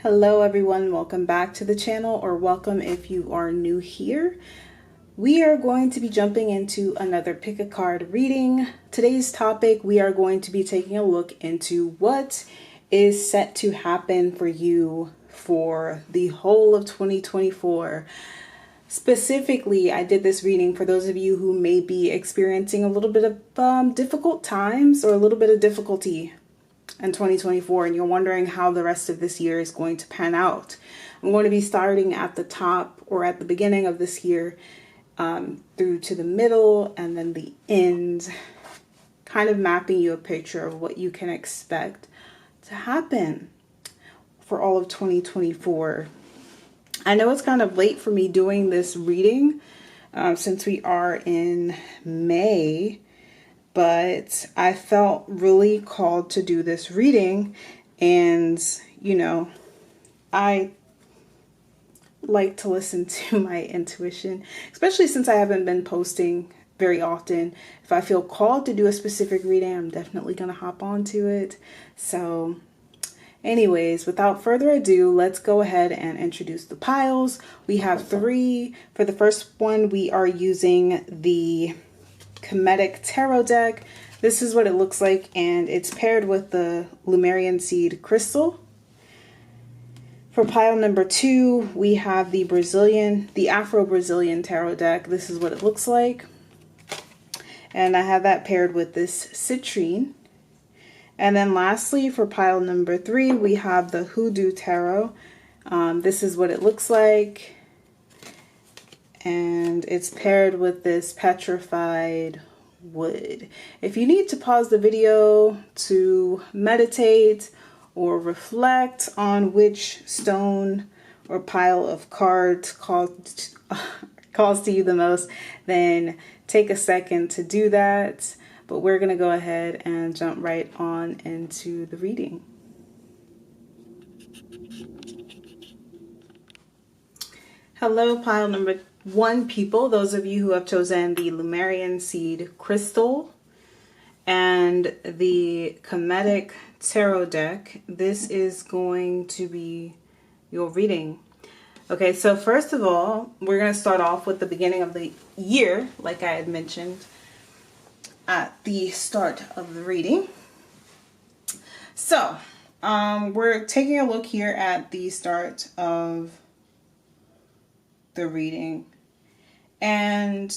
Hello everyone, welcome back to the channel, or welcome if you are new here. We are going to be jumping into another pick a card reading. Today's topic, we are going to be taking a look into what is set to happen for you for the whole of 2024. Specifically, I did this reading for those of you who may be experiencing a little bit of difficult times or a little bit of difficulty in 2024, and you're wondering how the rest of this year is going to pan out. I'm going to be starting at the top or at the beginning of this year through to the middle and then the end, kind of mapping you a picture of what you can expect to happen for all of 2024. I know it's kind of late for me doing this reading since we are in May, but I felt really called to do this reading. And, you know, I like to listen to my intuition, especially since I haven't been posting very often. If I feel called to do a specific reading, I'm definitely going to hop onto it. So anyways, without further ado, let's go ahead and introduce the piles. We have 3. For the first one, we are using the Kemetic Tarot deck. This is what it looks like, and it's paired with the Lemurian Seed Crystal. For pile number 2, we have the Afro-Brazilian Tarot deck. This is what it looks like. And I have that paired with this citrine. And then lastly, for pile number 3, we have the Hoodoo Tarot. This is what it looks like. And it's paired with this petrified wood. If you need to pause the video to meditate or reflect on which stone or pile of cards calls to you the most, then take a second to do that. But we're going to go ahead and jump right on into the reading. Hello, pile number 1 people, those of you who have chosen the Lemurian Seed Crystal and the Kemetic Tarot deck. This is going to be your reading. Okay, so first of all, we're going to start off with the beginning of the year, like I had mentioned at the start of the reading. So, we're taking a look here at the start of the reading. And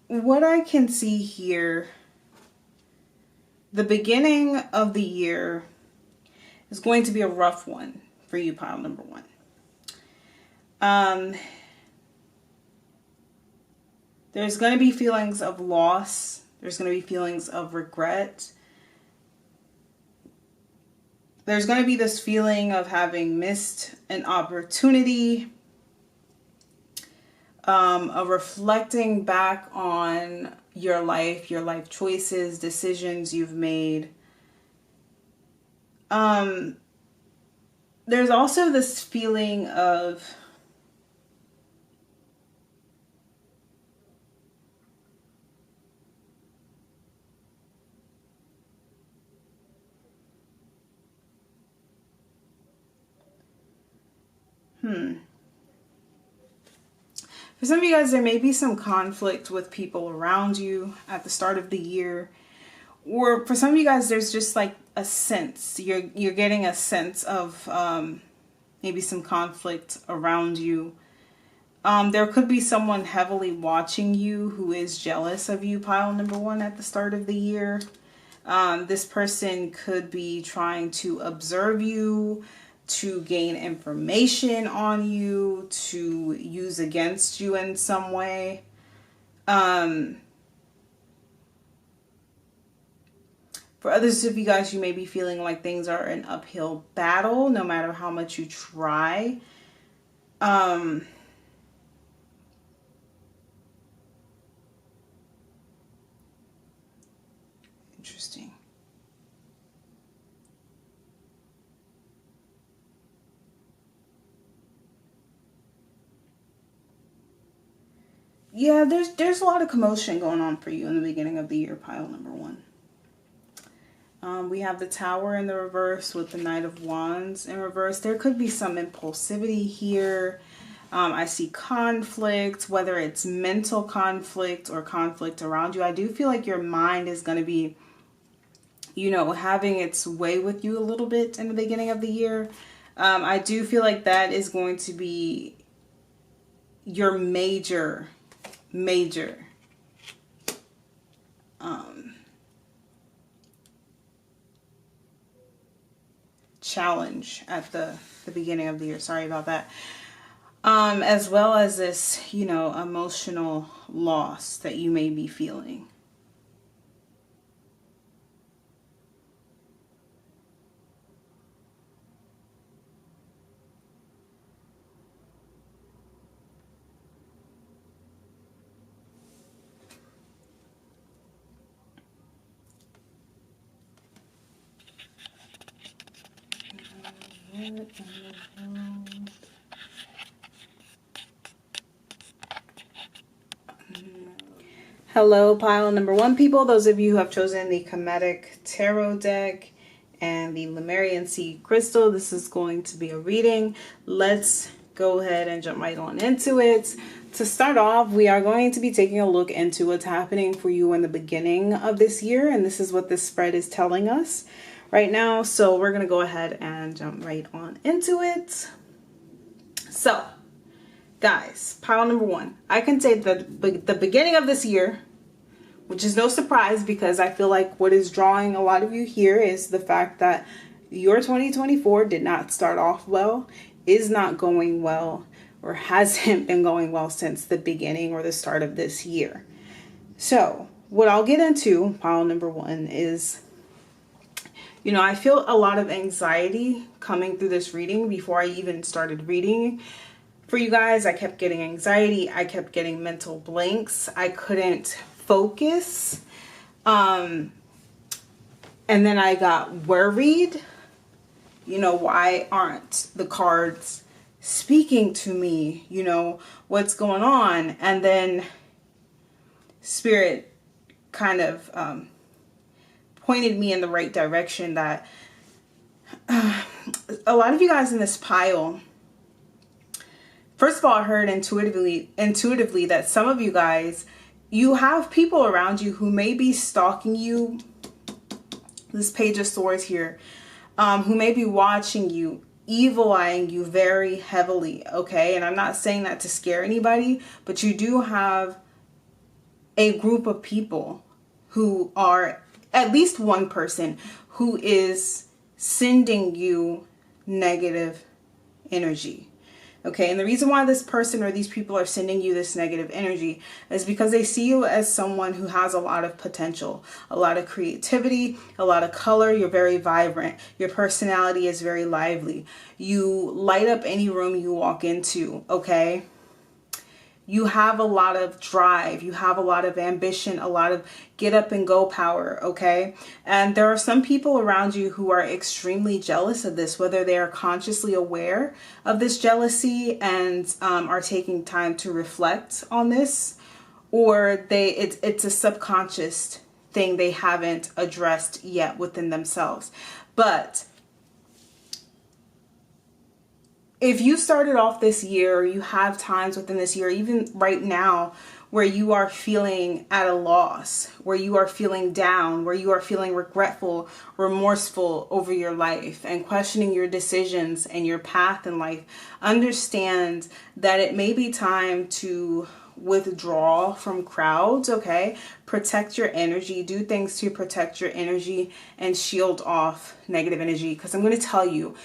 what I can see here, the beginning of the year is going to be a rough one for you, pile number 1. There's going to be feelings of loss. There's going to be feelings of regret. There's going to be this feeling of having missed an opportunity, of reflecting back on your life choices, decisions you've made. There's also this feeling of For some of you guys, there may be some conflict with people around you at the start of the year. Or for some of you guys, there's just like a sense. You're getting a sense of maybe some conflict around you. There could be someone heavily watching you who is jealous of you, pile number 1, at the start of the year. This person could be trying to observe you, to gain information on you, to use against you in some way. For others of you guys, you may be feeling like things are an uphill battle, no matter how much you try. Interesting. Yeah, there's a lot of commotion going on for you in the beginning of the year, pile number 1. We have the Tower in the reverse with the Knight of Wands in reverse. There could be some impulsivity here. I see conflict, whether it's mental conflict or conflict around you. I do feel like your mind is going to be, you know, having its way with you a little bit in the beginning of the year. I do feel like that is going to be your major challenge at the beginning of the year. Sorry about that. As well as this, you know, emotional loss that you may be feeling. Hello, pile number one people. Those of you who have chosen the Chromatic Tarot deck and the Lemurian Seed Crystal, this is going to be a reading. Let's go ahead and jump right on into it. To start off, we are going to be taking a look into what's happening for you in the beginning of this year, and this is what this spread is telling us right now. So we're going to go ahead and jump right on into it. So, guys, pile number one, I can say that the beginning of this year, which is no surprise because I feel like what is drawing a lot of you here is the fact that your 2024 did not start off well, is not going well, or hasn't been going well since the beginning or the start of this year. So what I'll get into, pile number one, is, you know, I feel a lot of anxiety coming through this reading before I even started reading. For you guys, I kept getting anxiety. I kept getting mental blanks. I couldn't focus. And then I got worried. You know, why aren't the cards speaking to me? You know, what's going on? And then Spirit kind of pointed me in the right direction that a lot of you guys in this pile, first of all, I heard intuitively that some of you guys, you have people around you who may be stalking you. This Page of Swords here, who may be watching you, evil-eyeing you very heavily, okay? And I'm not saying that to scare anybody, but you do have a group of people who are, at least one person, who is sending you negative energy. Okay, and the reason why this person or these people are sending you this negative energy is because they see you as someone who has a lot of potential, a lot of creativity, a lot of color. You're very vibrant. Your personality is very lively. You light up any room you walk into, okay? You have a lot of drive. You have a lot of ambition, a lot of get up and go power, okay? And there are some people around you who are extremely jealous of this, whether they are consciously aware of this jealousy and are taking time to reflect on this, or it's a subconscious thing they haven't addressed yet within themselves. But if you started off this year, or you have times within this year, even right now, where you are feeling at a loss, where you are feeling down, where you are feeling regretful, remorseful over your life and questioning your decisions and your path in life, understand that it may be time to withdraw from crowds, okay? Protect your energy, do things to protect your energy and shield off negative energy. Because I'm going to tell you,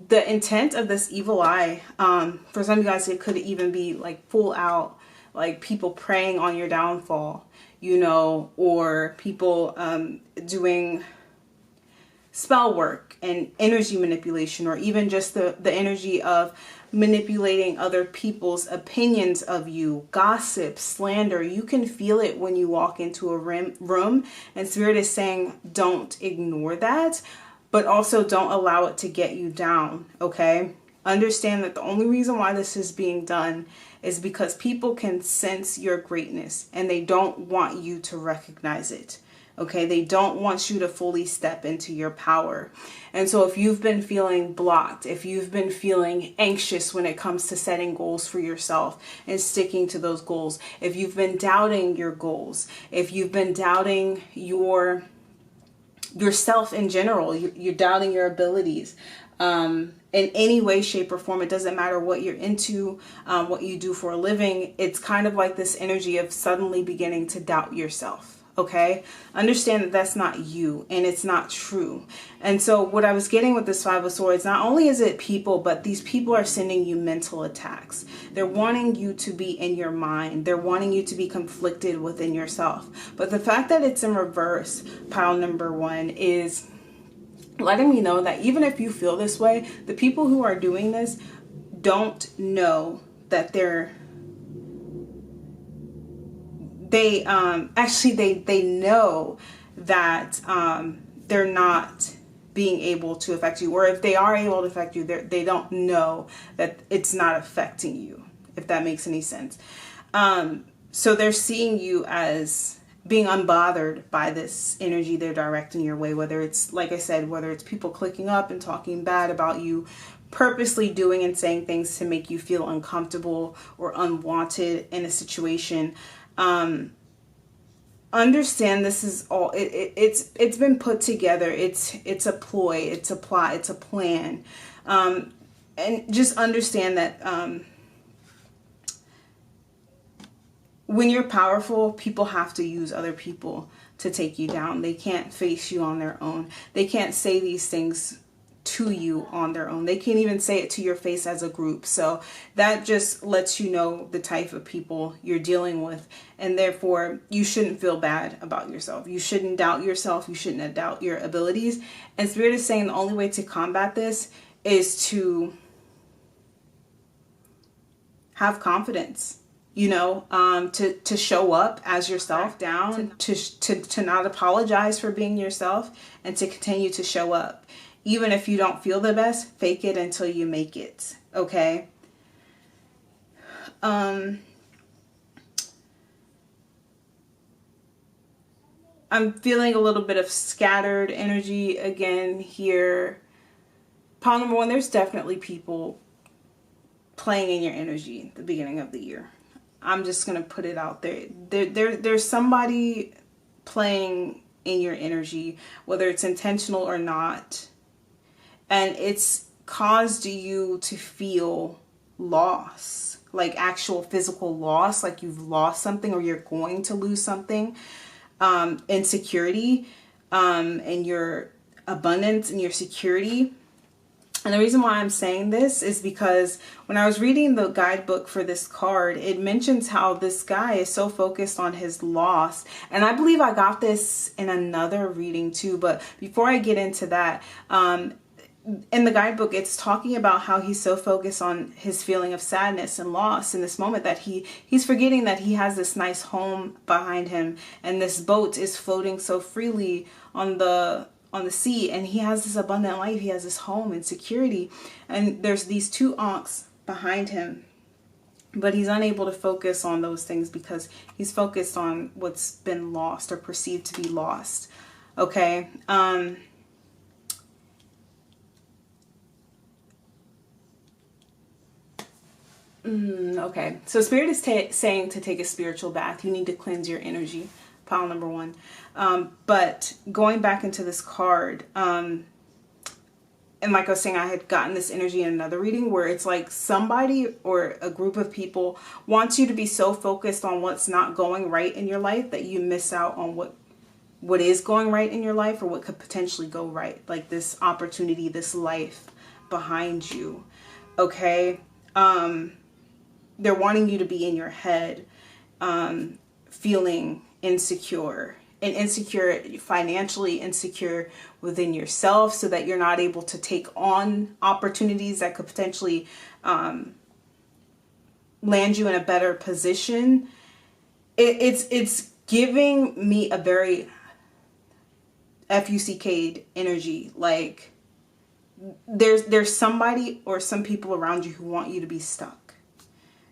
the intent of this evil eye, for some of you guys, it could even be like full out, like people preying on your downfall, you know, or people doing spell work and energy manipulation, or even just the energy of manipulating other people's opinions of you, gossip, slander. You can feel it when you walk into a room, and Spirit is saying, don't ignore that. But also don't allow it to get you down, okay? Understand that the only reason why this is being done is because people can sense your greatness and they don't want you to recognize it, Okay, they don't want you to fully step into your power. And so if you've been feeling blocked, if you've been feeling anxious when it comes to setting goals for yourself and sticking to those goals, if you've been doubting your goals, if you've been doubting yourself in general, you're doubting your abilities, in any way, shape, or form. It doesn't matter what you're into, what you do for a living. It's kind of like this energy of suddenly beginning to doubt yourself. Okay, understand that that's not you and it's not true. And so what I was getting with this Five of Swords, not only is it people, but these people are sending you mental attacks. They're wanting you to be in your mind. They're wanting you to be conflicted within yourself. But the fact that it's in reverse, pile number one, is letting me know that even if you feel this way, the people who are doing this don't know that they know that they're not being able to affect you, or if they are able to affect you, they don't know that it's not affecting you, if that makes any sense. So they're seeing you as being unbothered by this energy they're directing your way, whether it's, like I said, whether it's people clicking up and talking bad about you, purposely doing and saying things to make you feel uncomfortable or unwanted in a situation. Understand this is all, it's been put together. It's a ploy, it's a plot, it's a plan. And just understand that when you're powerful, people have to use other people to take you down. They can't face you on their own. They can't say these things to you on their own. They can't even say it to your face as a group. So that just lets you know the type of people you're dealing with, and therefore you shouldn't feel bad about yourself. You shouldn't doubt yourself. You shouldn't doubt your abilities. And Spirit is saying the only way to combat this is to have confidence, to show up as yourself, down, to not apologize for being yourself, and to continue to show up. Even if you don't feel the best, fake it until you make it. Okay. I'm feeling a little bit of scattered energy again here. Pile number one, there's definitely people playing in your energy at the beginning of the year. I'm just going to put it out there. There's somebody playing in your energy, whether it's intentional or not. And it's caused you to feel loss, like actual physical loss, like you've lost something or you're going to lose something, insecurity, and your abundance and your security. And the reason why I'm saying this is because when I was reading the guidebook for this card, it mentions how this guy is so focused on his loss. And I believe I got this in another reading too. But before I get into that, in the guidebook, it's talking about how he's so focused on his feeling of sadness and loss in this moment that he's forgetting that he has this nice home behind him, and this boat is floating so freely on the sea, and he has this abundant life. He has this home and security, and there's these two aunts behind him, but he's unable to focus on those things because he's focused on what's been lost or perceived to be lost. Okay. Okay, so Spirit is saying to take a spiritual bath. You need to cleanse your energy, pile number one. But going back into this card, and like I was saying, I had gotten this energy in another reading where it's like somebody or a group of people wants you to be so focused on what's not going right in your life that you miss out on what is going right in your life, or what could potentially go right, like this opportunity, this life behind you. Okay. They're wanting you to be in your head, feeling insecure, and insecure, financially insecure within yourself, so that you're not able to take on opportunities that could potentially land you in a better position. It's giving me a very FUCK energy. Like there's somebody or some people around you who want you to be stuck.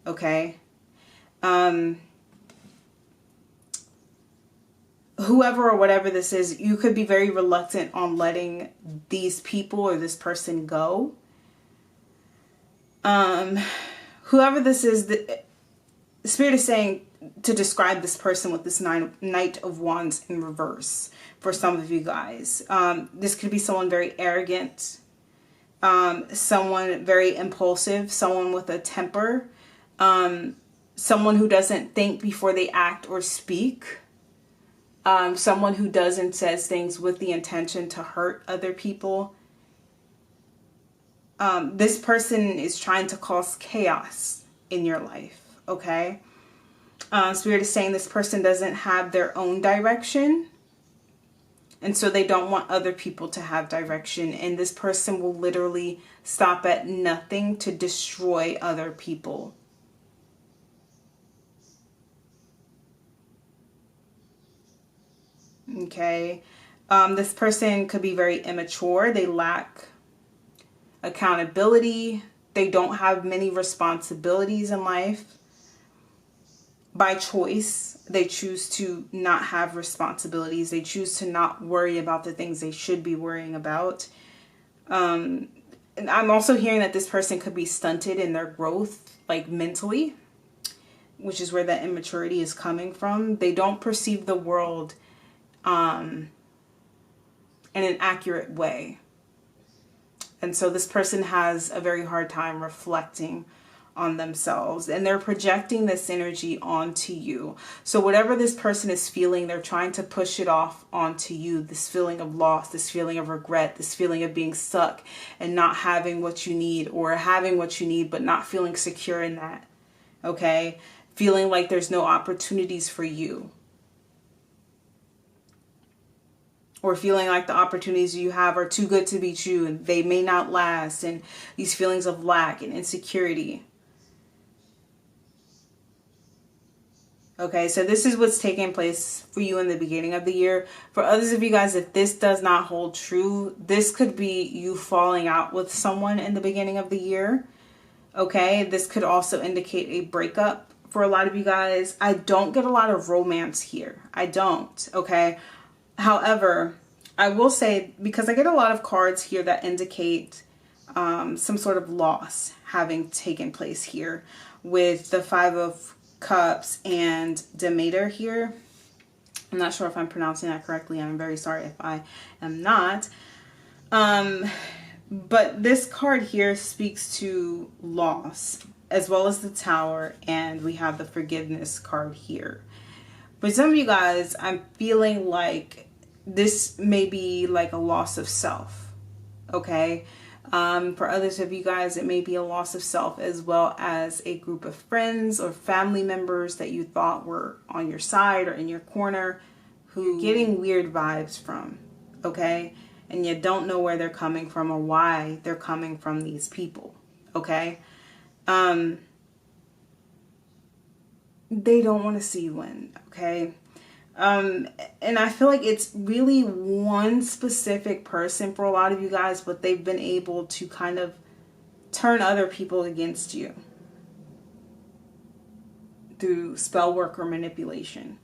Okay. whoever or whatever this is, you could be very reluctant on letting these people or this person go. Whoever this is, the Spirit is saying to describe this person with this Knight of Wands in reverse for some of you guys. This could be someone very arrogant, someone very impulsive, someone with a temper, someone who doesn't think before they act or speak, someone who does and says things with the intention to hurt other people. This person is trying to cause chaos in your life, okay? Spirit is saying this person doesn't have their own direction, and so they don't want other people to have direction, and this person will literally stop at nothing to destroy other people. Okay, this person could be very immature. They lack accountability. They don't have many responsibilities in life. By choice, they choose to not have responsibilities. They choose to not worry about the things they should be worrying about. And I'm also hearing that this person could be stunted in their growth, like mentally, which is where that immaturity is coming from. They don't perceive the world in an accurate way. And so this person has a very hard time reflecting on themselves, and they're projecting this energy onto you. So whatever this person is feeling, they're trying to push it off onto you. This feeling of loss, this feeling of regret, this feeling of being stuck and not having what you need, or having what you need but not feeling secure in that. Okay? Feeling like there's no opportunities for you. Or feeling like the opportunities you have are too good to be true and they may not last, and these feelings of lack and insecurity. Okay, so this is what's taking place for you in the beginning of the year. For others of you guys, if this does not hold true, this could be you falling out with someone in the beginning of the year. Okay, this could also indicate a breakup for a lot of you guys. I don't get a lot of romance here. I don't, okay? However, I will say, because I get a lot of cards here that indicate some sort of loss having taken place here with the Five of Cups and Demeter here. I'm not sure if I'm pronouncing that correctly. I'm very sorry if I am not. But this card here speaks to loss, as well as the Tower, and we have the Forgiveness card here. For some of you guys, I'm feeling like this may be like a loss of self, okay? For others of you guys, it may be a loss of self, as well as a group of friends or family members that you thought were on your side or in your corner who you're getting weird vibes from, okay? And you don't know where they're coming from or why they're coming from, these people, okay? They don't want to see you win, okay? And I feel like it's really one specific person for a lot of you guys, but they've been able to kind of turn other people against you through spell work or manipulation.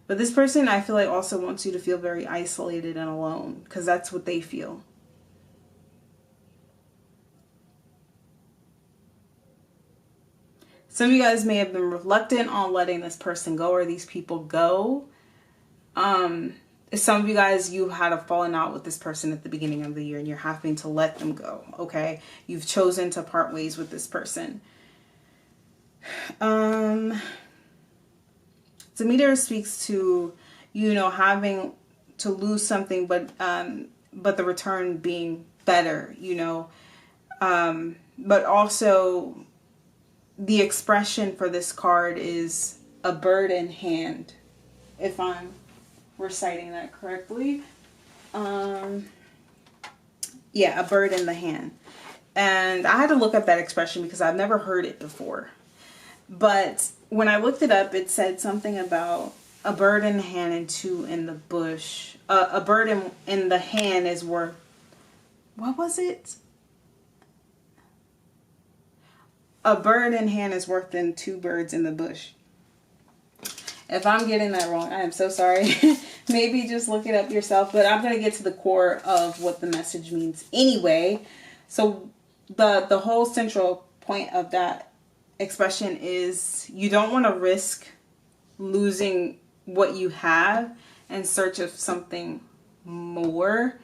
But this person, I feel like, also wants you to feel very isolated and alone, because that's what they feel. Some of you guys may have been reluctant on letting this person go or these people go. Some of you guys, you had a falling out with this person at the beginning of the year and you're having to let them go, okay? You've chosen to part ways with this person. Demeter speaks to, you know, having to lose something, but the return being better, you know. But also, the expression for this card is a bird in hand, if I'm reciting that correctly. Yeah, a bird in the hand. And I had to look up that expression because I've never heard it before. But when I looked it up, it said something about a bird in the hand and two in the bush. A bird in the hand is worth, what was it? A bird in hand is worth than two birds in the bush. If I'm getting that wrong, I am so sorry. Maybe just look it up yourself. But I'm going to get to the core of what the message means anyway. So the whole central point of that expression is you don't want to risk losing what you have in search of something more.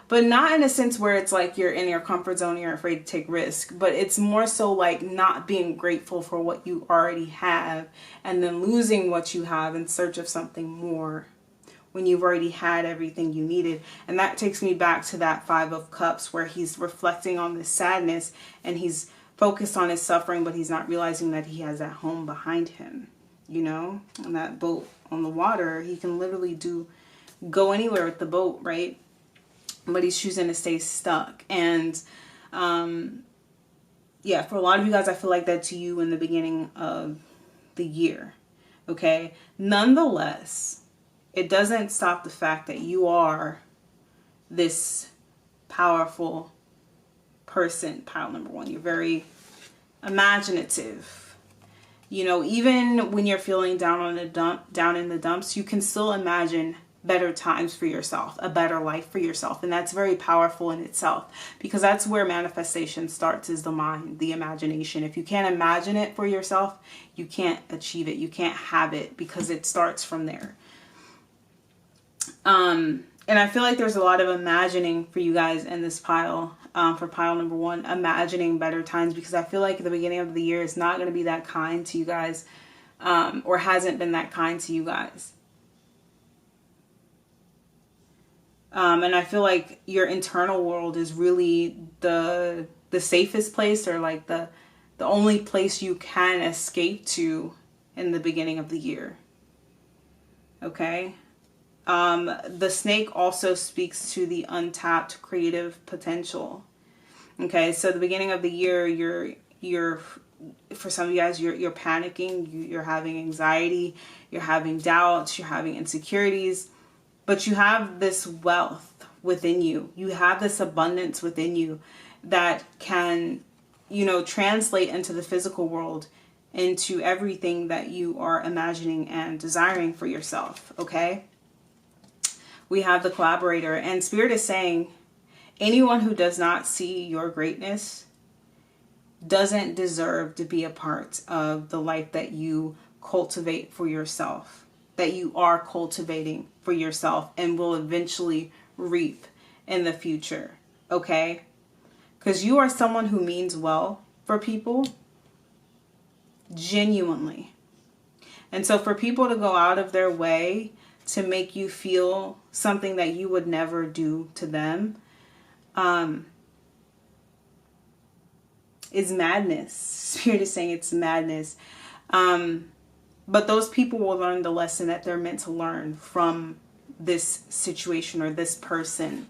But not in a sense where it's like you're in your comfort zone and you're afraid to take risk, but it's more so like not being grateful for what you already have and then losing what you have in search of something more when you've already had everything you needed. And that takes me back to that Five of Cups where he's reflecting on this sadness and he's focused on his suffering, but he's not realizing that he has that home behind him, you know, on that boat on the water. He can literally go anywhere with the boat, right? But he's choosing to stay stuck. And yeah, for a lot of you guys, I feel like that's you in the beginning of the year. Okay. Nonetheless, it doesn't stop the fact that you are this powerful person. Pile number one. You're very imaginative. You know, even when you're feeling down in the dumps, you can still imagine better times for yourself, a better life for yourself. And that's very powerful in itself, because that's where manifestation starts, is the mind, the imagination. If you can't imagine it for yourself, you can't achieve it. You can't have it, because it starts from there. And I feel like there's a lot of imagining for you guys in this pile, for pile number one, imagining better times, because I feel like at the beginning of the year, it's not going to be that kind to you guys, or hasn't been that kind to you guys. And I feel like your internal world is really the safest place, or like the only place you can escape to in the beginning of the year. Okay. The snake also speaks to the untapped creative potential. Okay. So the beginning of the year, you're for some of you guys, you're panicking, you're having anxiety, you're having doubts, you're having insecurities. But you have this wealth within you. You have this abundance within you that can, you know, translate into the physical world, into everything that you are imagining and desiring for yourself. Okay. We have the collaborator, and Spirit is saying anyone who does not see your greatness doesn't deserve to be a part of the life that you cultivate for yourself, that you are cultivating for yourself and will eventually reap in the future. Okay? Because you are someone who means well for people, genuinely. And so for people to go out of their way to make you feel something that you would never do to them, is madness. Spirit is saying it's madness. But those people will learn the lesson that they're meant to learn from this situation or this person.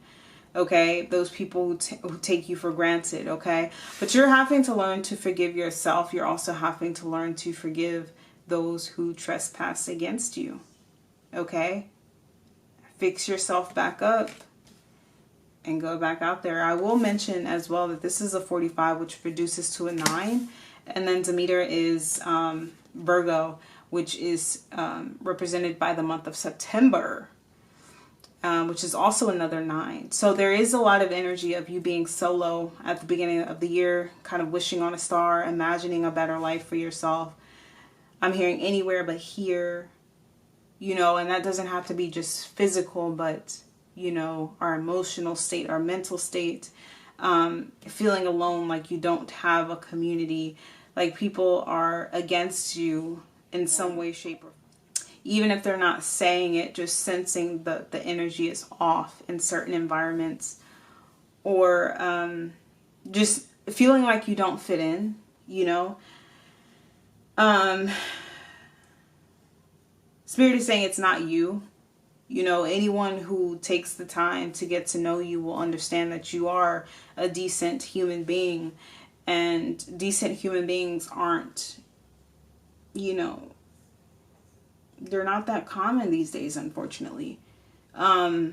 Okay. Those people who take you for granted. Okay. But you're having to learn to forgive yourself. You're also having to learn to forgive those who trespass against you. Okay. Fix yourself back up and go back out there. I will mention as well that this is a 45, which reduces to a 9. And then Demeter is Virgo, which is represented by the month of September, which is also another 9. So there is a lot of energy of you being solo at the beginning of the year, kind of wishing on a star, imagining a better life for yourself. I'm hearing anywhere but here, you know, and that doesn't have to be just physical, but, you know, our emotional state, our mental state, feeling alone, like you don't have a community, like people are against you in some way, shape, or even if they're not saying it, just sensing the energy is off in certain environments, or just feeling like you don't fit in, you know. Spirit is saying it's not you. You know, anyone who takes the time to get to know you will understand that you are a decent human being, and decent human beings aren't, you know, they're not that common these days, unfortunately. But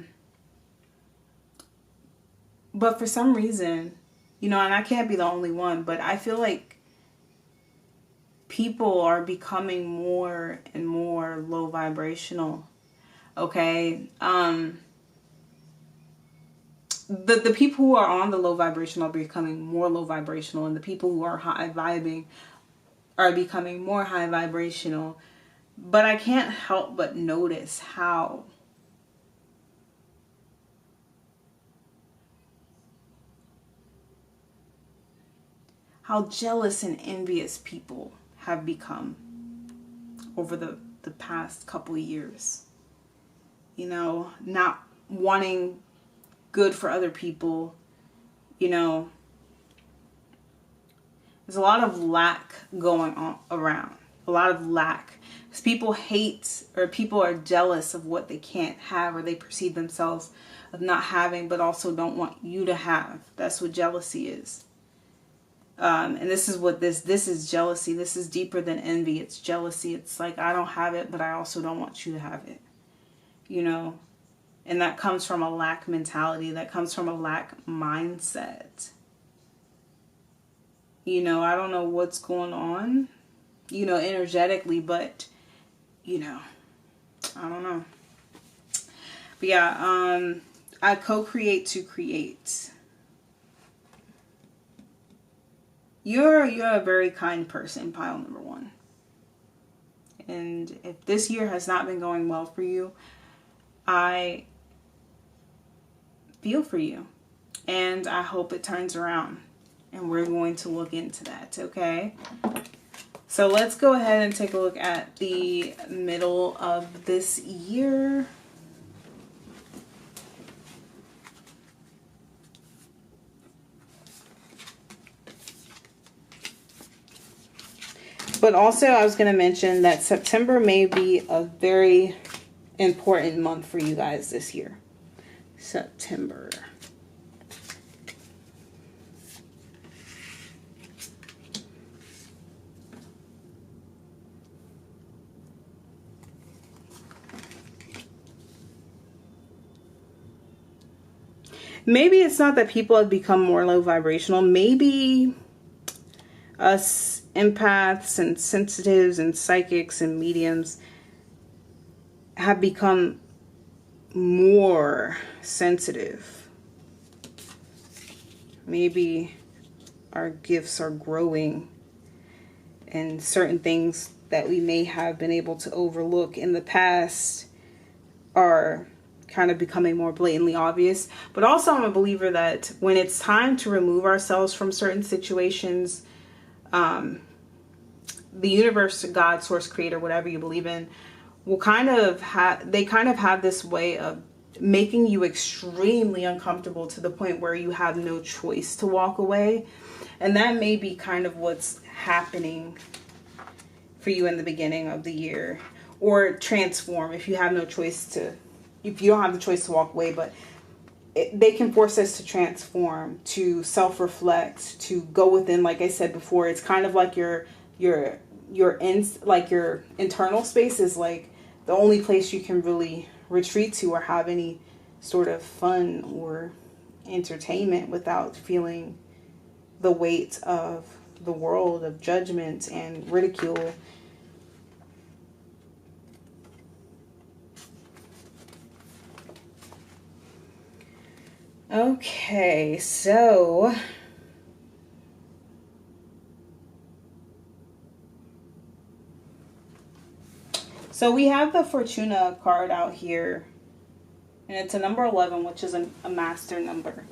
for some reason, you know, and I can't be the only one, but I feel like people are becoming more and more low vibrational. Okay. The people who are on the low vibrational are becoming more low vibrational, and the people who are high vibing are becoming more high vibrational. But I can't help but notice how jealous and envious people have become over the past couple of years. You know, not wanting good for other people. You know, there's a lot of lack going on around. A lot of lack. Because people hate, or people are jealous of what they can't have, or they perceive themselves of not having, but also don't want you to have. That's what jealousy is. And this is what this is jealousy. This is deeper than envy. It's jealousy. It's like, I don't have it, but I also don't want you to have it. You know, and that comes from a lack mentality. That comes from a lack mindset. You know, I don't know what's going on, you know, energetically, but, you know, I don't know. But yeah, I co-create to create. You're a very kind person, pile number 1. And if this year has not been going well for you, I feel for you. And I hope it turns around. And we're going to look into that, okay? So let's go ahead and take a look at the middle of this year. But also, I was going to mention that September may be a very important month for you guys this year. September. Maybe it's not that people have become more low vibrational. Maybe us empaths and sensitives and psychics and mediums have become more sensitive. Maybe our gifts are growing, and certain things that we may have been able to overlook in the past are kind of becoming more blatantly obvious. But also, I'm a believer that when it's time to remove ourselves from certain situations, the universe, God, source, creator, whatever you believe in, will kind of have this way of making you extremely uncomfortable to the point where you have no choice to walk away. And that may be kind of what's happening for you in the beginning of the year. Or transform if you have no choice to, if you don't have the choice to walk away, but they can force us to transform, to self-reflect, to go within. Like I said before, it's kind of like your internal space is like the only place you can really retreat to or have any sort of fun or entertainment without feeling the weight of the world, of judgment and ridicule. Okay, so we have the Fortuna card out here, and it's a number 11, which is a master number.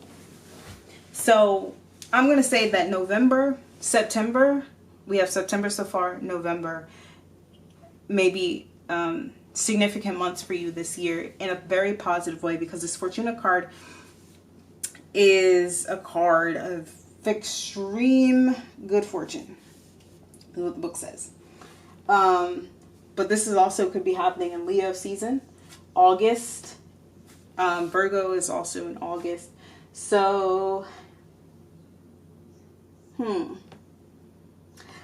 So I'm going to say that September, we have September so far, November, maybe significant months for you this year in a very positive way, because this Fortuna card is a card of extreme good fortune, is what the book says. But this is also could be happening in Leo season, August. Virgo is also in August. So, I'm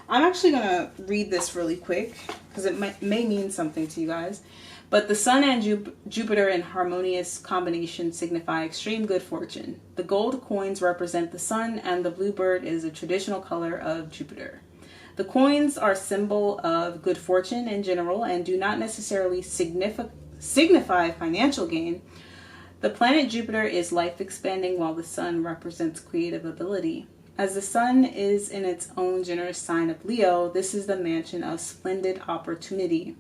actually going to read this really quick because it may mean something to you guys. But the Sun and Jupiter in harmonious combination signify extreme good fortune. The gold coins represent the Sun, and the blue bird is a traditional color of Jupiter. The coins are a symbol of good fortune in general and do not necessarily signify financial gain. The planet Jupiter is life expanding, while the sun represents creative ability. As the sun is in its own generous sign of Leo, this is the mansion of splendid opportunity.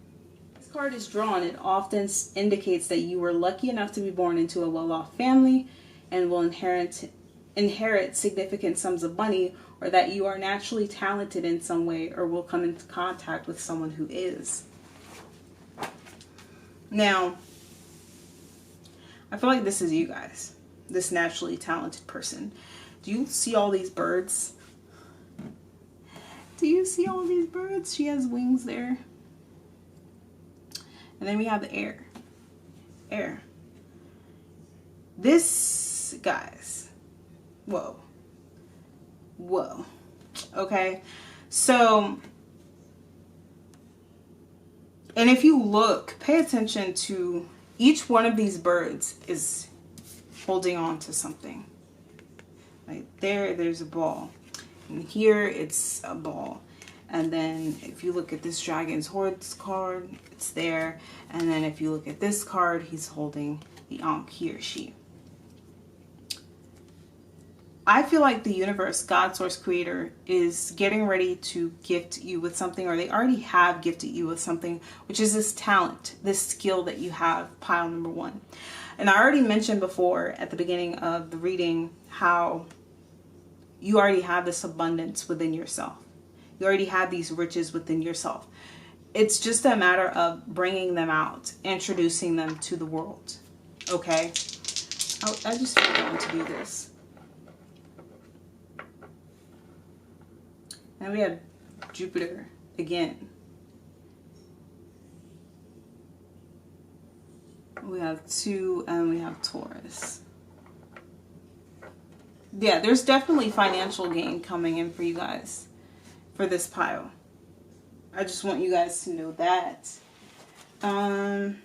This card is drawn, it often indicates that you were lucky enough to be born into a well-off family and will inherit significant sums of money, or that you are naturally talented in some way or will come into contact with someone who is. Now, I feel like this is you guys, this naturally talented person. Do you see all these birds? Do you see all these birds? She has wings there. And then we have the air. Air. This, guys, whoa. Whoa. Okay. So, and if you look, pay attention to each one of these birds is holding on to something. Right there, there's a ball. And here, it's a ball. And then if you look at this Dragon's Hordes card, it's there. And then if you look at this card, he's holding the Ankh, he or she. I feel like the universe, God, Source, Creator, is getting ready to gift you with something, or they already have gifted you with something, which is this talent, this skill that you have, pile number one. And I already mentioned before at the beginning of the reading how you already have this abundance within yourself. You already have these riches within yourself. It's just a matter of bringing them out, introducing them to the world. Okay? I just want to do this. And we have Jupiter again. We have 2 and we have Taurus. Yeah, there's definitely financial gain coming in for you guys for this pile. I just want you guys to know that. I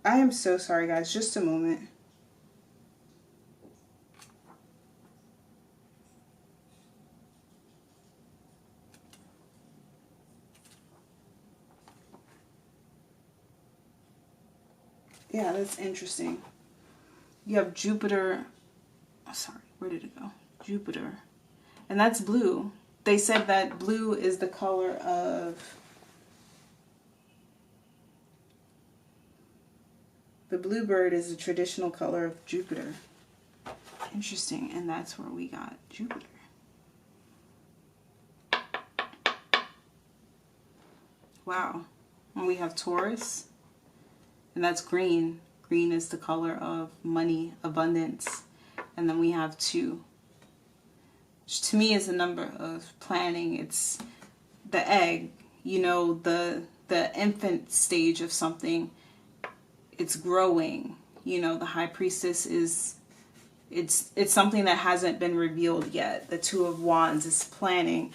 am so sorry, guys. Just a moment. Yeah, that's interesting. You have Jupiter. Oh, sorry, where did it go? Jupiter. And that's blue. They said that blue is the color of... The bluebird is the traditional color of Jupiter. Interesting. And that's where we got Jupiter. Wow. And we have Taurus. And that's green. Green is the color of money, abundance. And then we have 2. Which to me is a number of planning. It's the egg, you know, the infant stage of something. It's growing. You know, the High Priestess is, it's something that hasn't been revealed yet. The 2 of Wands is planning.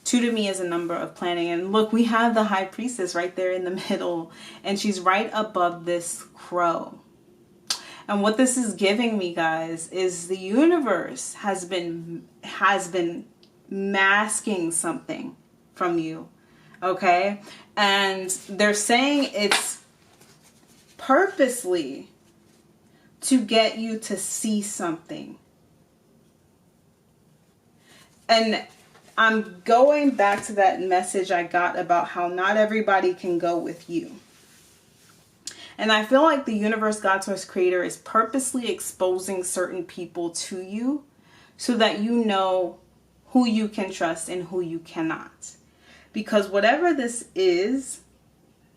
2 to me is a number of planning. And look, we have the High Priestess right there in the middle. And she's right above this crow. And what this is giving me, guys, is the universe has been masking something from you. Okay? And they're saying it's purposely to get you to see something. And I'm going back to that message I got about how not everybody can go with you. And I feel like the universe, God, Source, Creator is purposely exposing certain people to you so that you know who you can trust and who you cannot. Because whatever this is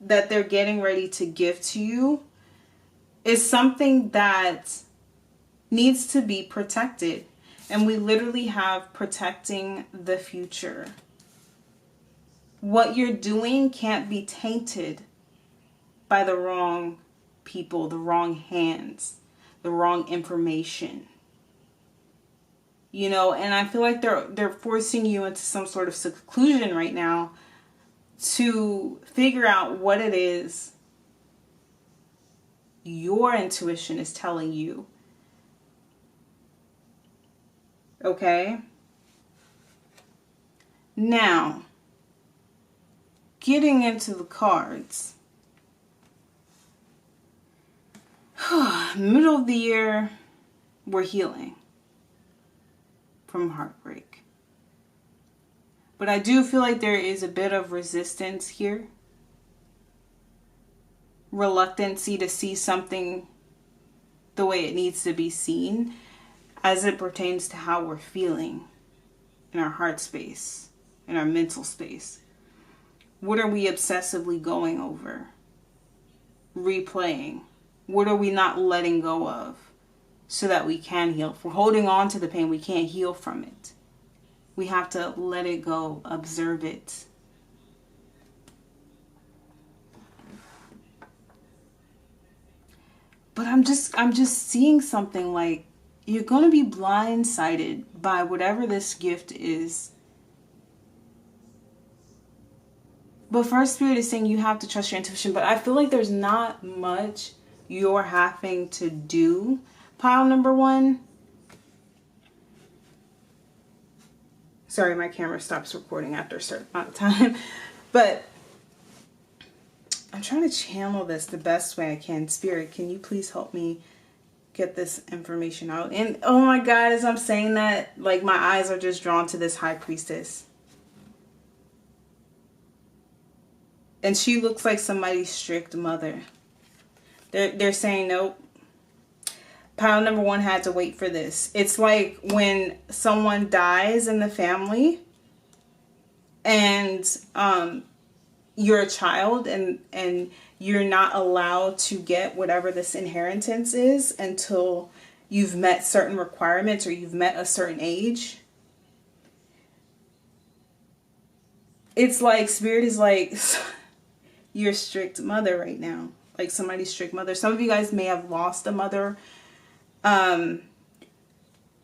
that they're getting ready to give to you is something that needs to be protected. And we literally have protecting the future. What you're doing can't be tainted by the wrong people, the wrong hands, the wrong information. You know, and I feel like they're forcing you into some sort of seclusion right now to figure out what it is your intuition is telling you. Okay? Now, getting into the cards. Middle of the year, we're healing from heartbreak. But I do feel like there is a bit of resistance here. Reluctancy to see something the way it needs to be seen as it pertains to how we're feeling in our heart space, in our mental space. What are we obsessively going over? Replaying. What are we not letting go of so that we can heal? If we're holding on to the pain, we can't heal from it. We have to let it go, observe it. But I'm just seeing something like you're going to be blindsided by whatever this gift is. But First Spirit is saying you have to trust your intuition. But I feel like there's not much you're having to do, pile number one. Sorry, my camera stops recording after a certain amount of time. But I'm trying to channel this the best way I can. Spirit, can you please help me get this information out? And oh my God, as I'm saying that, like my eyes are just drawn to this High Priestess. And she looks like somebody's strict mother. They're saying, nope. Pile number one had to wait for this. It's like when someone dies in the family and you're a child and you're not allowed to get whatever this inheritance is until you've met certain requirements or you've met a certain age. It's like Spirit is like your strict mother right now. Like somebody's strict mother. Some of you guys may have lost a mother. And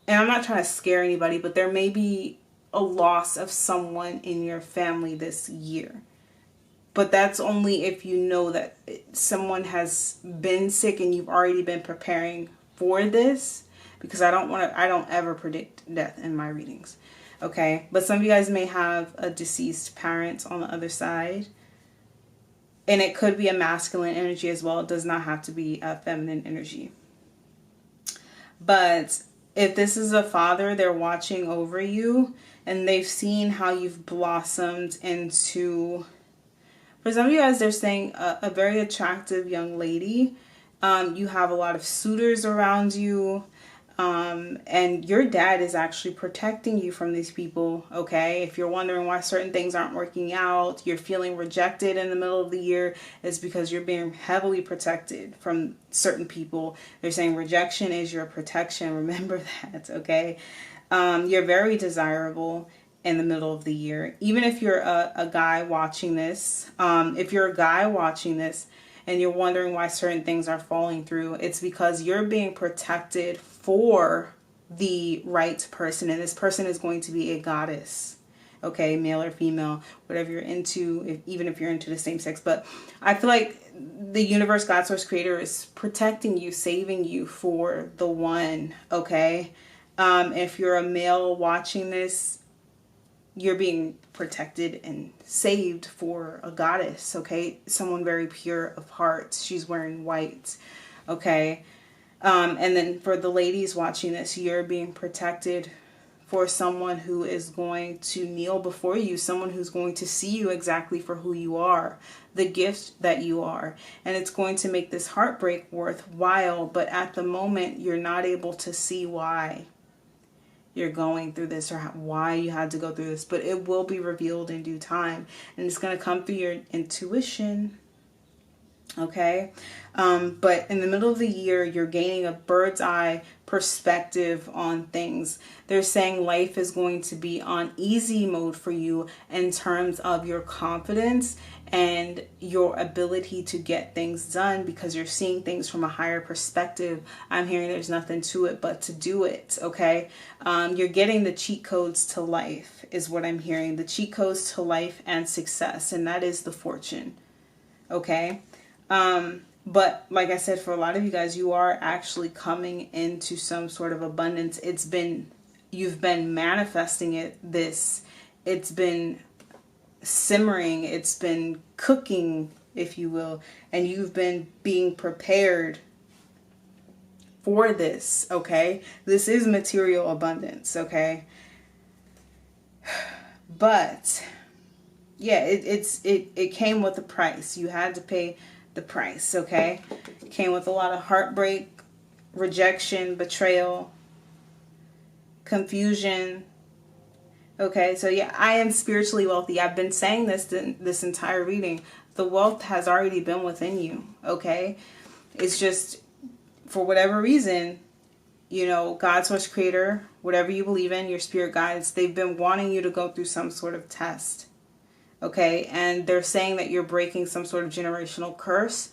I'm not trying to scare anybody, but there may be a loss of someone in your family this year. But that's only if you know that someone has been sick and you've already been preparing for this. Because I don't ever predict death in my readings. Okay? But some of you guys may have a deceased parent on the other side. And it could be a masculine energy as well. It does not have to be a feminine energy. But if this is a father, they're watching over you and they've seen how you've blossomed into, for some of you guys, they're saying a very attractive young lady. You have a lot of suitors around you. And your dad is actually protecting you from these people, okay? If you're wondering why certain things aren't working out, you're feeling rejected in the middle of the year, it's because you're being heavily protected from certain people. They're saying rejection is your protection. Remember that, okay? You're very desirable in the middle of the year. Even if you're a guy watching this, and you're wondering why certain things are falling through, it's because you're being protected for the right person. And this person is going to be a goddess. Okay, male or female, whatever you're into, even if you're into the same sex. But I feel like the universe, God, source, creator is protecting you, saving you for the one. Okay, if you're a male watching this, you're being protected and saved for a goddess, okay? Someone very pure of heart. She's wearing white, okay? And then for the ladies watching this, you're being protected for someone who is going to kneel before you, someone who's going to see you exactly for who you are, the gift that you are. And it's going to make this heartbreak worthwhile, but at the moment, you're not able to see why you're going through this or why you had to go through this, but it will be revealed in due time, and it's going to come through your intuition. Okay, but in the middle of the year, you're gaining a bird's eye perspective on things. They're saying life is going to be on easy mode for you in terms of your confidence and your ability to get things done, because you're seeing things from a higher perspective. I'm hearing there's nothing to it but to do it, okay? You're getting the cheat codes to life is what I'm hearing. The cheat codes to life and success, and that is the fortune, okay? But like I said, for a lot of you guys, you are actually coming into some sort of abundance. You've been manifesting it. It's been simmering, it's been cooking, if you will, and you've been being prepared for this, okay? This is material abundance, okay? But yeah, it came with a price. You had to pay the price, okay? It came with a lot of heartbreak, rejection, betrayal, confusion. Okay, so yeah, I am spiritually wealthy. I've been saying this entire reading. The wealth has already been within you, okay? It's just, for whatever reason, you know, God, source, creator, whatever you believe in, your spirit guides, they've been wanting you to go through some sort of test, okay? And they're saying that you're breaking some sort of generational curse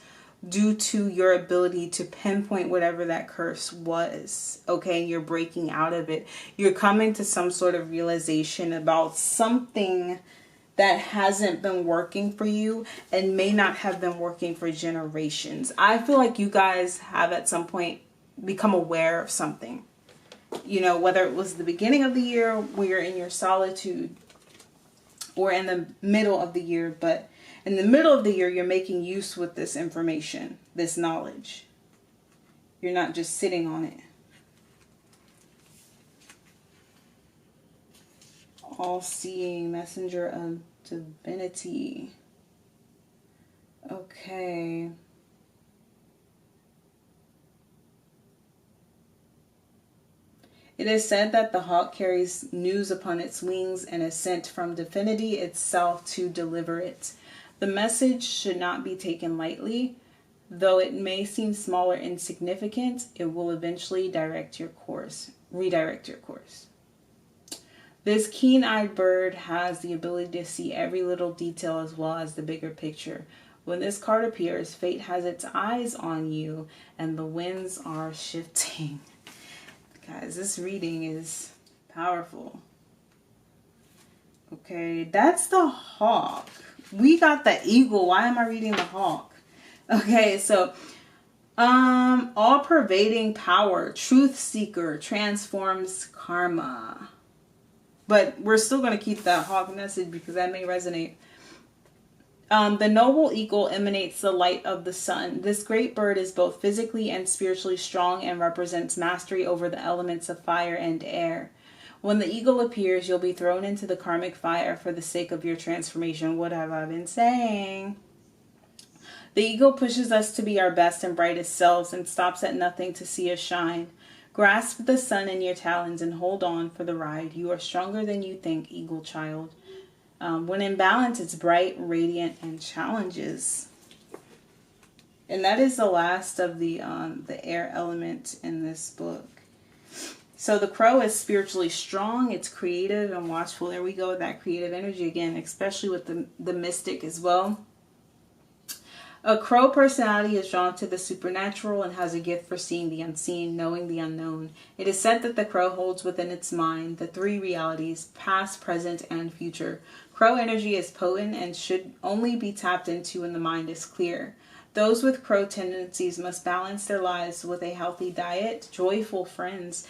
due to your ability to pinpoint whatever that curse was, okay? You're breaking out of it. You're coming to some sort of realization about something that hasn't been working for you and may not have been working for generations. I feel like you guys have at some point become aware of something. You know, whether it was the beginning of the year where you're in your solitude, or in the middle of the year, but in the middle of the year, you're making use with this information, this knowledge. You're not just sitting on it. All-seeing messenger of divinity. Okay. It is said that the hawk carries news upon its wings and is sent from divinity itself to deliver it. The message should not be taken lightly. Though it may seem small or insignificant, it will eventually redirect your course. This keen-eyed bird has the ability to see every little detail as well as the bigger picture. When this card appears, fate has its eyes on you and the winds are shifting. Guys, this reading is powerful. Okay, that's the hawk. We got the eagle. Why am I reading the hawk? Okay, so all-pervading power, truth seeker, transforms karma. But we're still going to keep that hawk message because that may resonate. The noble eagle emanates the light of the sun. This great bird is both physically and spiritually strong and represents mastery over the elements of fire and air. When the eagle appears, you'll be thrown into the karmic fire for the sake of your transformation. What have I been saying? The eagle pushes us to be our best and brightest selves and stops at nothing to see us shine. Grasp the sun in your talons and hold on for the ride. You are stronger than you think, eagle child. When in balance, it's bright, radiant, and challenges. And that is the last of the air element in this book. So the crow is spiritually strong. It's creative and watchful. There we go with that creative energy again, especially with the mystic as well. A crow personality is drawn to the supernatural and has a gift for seeing the unseen, knowing the unknown. It is said that the crow holds within its mind the three realities, past, present, and future. Crow energy is potent and should only be tapped into when the mind is clear. Those with crow tendencies must balance their lives with a healthy diet, joyful friends,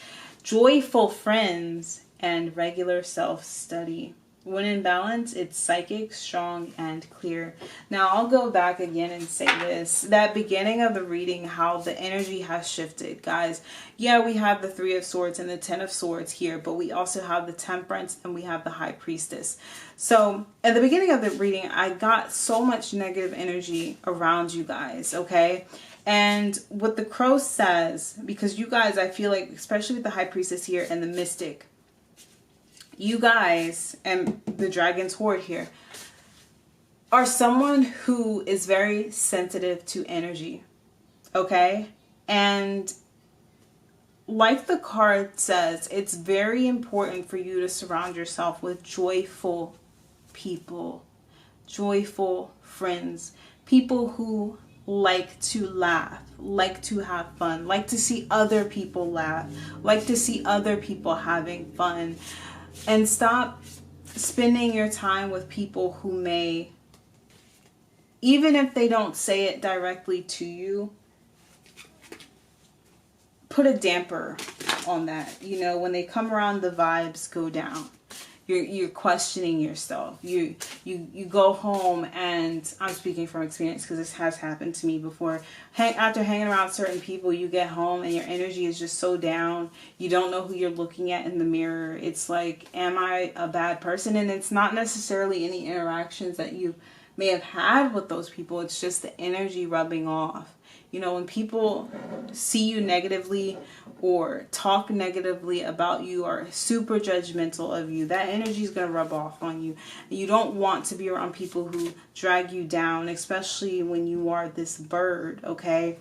and regular self-study. When in balance, it's psychic, strong, and clear. Now, I'll go back again and say this. That beginning of the reading, how the energy has shifted, guys. Yeah, we have the Three of Swords and the Ten of Swords here, but we also have the Temperance and we have the High Priestess. So, at the beginning of the reading, I got so much negative energy around you guys, okay? And what the crow says, because you guys, I feel like, especially with the High Priestess here and the Mystic, you guys, and the Dragon's Horde here, are someone who is very sensitive to energy, okay? And like the card says, it's very important for you to surround yourself with joyful people, joyful friends, people who like to laugh, like to have fun, like to see other people laugh, like to see other people having fun. And stop spending your time with people who may, even if they don't say it directly to you, put a damper on that. You know, when they come around, the vibes go down. you're questioning yourself. You go home, and I'm speaking from experience because this has happened to me before. After hanging around certain people, you get home and your energy is just so down. You don't know who you're looking at in the mirror. It's like, am I a bad person? And it's not necessarily any interactions that you may have had with those people. It's just the energy rubbing off. You know, when people see you negatively or talk negatively about you or super judgmental of you, that energy is going to rub off on you. You don't want to be around people who drag you down, especially when you are this bird, okay?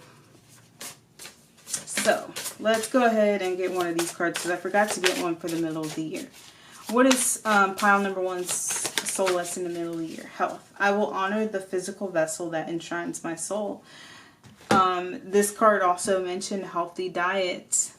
So let's go ahead and get one of these cards because I forgot to get one for the middle of the year. What is pile number one's soul lesson in the middle of the year? Health. I will honor the physical vessel that enshrines my soul. This card also mentioned healthy diet.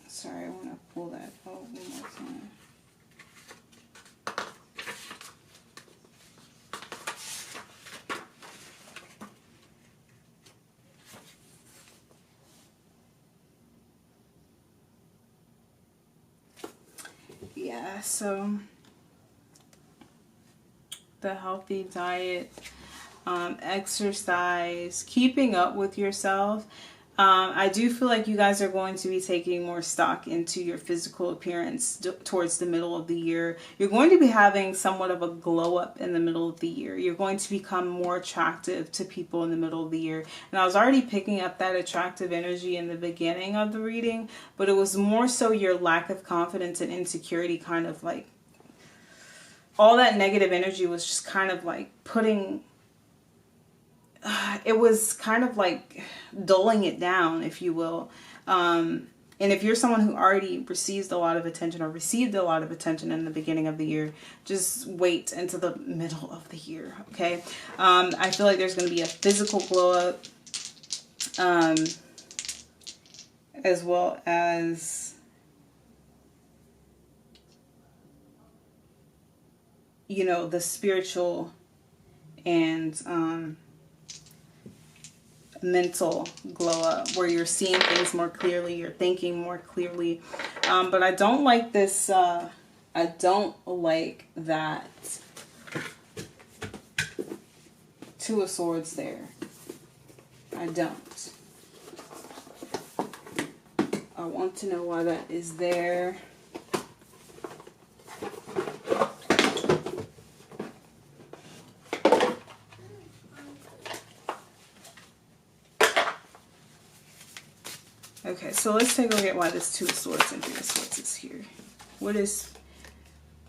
Sorry, I want to pull that out one more time. Yeah, so the healthy diet, exercise, keeping up with yourself. I do feel like you guys are going to be taking more stock into your physical appearance towards the middle of the year. You're going to be having somewhat of a glow up in the middle of the year. You're going to become more attractive to people in the middle of the year. And I was already picking up that attractive energy in the beginning of the reading, but it was more so your lack of confidence and insecurity, kind of like all that negative energy was just kind of like putting... it was kind of like dulling it down, if you will. And if you're someone who already receives a lot of attention or received a lot of attention in the beginning of the year, just wait until the middle of the year, okay? I feel like there's going to be a physical glow up, as well as, you know, the spiritual and mental glow up, where you're seeing things more clearly, you're thinking more clearly. But I don't like this, I don't like that Two of Swords there. I don't. I want to know why that is there. Okay, so let's take a look at why this Two of Swords and Three of Swords is here. What is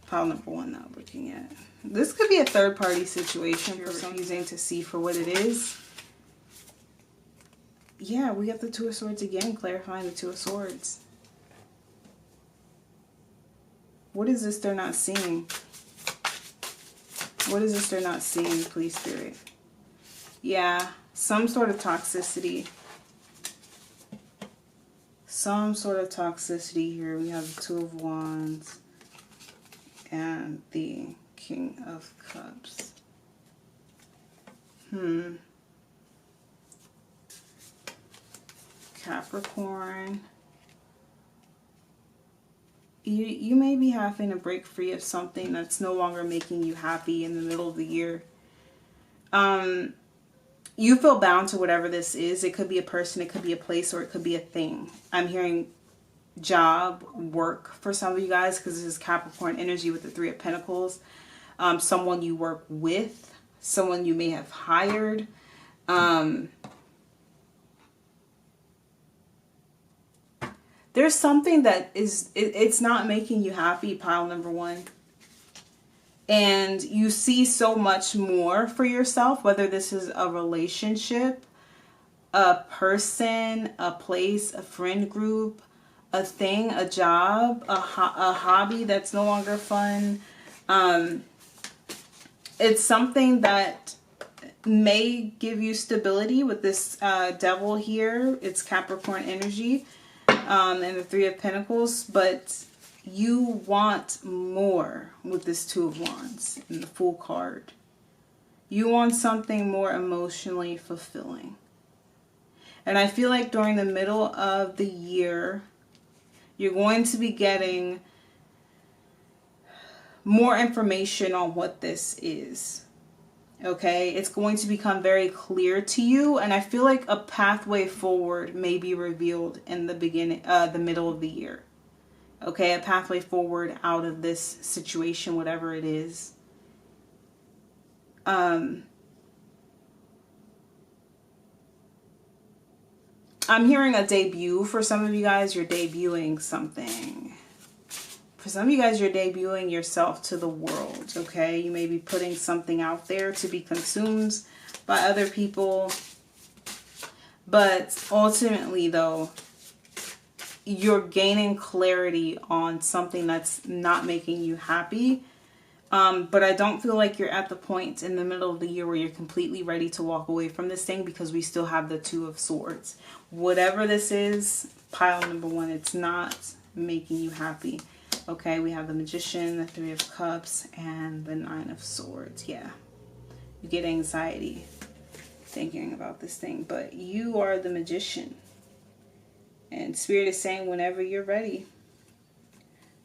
pile number one that I'm looking at? This could be a third-party situation for some using to see for what it is. Yeah, we got the Two of Swords again, clarifying the Two of Swords. What is this they're not seeing? What is this they're not seeing, please, Spirit? Yeah, some sort of toxicity. Some sort of toxicity here. We have the Two of Wands and the King of Cups. Capricorn. You may be having to break free of something that's no longer making you happy in the middle of the year. You feel bound to whatever this is. It could be a person, it could be a place, or it could be a thing. I'm hearing job, work for some of you guys, because this is Capricorn energy with the Three of Pentacles. Someone you work with, someone you may have hired. There's something that is, it's not making you happy, pile number one. And you see so much more for yourself, whether this is a relationship, a person, a place, a friend group, a thing, a job, a hobby that's no longer fun. It's something that may give you stability with this devil here. It's Capricorn energy and the Three of Pentacles, but you want more with this Two of Wands and the Fool card. You want something more emotionally fulfilling. And I feel like during the middle of the year, you're going to be getting more information on what this is. Okay, it's going to become very clear to you, and I feel like a pathway forward may be revealed in the the middle of the year. Okay, a pathway forward out of this situation, whatever it is. I'm hearing a debut for some of you guys. You're debuting something. For some of you guys, you're debuting yourself to the world, okay? You may be putting something out there to be consumed by other people. But ultimately, though, you're gaining clarity on something that's not making you happy. But I don't feel like you're at the point in the middle of the year where you're completely ready to walk away from this thing, because we still have the Two of Swords. Whatever this is, pile number one, it's not making you happy. Okay, we have the Magician, the Three of Cups, and the Nine of Swords. Yeah, you get anxiety thinking about this thing, but you are the Magician. And Spirit is saying whenever you're ready.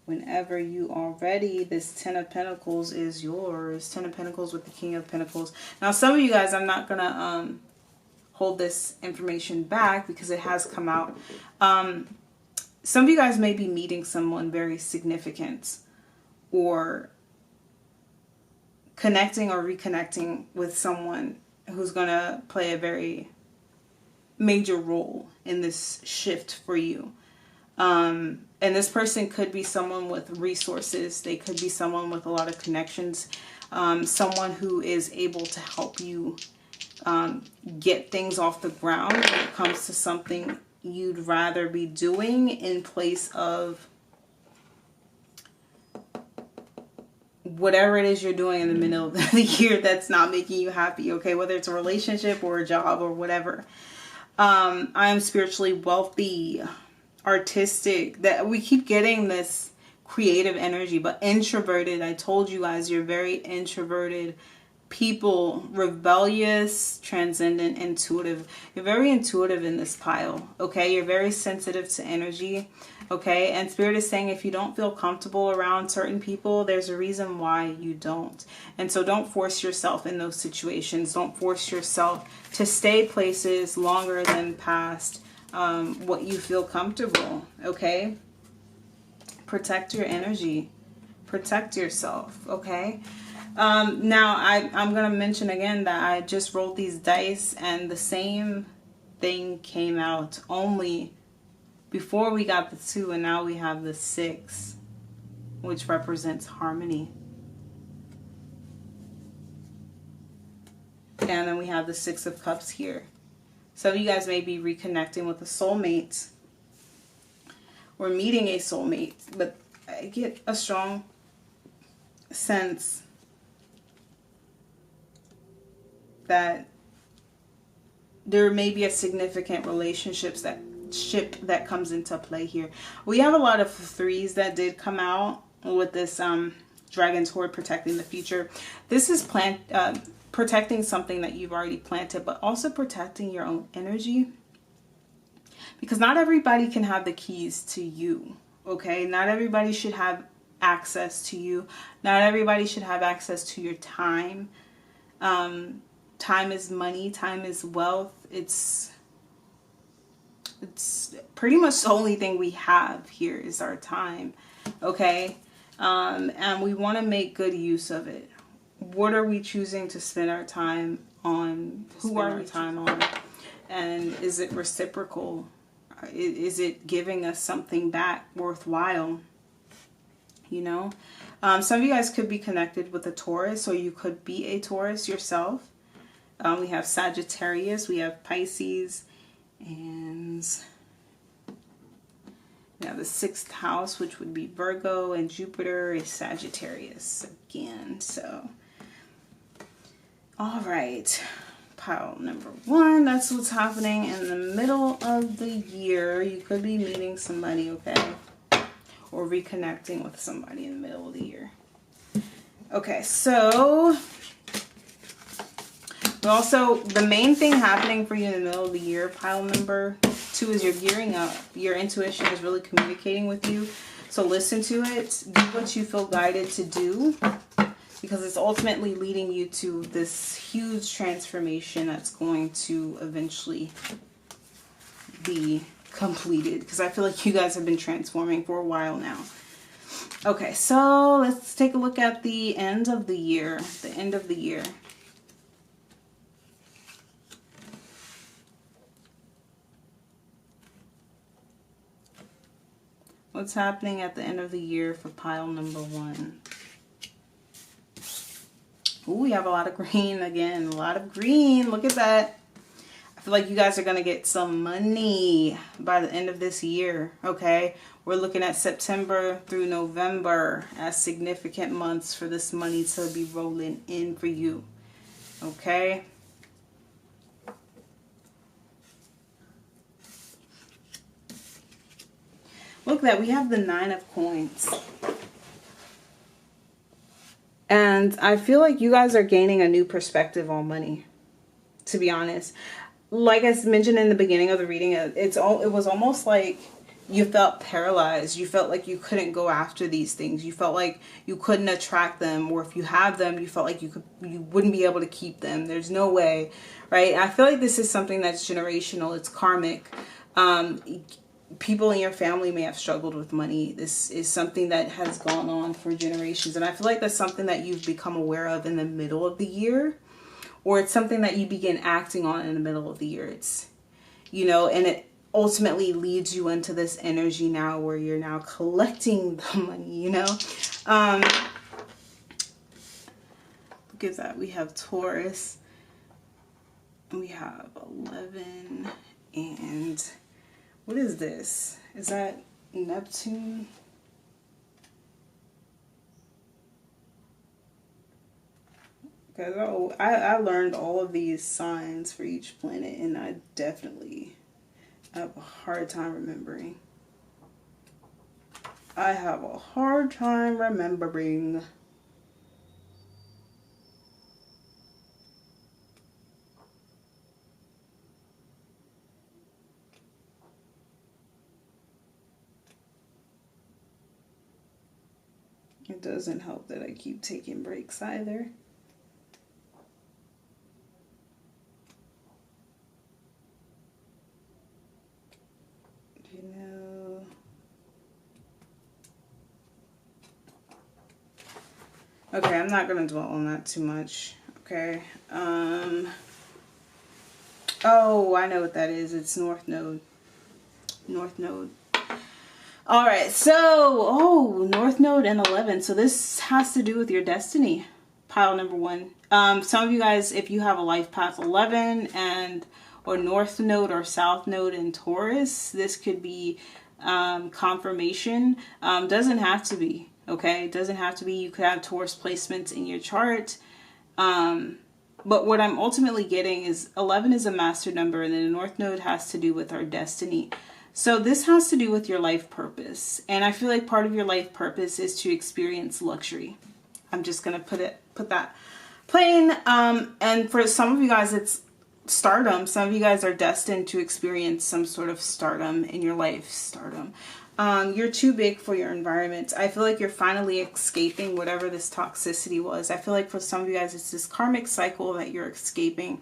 Whenever you are ready, this Ten of Pentacles is yours. Ten of Pentacles with the King of Pentacles. Now, some of you guys, I'm not going to hold this information back because it has come out. Some of you guys may be meeting someone very significant, or connecting or reconnecting with someone who's going to play a very major role in this shift for you. And this person could be someone with resources. They could be someone with a lot of connections. Someone who is able to help you get things off the ground when it comes to something you'd rather be doing in place of whatever it is you're doing in the middle of the year that's not making you happy. Okay, whether it's a relationship or a job or whatever. I am spiritually wealthy, artistic. That we keep getting this creative energy, but introverted. I told you guys, you're very introverted people, rebellious, transcendent, intuitive. You're very intuitive in this pile. Okay, you're very sensitive to energy. Okay, and Spirit is saying if you don't feel comfortable around certain people, there's a reason why you don't. And so don't force yourself in those situations. Don't force yourself to stay places longer than past what you feel comfortable. Okay, protect your energy, protect yourself. Okay. Now I'm going to mention again that I just rolled these dice and the same thing came out, only before we got the 2 and now we have the 6, which represents harmony. And then we have the 6 of Cups here. Some of you guys may be reconnecting with a soulmate or meeting a soulmate, but I get a strong sense that there may be a significant ship that comes into play here. We have a lot of 3s that did come out with this Dragon's Hoard, protecting the future. This is protecting something that you've already planted, but also protecting your own energy, because not everybody can have the keys to you. Okay, not everybody should have access to you. Not everybody should have access to your time. Time is money. Time is wealth. It's pretty much the only thing we have here is our time. Okay. And we want to make good use of it. What are we choosing to spend our time on? Who are we time on? And is it reciprocal? Is it giving us something back worthwhile? You know, some of you guys could be connected with a Taurus, or you could be a Taurus yourself. We have Sagittarius, we have Pisces, and we have the 6th house, which would be Virgo, and Jupiter is Sagittarius again. So, all right, pile number 1, that's what's happening in the middle of the year. You could be meeting somebody, okay, or reconnecting with somebody in the middle of the year. Okay, so But also, the main thing happening for you in the middle of the year, pile number 2, is you're gearing up. Your intuition is really communicating with you. So listen to it. Do what you feel guided to do, because it's ultimately leading you to this huge transformation that's going to eventually be completed. Because I feel like you guys have been transforming for a while now. Okay, so let's take a look at the end of the year. The end of the year. What's happening at the end of the year for pile number 1? Ooh, we have a lot of green again. A lot of green. Look at that. I feel like you guys are going to get some money by the end of this year, okay? We're looking at September through November as significant months for this money to be rolling in for you, okay? Look at that. We have the 9 of coins. And I feel like you guys are gaining a new perspective on money, to be honest. Like I mentioned in the beginning of the reading, it was almost like you felt paralyzed. You felt like you couldn't go after these things. You felt like you couldn't attract them, or if you have them, you felt like you wouldn't be able to keep them. There's no way, right? I feel like this is something that's generational. It's karmic. People in your family may have struggled with money. This is something that has gone on for generations. And I feel like that's something that you've become aware of in the middle of the year, or it's something that you begin acting on in the middle of the year. It's, you know, and it ultimately leads you into this energy now where you're now collecting the money, you know. Look at that. We have Taurus. We have 11 and... what is this? Is that Neptune? Because I learned all of these signs for each planet, and I definitely have a hard time remembering. I have a hard time remembering. It doesn't help that I keep taking breaks either. You know. Okay, I'm not going to dwell on that too much. Okay. Oh, I know what that is. It's North Node. North Node. All right, so, North Node and 11. So this has to do with your destiny, pile number 1. Some of you guys, if you have a life path 11 or North Node or South Node in Taurus, this could be confirmation. Doesn't have to be, okay? It doesn't have to be. You could have Taurus placements in your chart. But what I'm ultimately getting is 11 is a master number, and then the North Node has to do with our destiny. So this has to do with your life purpose. And I feel like part of your life purpose is to experience luxury. I'm just going to put that plain. And for some of you guys, it's stardom. Some of you guys are destined to experience some sort of stardom in your life. Stardom. You're too big for your environment. I feel like you're finally escaping whatever this toxicity was. I feel like for some of you guys, it's this karmic cycle that you're escaping.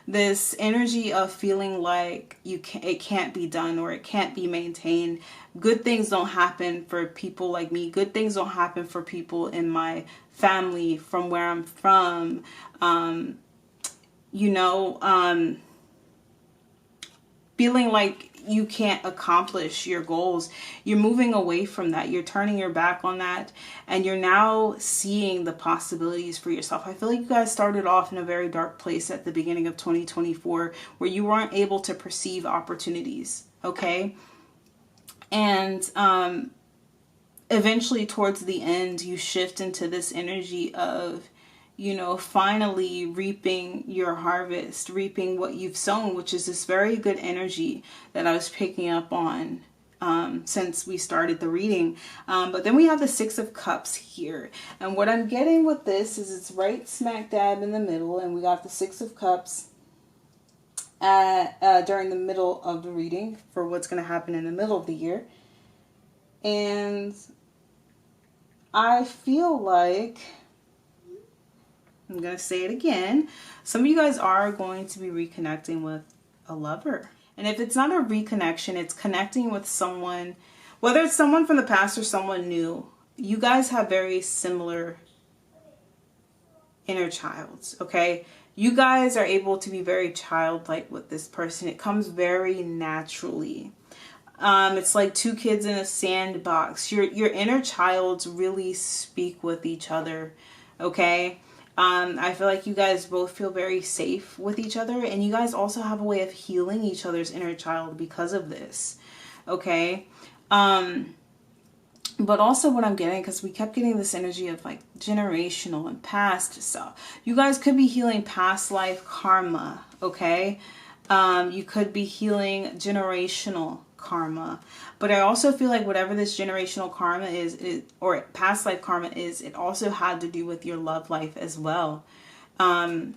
This energy of feeling like it can't be done or it can't be maintained. Good things don't happen for people like me. Good things don't happen for people in my family, from where I'm from. Feeling like you can't accomplish your goals. You're moving away from that. You're turning your back on that. And you're now seeing the possibilities for yourself. I feel like you guys started off in a very dark place at the beginning of 2024 where you weren't able to perceive opportunities. Okay. And eventually towards the end, you shift into this energy of, finally reaping your harvest, reaping what you've sown, which is this very good energy that I was picking up on since we started the reading. But then we have the Six of Cups here. And what I'm getting with this is it's right smack dab in the middle. And we got the Six of Cups during the middle of the reading for what's going to happen in the middle of the year. And I feel like, I'm going to say it again, some of you guys are going to be reconnecting with a lover. And if it's not a reconnection, it's connecting with someone, whether it's someone from the past or someone new. You guys have very similar inner childs, okay? You guys are able to be very childlike with this person. It comes very naturally. It's like two kids in a sandbox. Your inner childs really speak with each other, okay? I feel like you guys both feel very safe with each other, and you guys also have a way of healing each other's inner child because of this, okay? But also what I'm getting, because we kept getting this energy of like generational and past stuff. You guys could be healing past life karma, okay? You could be healing generational karma. But I also feel like whatever this generational karma is, or past life karma is, it also had to do with your love life as well. You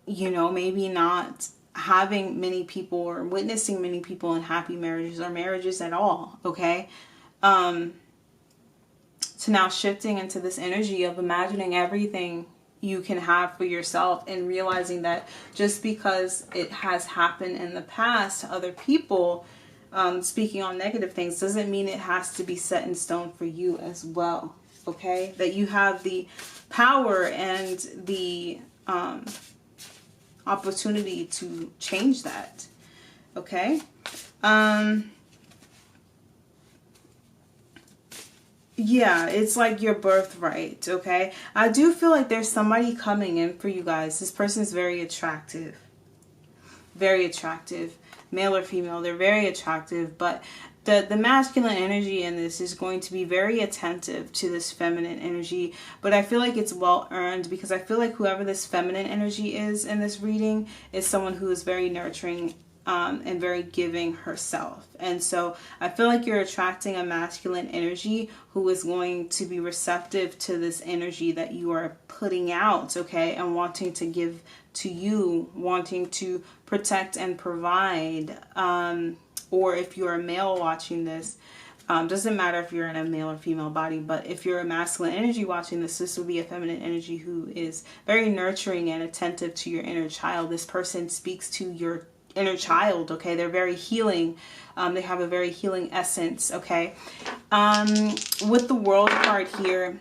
know, maybe not having many people or witnessing many people in happy marriages or marriages at all, okay? To now shifting into this energy of imagining everything you can have for yourself and realizing that just because it has happened in the past to other people, speaking on negative things, doesn't mean it has to be set in stone for you as well, okay? That you have the power and the opportunity to change that, okay? Yeah, it's like your birthright, okay? I do feel like there's somebody coming in for you guys. This person is very attractive. Very attractive. Male or female, they're very attractive. But the masculine energy in this is going to be very attentive to this feminine energy. But I feel like it's well earned, because I feel like whoever this feminine energy is in this reading is someone who is very nurturing and very giving herself. And so I feel like you're attracting a masculine energy who is going to be receptive to this energy that you are putting out, okay, and wanting to give to you, wanting to protect and provide. Or if you're a male watching this, doesn't matter if you're in a male or female body, but if you're a masculine energy watching this, this will be a feminine energy who is very nurturing and attentive to your inner child. This person speaks to your inner child, okay? They're very healing. They have a very healing essence, okay? With the World card here,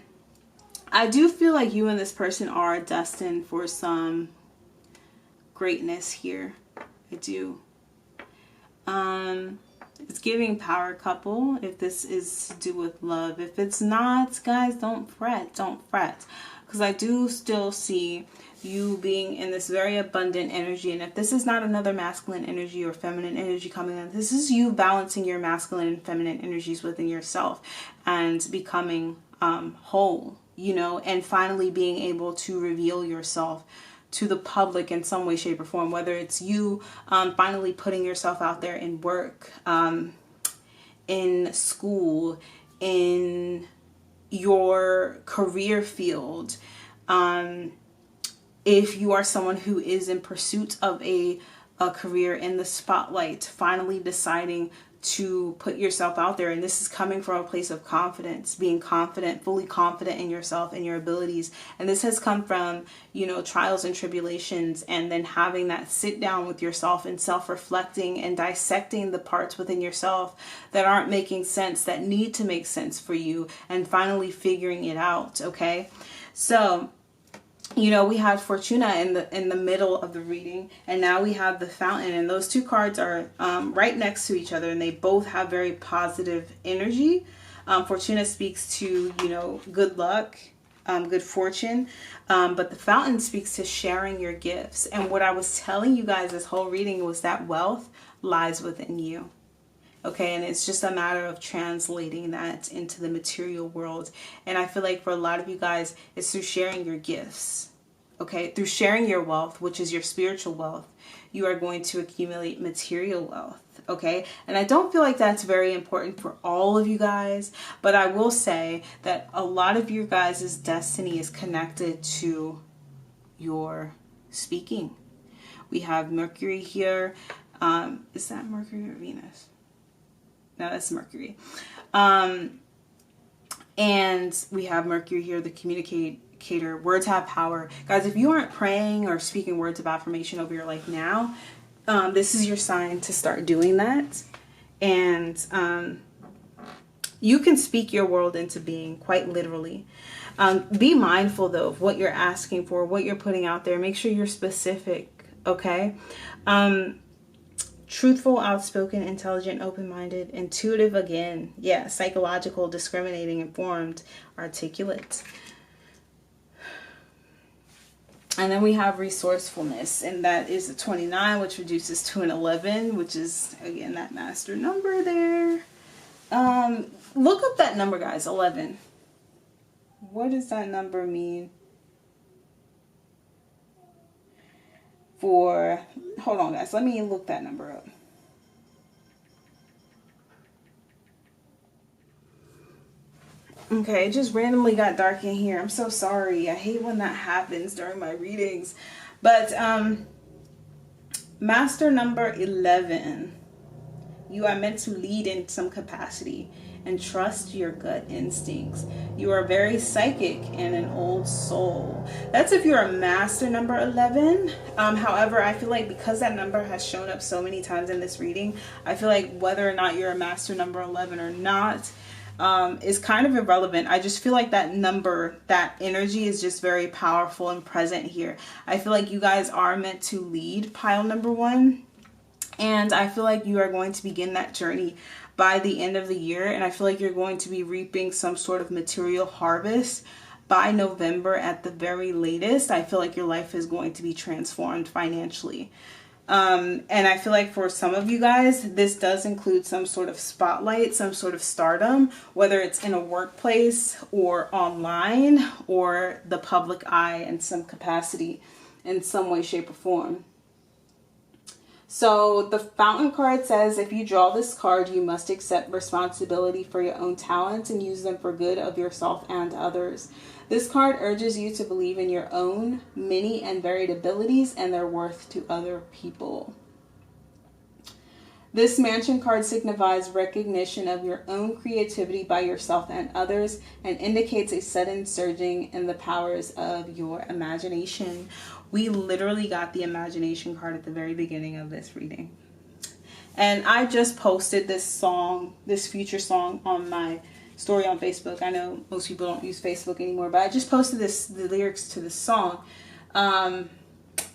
I do feel like you and this person are destined for some greatness here. I do. It's giving power couple if this is to do with love. If it's not, guys, don't fret. Don't fret. Because I do still see you being in this very abundant energy. And if this is not another masculine energy or feminine energy coming in, this is you balancing your masculine and feminine energies within yourself and becoming whole, you know, and finally being able to reveal yourself to the public in some way, shape, or form, whether it's you finally putting yourself out there in work, in school, in your career field, if you are someone who is in pursuit of a career in the spotlight, finally deciding to put yourself out there. And this is coming from a place of confidence, being confident, fully confident in yourself and your abilities. And this has come from, you know, trials and tribulations, and then having that sit down with yourself and self-reflecting and dissecting the parts within yourself that aren't making sense, that need to make sense for you, and finally figuring it out, okay? So, you know, we had Fortuna in the middle of the reading, and now we have the Fountain, and those two cards are right next to each other, and they both have very positive energy. Fortuna speaks to, you know, good luck, good fortune, but the Fountain speaks to sharing your gifts. And what I was telling you guys this whole reading was that wealth lies within you. Okay, and it's just a matter of translating that into the material world. And I feel like for a lot of you guys, it's through sharing your gifts. Okay, through sharing your wealth, which is your spiritual wealth, you are going to accumulate material wealth. okay? And I don't feel like that's very important for all of you guys, but I will say that a lot of your guys' destiny is connected to your speaking. We have Mercury here. Is that Mercury or Venus? No, that's Mercury. And we have Mercury here, the communicator. Words have power. Guys, if you aren't praying or speaking words of affirmation over your life now, this is your sign to start doing that. And you can speak your world into being, quite literally. Be mindful, though, of what you're asking for, what you're putting out there. Make sure you're specific, okay? Truthful, outspoken, intelligent, open-minded, intuitive again. Yeah, psychological, discriminating, informed, articulate. And then we have resourcefulness, and that is a 29, which reduces to an 11, which is, again, that master number there. Look up that number, guys, 11. What does that number mean? Hold on, guys, let me look that number up. Okay, it just randomly got dark in here. I'm so sorry. I hate when that happens during my readings. But master number 11. You are meant to lead in some capacity and trust your gut instincts. You are very psychic and an old soul. That's if you're a master number 11. However, I feel like because that number has shown up so many times in this reading, I feel like whether or not you're a master number 11 or not is kind of irrelevant. I just feel like that number, that energy is just very powerful and present here. I feel like you guys are meant to lead pile number 1. And I feel like you are going to begin that journey by the end of the year. And I feel like you're going to be reaping some sort of material harvest by November at the very latest. I feel like your life is going to be transformed financially. And I feel like for some of you guys, this does include some sort of spotlight, some sort of stardom, whether it's in a workplace or online or the public eye in some capacity, in some way, shape, or form. So the Fountain card says, if you draw this card, you must accept responsibility for your own talents and use them for good of yourself and others. This card urges you to believe in your own many and varied abilities and their worth to other people. This Mansion card signifies recognition of your own creativity by yourself and others and indicates a sudden surging in the powers of your imagination. We literally got the imagination card at the very beginning of this reading. And I just posted this song, this future song, on my story on Facebook. I know most people don't use Facebook anymore, but I just posted the lyrics to this song.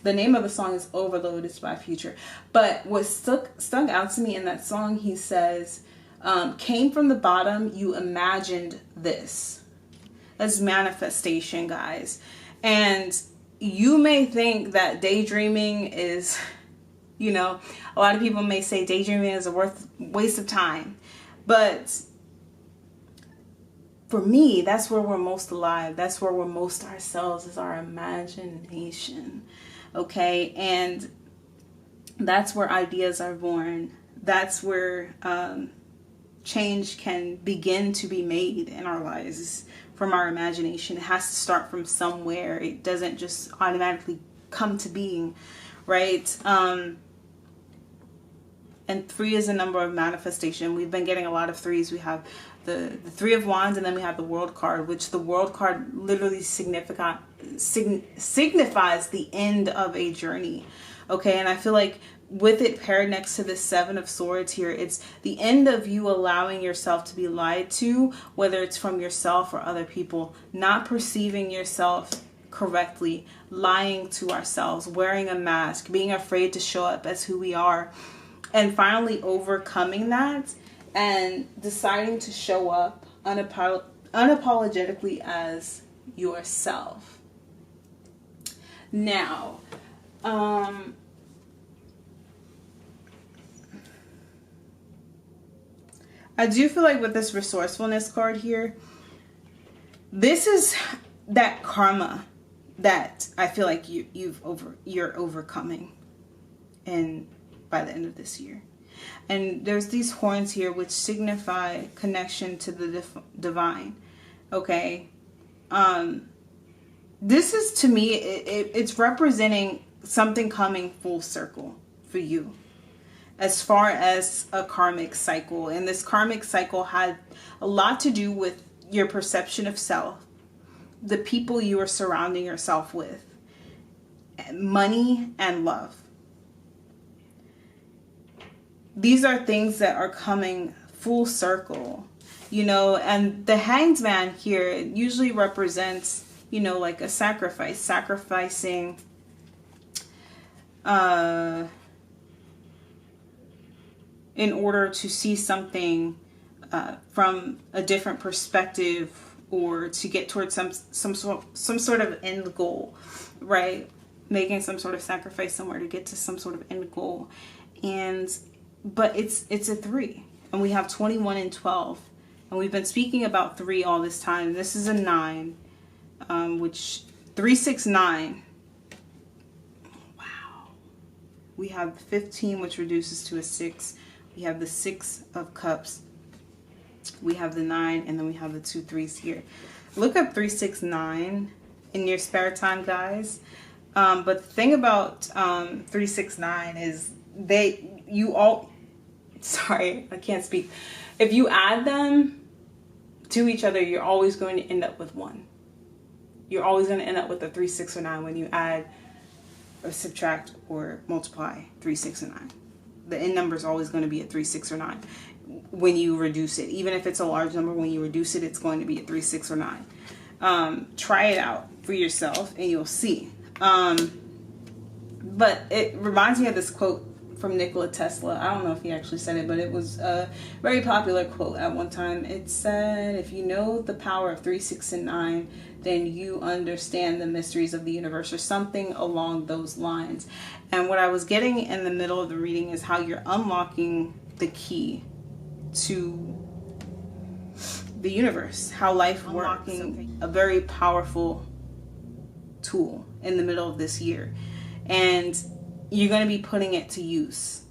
The name of the song is Overload. It's by Future. But what stuck out to me in that song, he says, came from the bottom, you imagined this. That's manifestation, guys. And you may think that daydreaming is, you know, a lot of people may say daydreaming is a waste of time. But for me, that's where we're most alive. That's where we're most ourselves, is our imagination. Okay? And that's where ideas are born. That's where change can begin to be made in our lives, from our imagination. It has to start from somewhere. It doesn't just automatically come to being, right? And 3 is a number of manifestation. We've been getting a lot of 3s. We have the 3 of Wands, and then we have the World card, which the World card literally signifies the end of a journey. Okay, and I feel like with it paired next to the 7 of Swords here, it's the end of you allowing yourself to be lied to, whether it's from yourself or other people, not perceiving yourself correctly, lying to ourselves, wearing a mask, being afraid to show up as who we are, and finally overcoming that and deciding to show up unapologetically as yourself. Now, I do feel like with this resourcefulness card here, this is that karma that I feel like you're overcoming, and by the end of this year. And there's these horns here which signify connection to the divine. Okay. This is, to me, it's representing something coming full circle for you as far as a karmic cycle. And this karmic cycle had a lot to do with your perception of self, the people you are surrounding yourself with, money, and love. These are things that are coming full circle, you know, and the Hanged Man here usually represents, you know, like a sacrifice, sacrificing in order to see something from a different perspective, or to get towards some sort of end goal, right? Making some sort of sacrifice somewhere to get to some sort of end goal. But it's a 3, and we have 21 and 12, and we've been speaking about 3 all this time. This is a 9, which 3, 6, 9. Wow. We have 15, which reduces to a 6. We have the 6 of Cups. We have the 9, and then we have the 2 3s here. Look up 3, 6, 9 in your spare time, guys. But the thing about 3, 6, 9 is sorry, I can't speak. If you add them to each other, you're always going to end up with 1. You're always going to end up with a 3, 6, or 9 when you add or subtract or multiply 3, 6, and 9. The end number is always going to be a 3, 6, or 9 when you reduce it. Even if it's a large number, when you reduce it, it's going to be a 3, 6, or 9. Try it out for yourself and you'll see. But it reminds me of this quote from Nikola Tesla. I don't know if he actually said it, but it was a very popular quote at one time. It said, if you know the power of 3, 6, and 9, then you understand the mysteries of the universe, or something along those lines. And what I was getting in the middle of the reading is how you're unlocking the key to the universe, how life works. A very powerful tool in the middle of this year, and you're going to be putting it to use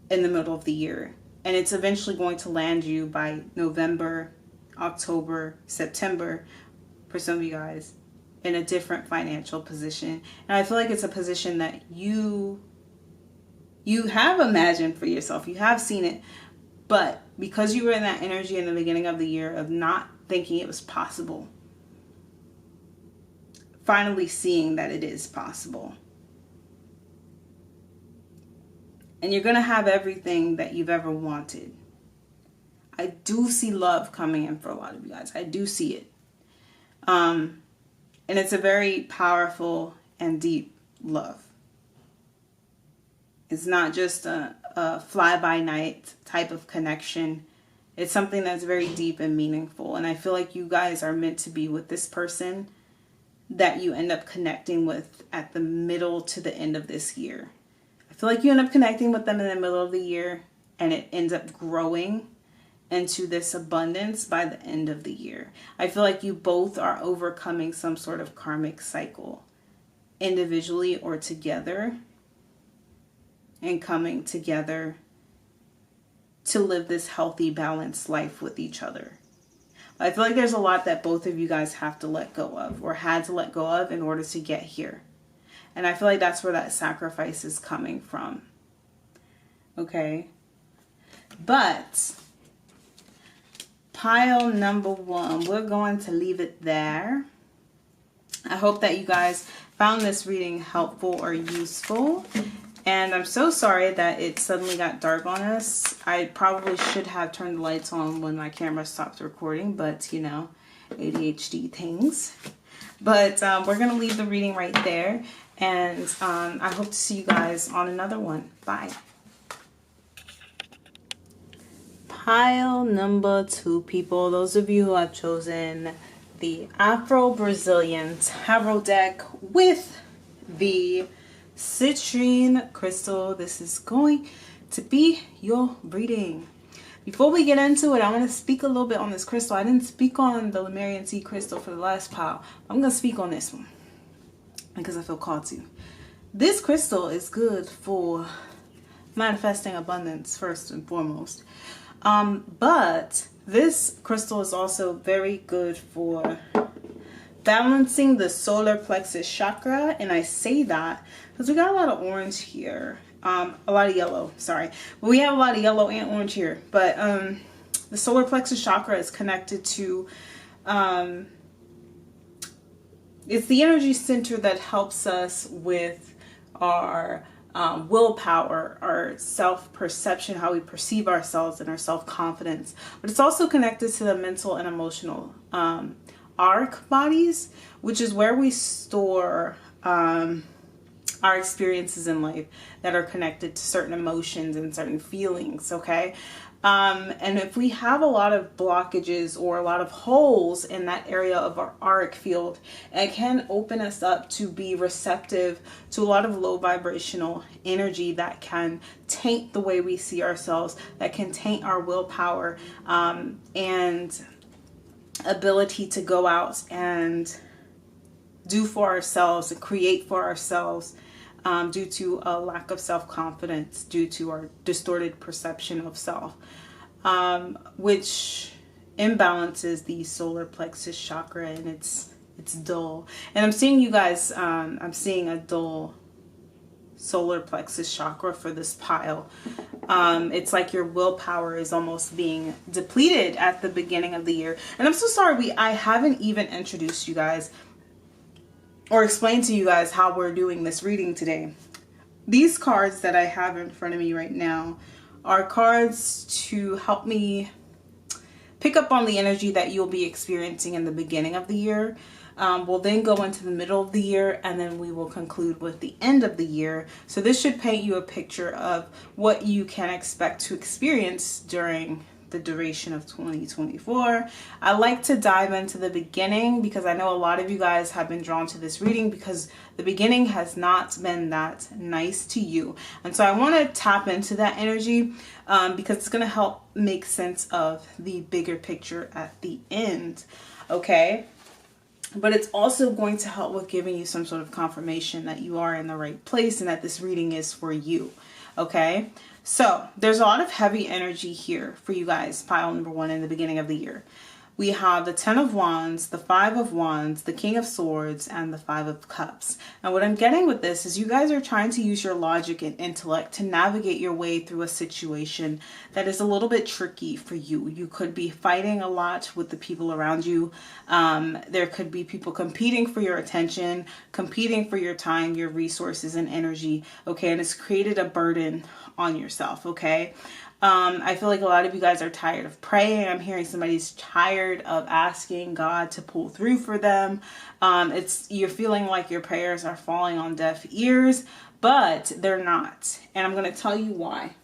in the middle of the year, and it's eventually going to land you by November, October, September, for some of you guys, in a different financial position. And I feel like it's a position that you have imagined for yourself, you have seen it, but because you were in that energy in the beginning of the year of not thinking it was possible, finally seeing that it is possible. And you're going to have everything that you've ever wanted. I do see love coming in for a lot of you guys. I do see it. And it's a very powerful and deep love. It's not just a fly-by-night type of connection. It's something that's very deep and meaningful. And I feel like you guys are meant to be with this person that you end up connecting with at the middle to the end of this year. I feel like you end up connecting with them in the middle of the year, and it ends up growing into this abundance by the end of the year. I feel like you both are overcoming some sort of karmic cycle, individually or together, and coming together to live this healthy, balanced life with each other. I feel like there's a lot that both of you guys have to let go of, or had to let go of, in order to get here. And I feel like that's where that sacrifice is coming from. Okay? But pile number 1, we're going to leave it there. I hope that you guys found this reading helpful or useful. And I'm so sorry that it suddenly got dark on us. I probably should have turned the lights on when my camera stopped recording, but you know, ADHD things. But we're going to leave the reading right there. And I hope to see you guys on another one. Bye. Pile number 2, people. Those of you who have chosen the Afro-Brazilian Tarot deck with the citrine crystal, this is going to be your reading. Before we get into it, I want to speak a little bit on this crystal. I didn't speak on the Lemurian sea crystal for the last pile. I'm going to speak on this one because I feel called to. This crystal is good for manifesting abundance first and foremost. But this crystal is also very good for balancing the solar plexus chakra. And I say that because we got a lot of orange here. A lot of yellow, sorry. But we have a lot of yellow and orange here. But the solar plexus chakra is connected to, it's the energy center that helps us with our willpower, our self-perception, how we perceive ourselves, and our self-confidence. But it's also connected to the mental and emotional arc bodies, which is where we store our experiences in life that are connected to certain emotions and certain feelings, okay? And if we have a lot of blockages or a lot of holes in that area of our auric field, it can open us up to be receptive to a lot of low vibrational energy that can taint the way we see ourselves, that can taint our willpower and ability to go out and do for ourselves and create for ourselves, due to a lack of self-confidence, due to our distorted perception of self, which imbalances the solar plexus chakra, and it's dull. And I'm seeing you guys, I'm seeing a dull solar plexus chakra for this pile. It's like your willpower is almost being depleted at the beginning of the year. And I'm so sorry, I haven't even introduced you guys or explain to you guys how we're doing this reading today. These cards that I have in front of me right now are cards to help me pick up on the energy that you'll be experiencing in the beginning of the year. We'll then go into the middle of the year, and then we will conclude with the end of the year. So this should paint you a picture of what you can expect to experience during the duration of 2024. I like to dive into the beginning because I know a lot of you guys have been drawn to this reading because the beginning has not been that nice to you. And so I want to tap into that energy because it's going to help make sense of the bigger picture at the end. Okay. But it's also going to help with giving you some sort of confirmation that you are in the right place and that this reading is for you. Okay. So there's a lot of heavy energy here for you guys, pile number 1 in the beginning of the year. We have the 10 of Wands, the 5 of Wands, the King of Swords, and the 5 of Cups. And what I'm getting with this is you guys are trying to use your logic and intellect to navigate your way through a situation that is a little bit tricky for you. You could be fighting a lot with the people around you. There could be people competing for your attention, competing for your time, your resources, and energy. Okay, and it's created a burden on yourself. Okay. I feel like a lot of you guys are tired of praying. I'm hearing somebody's tired of asking God to pull through for them. You're feeling like your prayers are falling on deaf ears, but they're not. And I'm going to tell you why.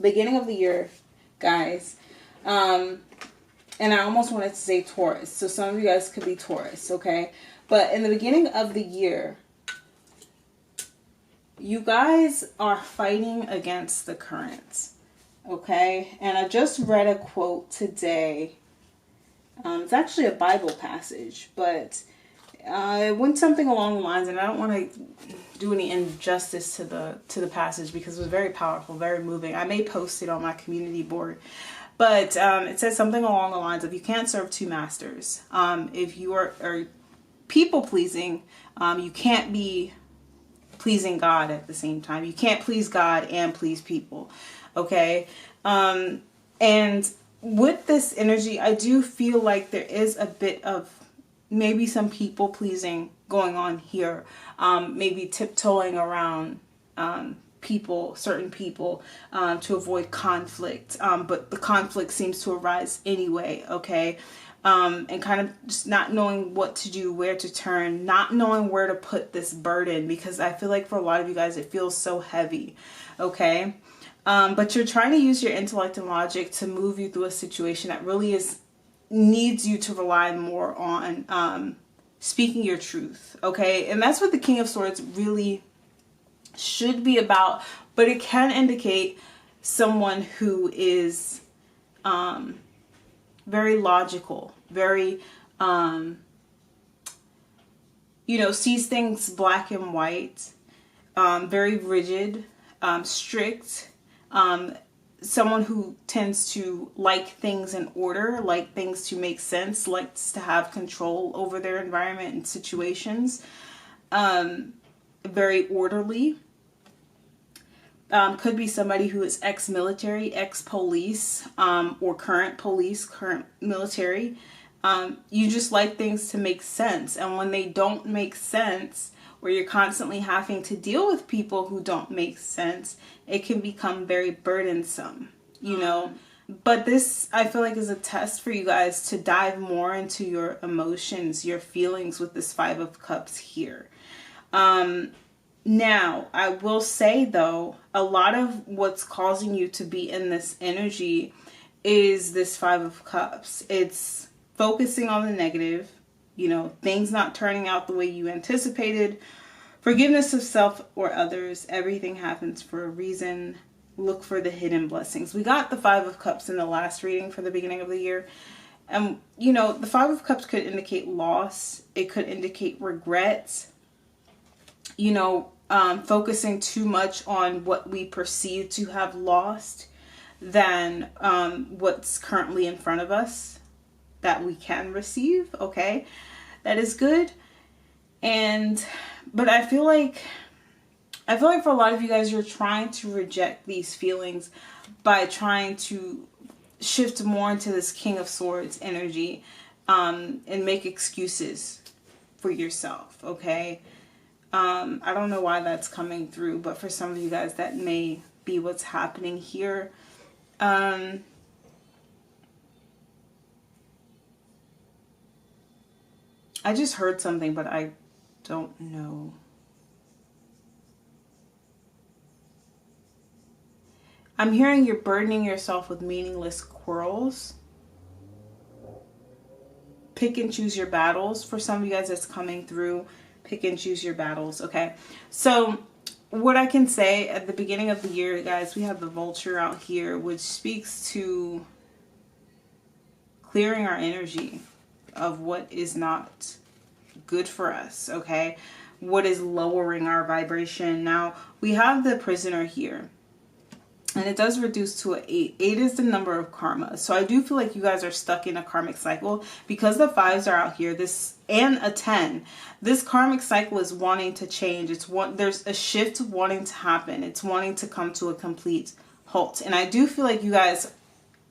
Beginning of the year, guys. And I almost wanted to say Taurus. So some of you guys could be Taurus, okay? But in the beginning of the year, you guys are fighting against the currents, okay? And I just read a quote today. It's actually a Bible passage, but it went something along the lines, and I don't want to do any injustice to the passage because it was very powerful, very moving. I may post it on my community board, but it says something along the lines of you can't serve two masters. If you are people pleasing, you can't be pleasing God at the same time. You can't please God and please people. Okay. And with this energy, I do feel like there is a bit of maybe some people pleasing going on here. Maybe tiptoeing around people, certain people, to avoid conflict. But the conflict seems to arise anyway. Okay. And kind of just not knowing what to do, where to turn, not knowing where to put this burden, because I feel like for a lot of you guys, it feels so heavy. Okay. But you're trying to use your intellect and logic to move you through a situation that really needs you to rely more on, speaking your truth. Okay. And that's what the King of Swords really should be about, but it can indicate someone who is, very logical, very, sees things black and white, very rigid, strict, someone who tends to like things in order, like things to make sense, likes to have control over their environment and situations, very orderly. Could be somebody who is ex-military, ex-police, or current police, current military. You just like things to make sense. And when they don't make sense, or you're constantly having to deal with people who don't make sense, it can become very burdensome, you know. But this, I feel like, is a test for you guys to dive more into your emotions, your feelings with this Five of Cups here. Now, I will say, though, a lot of what's causing you to be in this energy is this Five of Cups. It's focusing on the negative, you know, things not turning out the way you anticipated, forgiveness of self or others. Everything happens for a reason. Look for the hidden blessings. We got the Five of Cups in the last reading for the beginning of the year. And, you know, the Five of Cups could indicate loss. It could indicate regret. You know, focusing too much on what we perceive to have lost than what's currently in front of us that we can receive. Okay, that is good. But I feel like for a lot of you guys, you're trying to reject these feelings by trying to shift more into this King of Swords energy, and make excuses for yourself. Okay. I don't know why that's coming through, but for some of you guys, that may be what's happening here. I just heard something, but I don't know. I'm hearing you're burdening yourself with meaningless quarrels. Pick and choose your battles. For some of you guys, that's coming through. Pick and choose your battles. Okay, so what I can say at the beginning of the year, guys, we have the Vulture out here, which speaks to clearing our energy of what is not good for us. Okay, what is lowering our vibration. Now we have the Prisoner here, and it does reduce to an 8. 8 is the number of karma. So I do feel like you guys are stuck in a karmic cycle because the 5s are out here. This and a 10. This karmic cycle is wanting to change. There's a shift wanting to happen. It's wanting to come to a complete halt. And I do feel like you guys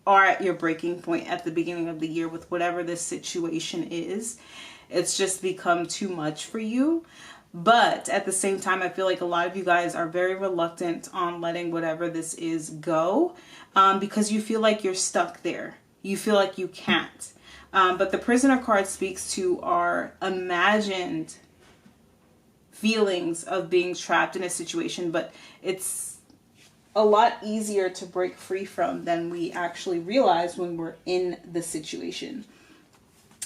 are at your breaking point at the beginning of the year with whatever this situation is. It's just become too much for you. But at the same time, I feel like a lot of you guys are very reluctant on letting whatever this is go, because you feel like you're stuck there. You feel like you can't. But the Prisoner card speaks to our imagined feelings of being trapped in a situation, but it's a lot easier to break free from than we actually realize when we're in the situation.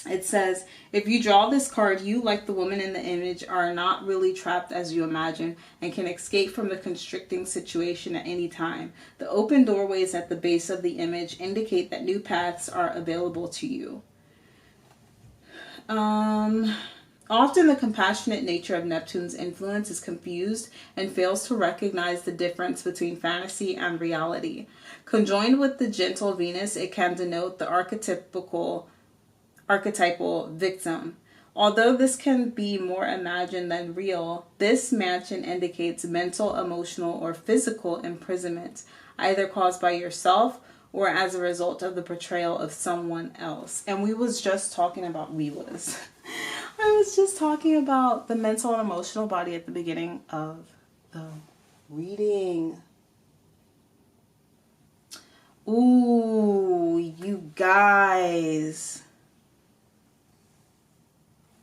It says, if you draw this card, you, like the woman in the image, are not really trapped as you imagine and can escape from the constricting situation at any time. The open doorways at the base of the image indicate that new paths are available to you. Often the compassionate nature of Neptune's influence is confused and fails to recognize the difference between fantasy and reality. Conjoined with the gentle Venus, it can denote the archetypal victim. Although this can be more imagined than real, this mansion indicates mental, emotional, or physical imprisonment, either caused by yourself or as a result of the portrayal of someone else. And I was just talking about the mental and emotional body at the beginning of the reading. Ooh, you guys.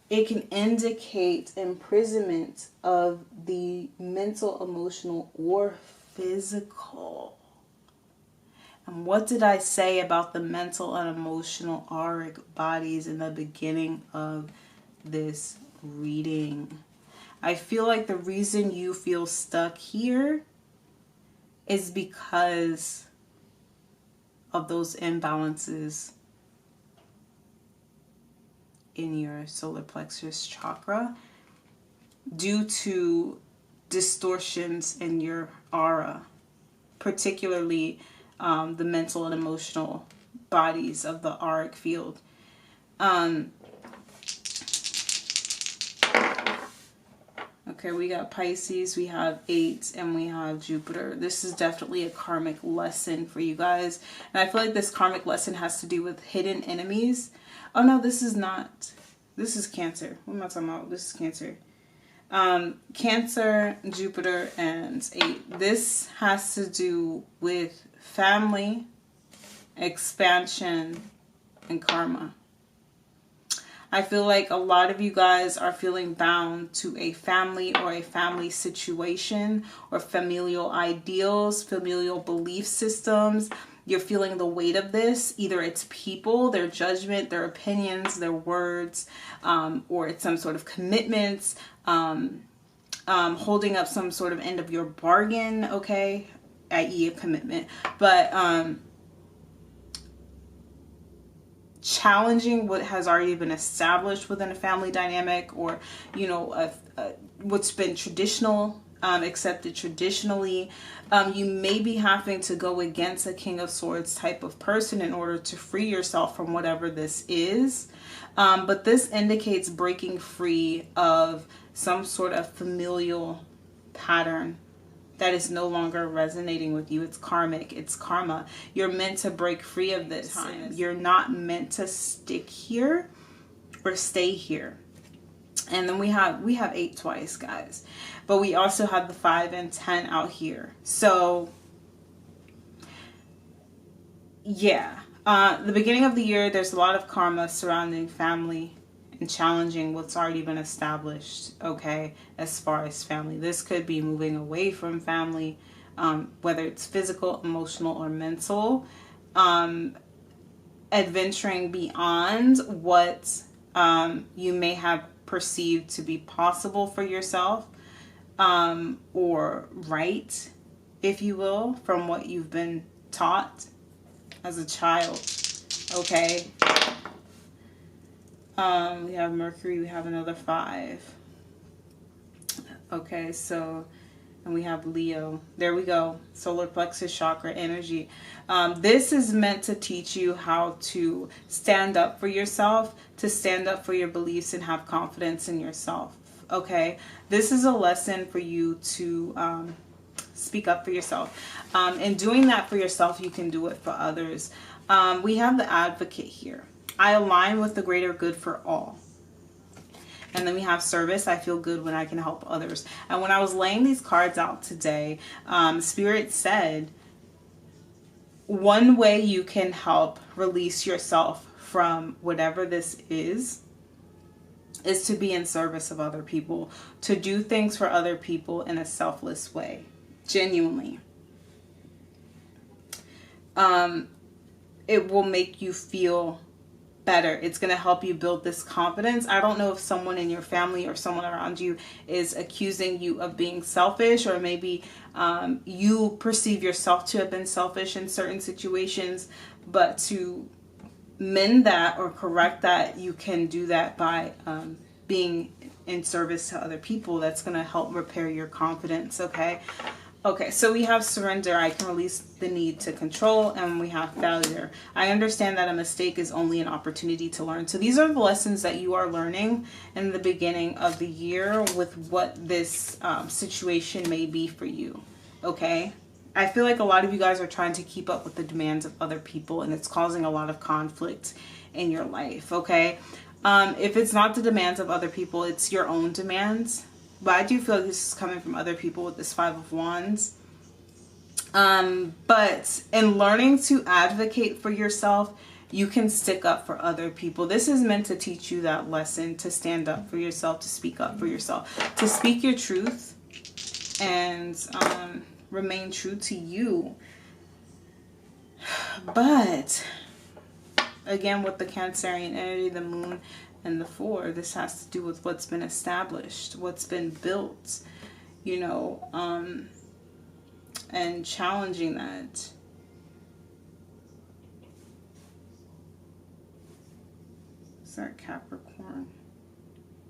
It can indicate imprisonment of the mental, emotional, or physical. And what did I say about the mental and emotional auric bodies in the beginning of this reading? I feel like the reason you feel stuck here is because of those imbalances in your solar plexus chakra due to distortions in your aura, particularly the mental and emotional bodies of the auric field. Okay, we got Pisces, we have 8, and we have Jupiter. This is definitely a karmic lesson for you guys. And I feel like this karmic lesson has to do with hidden enemies. Oh no, this is not. This is Cancer. What am I talking about? This is Cancer. Cancer, Jupiter, and 8. This has to do with family, expansion, and karma. I feel like a lot of you guys are feeling bound to a family or a family situation or familial ideals, familial belief systems. You're feeling the weight of this. Either it's people, their judgment, their opinions, their words, or it's some sort of commitments, holding up some sort of end of your bargain, okay, i.e. a commitment. But challenging what has already been established within a family dynamic, or you know, what's been traditional, accepted traditionally. You may be having to go against a King of Swords type of person in order to free yourself from whatever this is. But this indicates breaking free of some sort of familial pattern that is no longer resonating with you. It's karmic. It's karma. You're meant to break free of this. You're not meant to stick here or stay here. And then we have 8 twice, guys. But we also have the 5 and 10 out here. So, yeah. The beginning of the year, there's a lot of karma surrounding family and challenging what's already been established, okay, as far as family. This could be moving away from family, whether it's physical, emotional, or mental. Adventuring beyond what you may have perceived to be possible for yourself, or right, if you will, from what you've been taught as a child, okay? We have Mercury, we have another 5. Okay, so, and we have Leo. There we go. Solar plexus chakra energy. This is meant to teach you how to stand up for yourself, to stand up for your beliefs and have confidence in yourself. Okay, this is a lesson for you to speak up for yourself. And doing that for yourself, you can do it for others. We have the Advocate here. I align with the greater good for all. And then we have Service. I feel good when I can help others. And when I was laying these cards out today, Spirit said, one way you can help release yourself from whatever this is to be in service of other people, to do things for other people in a selfless way, genuinely. It will make you feel better. It's going to help you build this confidence. I don't know if someone in your family or someone around you is accusing you of being selfish, or maybe you perceive yourself to have been selfish in certain situations, but to mend that or correct that, you can do that by being in service to other people. That's going to help repair your confidence, okay? Okay, so we have Surrender. I can release the need to control, and we have Failure. I understand that a mistake is only an opportunity to learn. So these are the lessons that you are learning in the beginning of the year with what this situation may be for you, okay? I feel like a lot of you guys are trying to keep up with the demands of other people, and it's causing a lot of conflict in your life, okay? If it's not the demands of other people, it's your own demands. But I do feel like this is coming from other people with this 5 of Wands. But in learning to advocate for yourself, you can stick up for other people. This is meant to teach you that lesson, to stand up for yourself, to speak up for yourself, to speak your truth and remain true to you. But again, with the Cancerian energy, the Moon, and the 4, this has to do with what's been established, what's been built, you know, and challenging that. Is that Capricorn?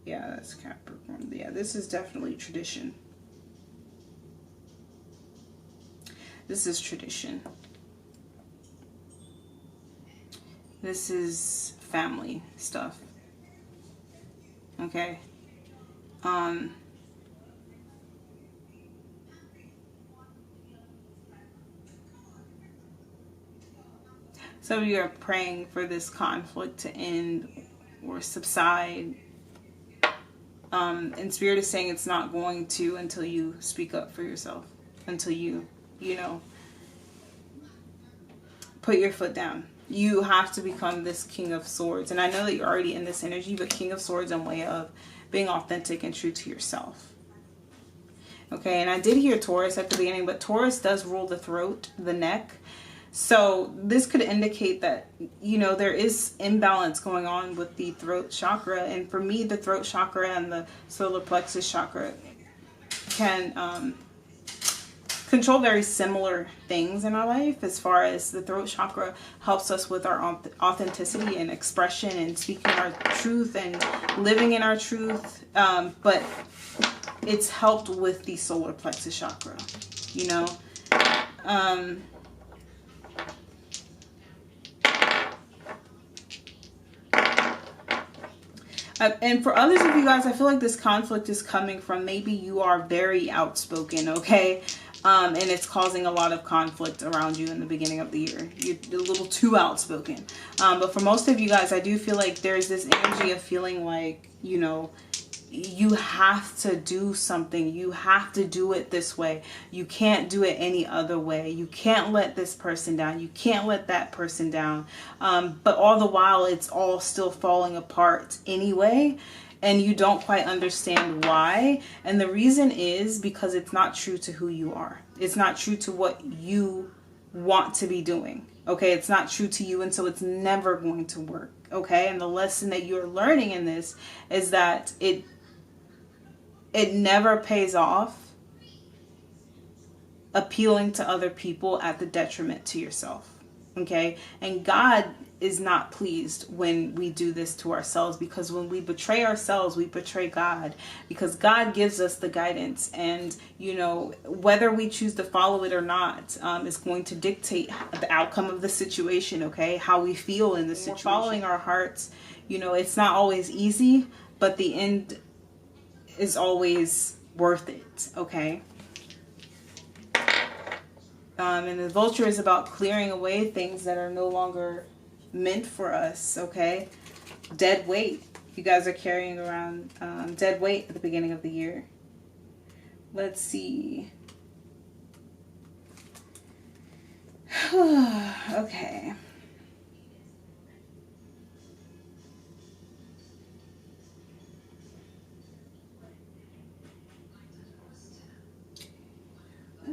Yeah, that's Capricorn. Yeah, this is definitely tradition. This is tradition. This is family stuff. Okay. Some of you are praying for this conflict to end or subside. And Spirit is saying it's not going to until you speak up for yourself. Until you know, put your foot down. You have to become this King of Swords. And I know that you're already in this energy, but King of Swords in way of being authentic and true to yourself. Okay, and I did hear Taurus at the beginning, but Taurus does rule the throat, the neck. So this could indicate that, you know, there is imbalance going on with the throat chakra. And for me, the throat chakra and the solar plexus chakra can control very similar things in our life. As far as the throat chakra helps us with our authenticity and expression and speaking our truth and living in our truth. But it's helped with the solar plexus chakra, you know. And for others of you guys, I feel like this conflict is coming from maybe you are very outspoken, okay? And it's causing a lot of conflict around you in the beginning of the year. You're a little too outspoken. But for most of you guys, I do feel like there's this energy of feeling like, you know, you have to do something. You have to do it this way. You can't do it any other way. You can't let this person down. You can't let that person down. But all the while, it's all still falling apart anyway. And you don't quite understand why. And the reason is because it's not true to who you are. It's not true to what you want to be doing. Okay, it's not true to you, and so it's never going to work. Okay, and the lesson that you're learning in this is that it never pays off appealing to other people at the detriment to yourself. Okay, and God is not pleased when we do this to ourselves, because when we betray ourselves, we betray God, because God gives us the guidance, and you know, whether we choose to follow it or not is going to dictate the outcome of the situation. Okay, how we feel in the situation. Following our hearts, you know, it's not always easy, but the end is always worth it. Okay. And the vulture is about clearing away things that are no longer meant for us. Okay. Dead weight. You guys are carrying around dead weight at the beginning of the year. Let's see. Okay.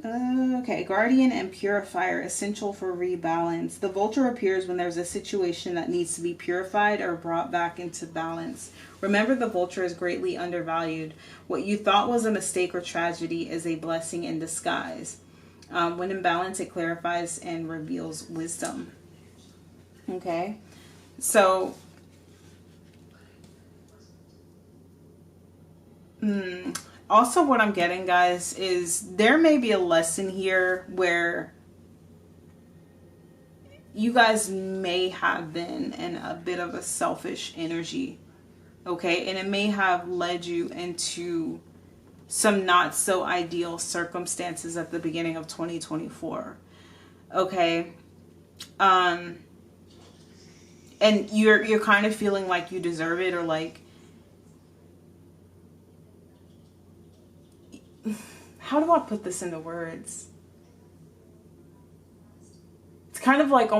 Okay, guardian and purifier, essential for rebalance. The vulture appears when there's a situation that needs to be purified or brought back into balance. Remember, the vulture is greatly undervalued. What you thought was a mistake or tragedy is a blessing in disguise. When in balance, it clarifies and reveals wisdom. Okay, so also, what I'm getting, guys, is there may be a lesson here where you guys may have been in a bit of a selfish energy, okay? And it may have led you into some not so ideal circumstances at the beginning of 2024, okay? And you're kind of feeling like you deserve it, or like, how do I put this into words? It's kind of like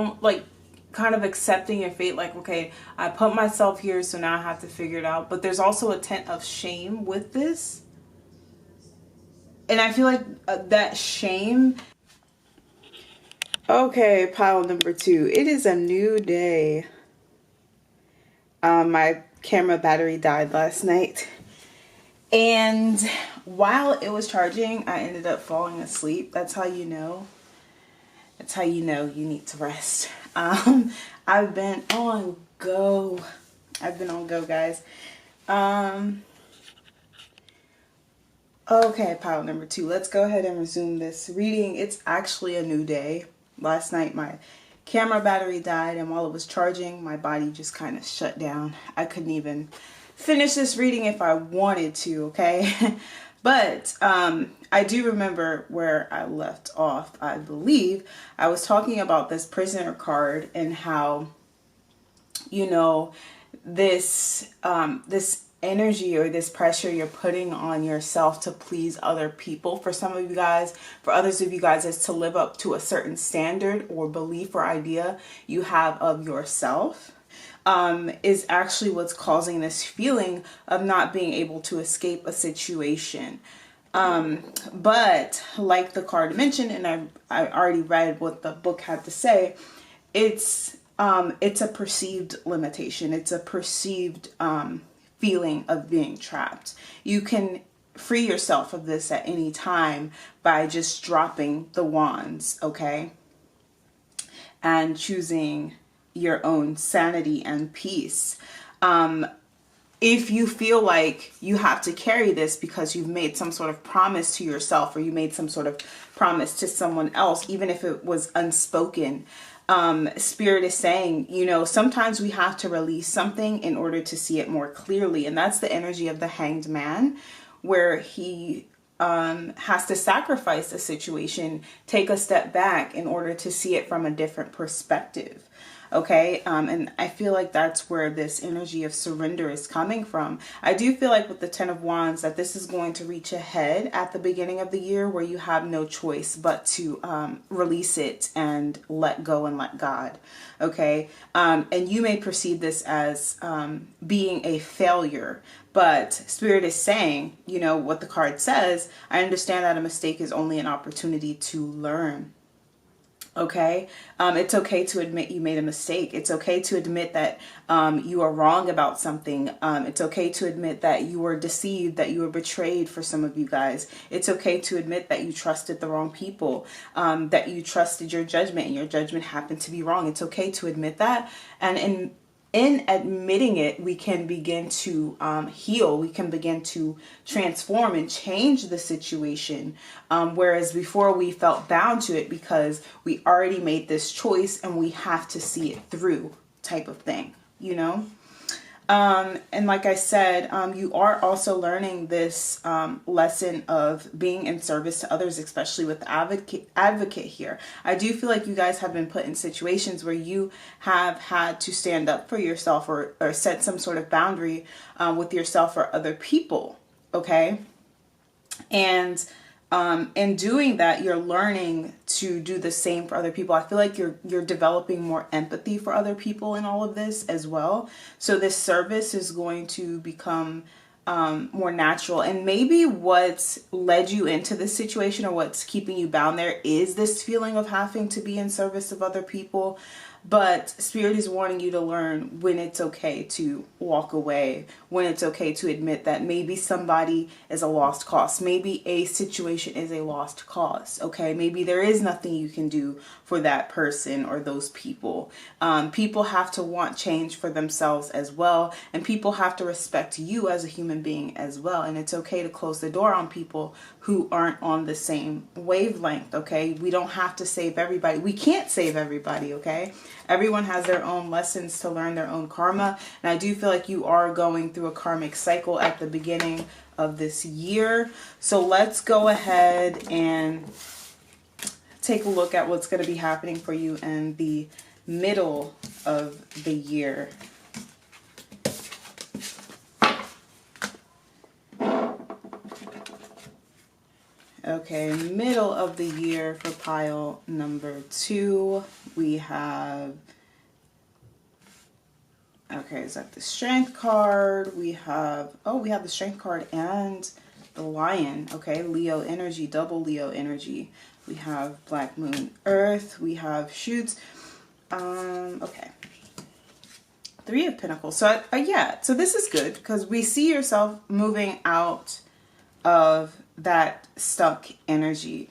kind of accepting your fate. Like, okay, I put myself here, so now I have to figure it out. But there's also a tint of shame with this. And I feel like that shame. Okay, pile number 2. It is a new day. My camera battery died last night. And while it was charging, I ended up falling asleep. That's how you know. That's how you know you need to rest. I've been on go. I've been on go, guys. Okay, pile number 2. Let's go ahead and resume this reading. It's actually a new day. Last night my camera battery died, and while it was charging, my body just kind of shut down. I couldn't even finish this reading if I wanted to, okay? But I do remember where I left off. I believe I was talking about this prisoner card and how, you know, this this energy or this pressure you're putting on yourself to please other people. For some of you guys, for others of you guys, is to live up to a certain standard or belief or idea you have of yourself. Is actually what's causing this feeling of not being able to escape a situation. But like the card mentioned, and I already read what the book had to say, it's a perceived limitation. It's a perceived feeling of being trapped. You can free yourself of this at any time by just dropping the wands, okay? And choosing your own sanity and peace. If you feel like you have to carry this because you've made some sort of promise to yourself, or you made some sort of promise to someone else, even if it was unspoken, Spirit is saying, you know, sometimes we have to release something in order to see it more clearly. And that's the energy of the Hanged Man, where he has to sacrifice a situation, take a step back in order to see it from a different perspective. Okay. And I feel like that's where this energy of surrender is coming from. I do feel like with the 10 of Wands that this is going to reach a head at the beginning of the year where you have no choice but to release it and let go and let God. Okay. And you may perceive this as being a failure, but Spirit is saying, you know, what the card says, I understand that a mistake is only an opportunity to learn. Okay. It's okay to admit you made a mistake. It's okay to admit that you are wrong about something. It's okay to admit that you were deceived, that you were betrayed for some of you guys. It's okay to admit that you trusted the wrong people, that you trusted your judgment and your judgment happened to be wrong. It's okay to admit that. And in admitting it, we can begin to heal. We can begin to transform and change the situation. Whereas before we felt bound to it because we already made this choice and we have to see it through type of thing, you know? And like I said, you are also learning this lesson of being in service to others, especially with the advocate here. I do feel like you guys have been put in situations where you have had to stand up for yourself or set some sort of boundary with yourself or other people. Okay. And in doing that, you're learning to do the same for other people. I feel like you're developing more empathy for other people in all of this as well. So this service is going to become more natural. And maybe what's led you into this situation or what's keeping you bound there is this feeling of having to be in service of other people. But Spirit is wanting you to learn when it's okay to walk away, when it's okay to admit that maybe somebody is a lost cause. Maybe a situation is a lost cause. Okay, maybe there is nothing you can do for that person or those people. People have to want change for themselves as well. And people have to respect you as a human being as well. And it's okay to close the door on people who aren't on the same wavelength. Okay, we don't have to save everybody. We can't save everybody. Okay. Everyone has their own lessons to learn, their own karma. And I do feel like you are going through a karmic cycle at the beginning of this year. So let's go ahead and take a look at what's going to be happening for you in the middle of the year. Okay, middle of the year for pile number 2, we have, okay, is that the Strength card? We have, oh, we have the Strength card and the Lion. Okay, Leo energy, double Leo energy. We have Black Moon Earth. We have Shoots. Okay. 3 of Pentacles. So, yeah, so this is good because we see yourself moving out of that stuck energy.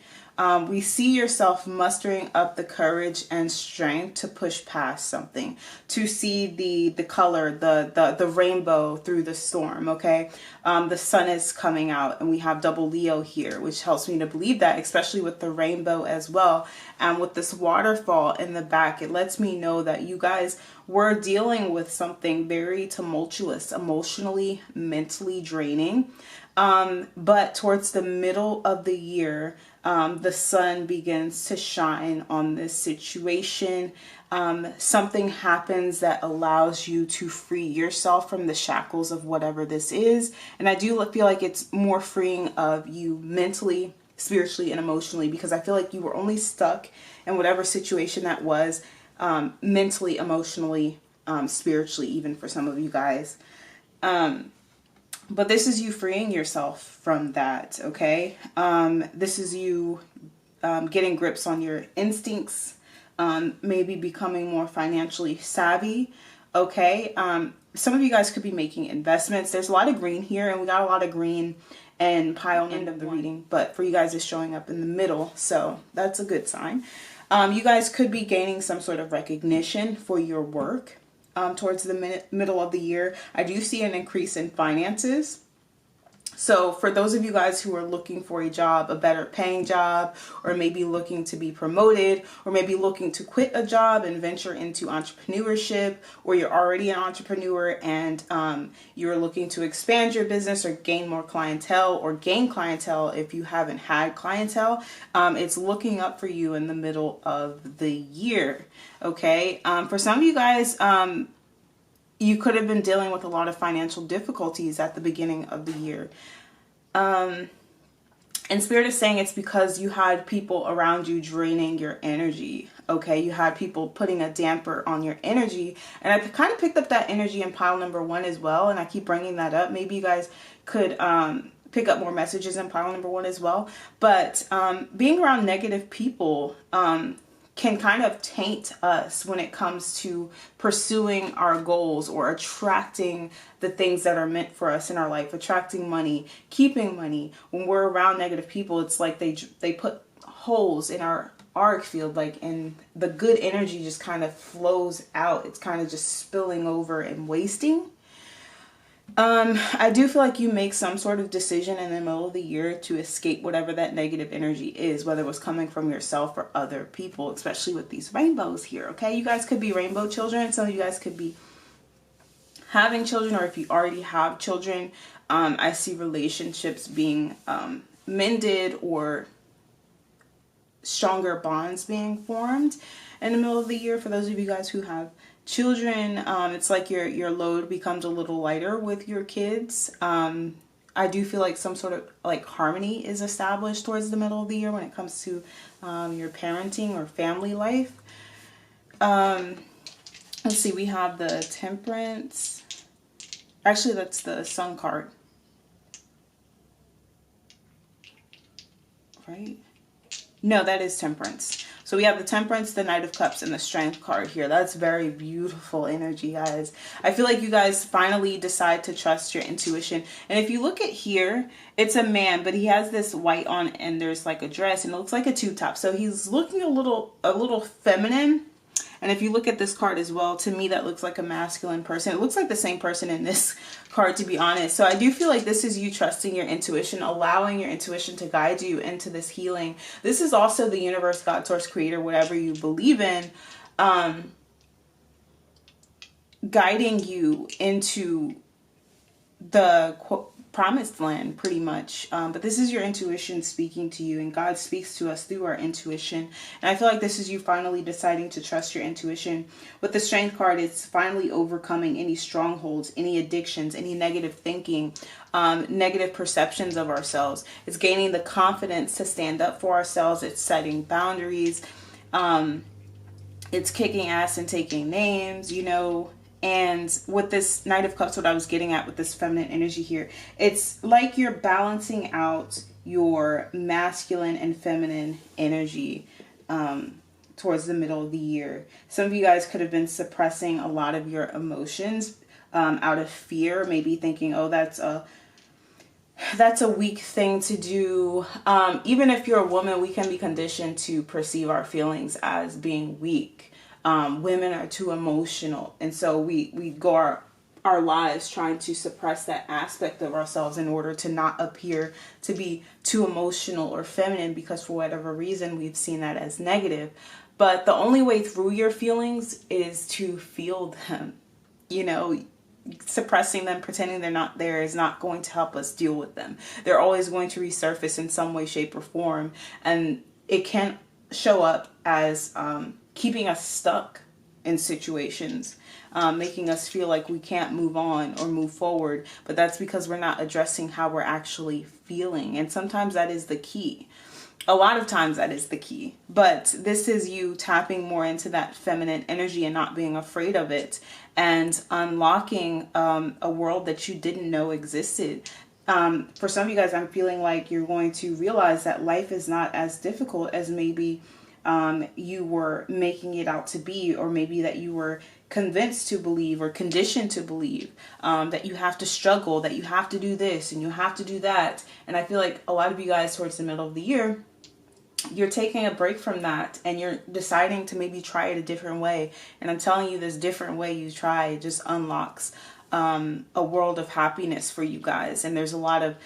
We see yourself mustering up the courage and strength to push past something, to see the color, the rainbow through the storm, okay? The sun is coming out, and we have double Leo here, which helps me to believe that, especially with the rainbow as well. And with this waterfall in the back, it lets me know that you guys were dealing with something very tumultuous, emotionally, mentally draining. But towards the middle of the year, the sun begins to shine on this situation. Something happens that allows you to free yourself from the shackles of whatever this is. And I do feel like it's more freeing of you mentally, spiritually, and emotionally, because I feel like you were only stuck in whatever situation that was, mentally, emotionally, spiritually, even for some of you guys. But this is you freeing yourself from that, okay? This is you getting grips on your instincts, maybe becoming more financially savvy, okay? Some of you guys could be making investments. There's a lot of green here, and we got a lot of green and pile end of the reading, but for you guys it's showing up in the middle, so that's a good sign. You guys could be gaining some sort of recognition for your work. Towards the middle of the year, I do see an increase in finances. So for those of you guys who are looking for a job, a better paying job, or maybe looking to be promoted, or maybe looking to quit a job and venture into entrepreneurship, or you're already an entrepreneur and you're looking to expand your business or gain more clientele, or gain clientele if you haven't had clientele, it's looking up for you in the middle of the year. Okay. For some of you guys, you could have been dealing with a lot of financial difficulties at the beginning of the year. And Spirit is saying it's because you had people around you draining your energy. Okay, you had people putting a damper on your energy. And I kind of picked up that energy in pile number 1 as well. And I keep bringing that up. Maybe you guys could pick up more messages in pile number 1 as well. But being around negative people can kind of taint us when it comes to pursuing our goals or attracting the things that are meant for us in our life, attracting money, keeping money. When we're around negative people, it's like they put holes in our auric field, like, and the good energy just kind of flows out. It's kind of just spilling over and wasting. I do feel like you make some sort of decision in the middle of the year to escape whatever that negative energy is, whether it was coming from yourself or other people, especially with these rainbows here. Okay, you guys could be rainbow children. Some of you guys could be having children, or if you already have children, I see relationships being mended, or stronger bonds being formed in the middle of the year. For those of you guys who have children, it's like your load becomes a little lighter with your kids. I do feel like some sort of like harmony is established towards the middle of the year when it comes to your parenting or family life. Let's see, we have the Temperance. Actually, that's the Sun card. Right? No, that is Temperance. So we have the Temperance, the Knight of Cups, and the Strength card here. That's very beautiful energy, guys. I feel like you guys finally decide to trust your intuition. And if you look at here, it's a man, but he has this white on, and there's like a dress, and it looks like a tube top. So he's looking a little feminine. And if you look at this card as well, to me, that looks like a masculine person. It looks like the same person in this card, to be honest. So I do feel like this is you trusting your intuition, allowing your intuition to guide you into this healing. This is also the universe, God, source, creator, whatever you believe in, guiding you into the promised land, pretty much. But this is your intuition speaking to you, and God speaks to us through our intuition. And I feel like this is you finally deciding to trust your intuition. With the Strength card, it's finally overcoming any strongholds, any addictions, any negative thinking, negative perceptions of ourselves. It's gaining the confidence to stand up for ourselves. It's setting boundaries. It's kicking ass and taking names, you know. And with this Knight of Cups, what I was getting at with this feminine energy here, it's like you're balancing out your masculine and feminine energy towards the middle of the year. Some of you guys could have been suppressing a lot of your emotions out of fear, maybe thinking, oh, that's that's a weak thing to do. Even if you're a woman, we can be conditioned to perceive our feelings as being weak. Women are too emotional. And so we go our lives trying to suppress that aspect of ourselves in order to not appear to be too emotional or feminine, because for whatever reason, we've seen that as negative. But the only way through your feelings is to feel them. You know, suppressing them, pretending they're not there is not going to help us deal with them. They're always going to resurface in some way, shape, or form. And it can show up as keeping us stuck in situations, making us feel like we can't move on or move forward. But that's because we're not addressing how we're actually feeling. And sometimes that is the key. A lot of times that is the key, but this is you tapping more into that feminine energy and not being afraid of it, and unlocking a world that you didn't know existed. For some of you guys, I'm feeling like you're going to realize that life is not as difficult as maybe you were making it out to be, or maybe that you were convinced to believe or conditioned to believe, that you have to struggle, that you have to do this and you have to do that. And I feel like a lot of you guys towards the middle of the year, you're taking a break from that and you're deciding to maybe try it a different way. And I'm telling you, this different way you try just unlocks a world of happiness for you guys. And there's a lot of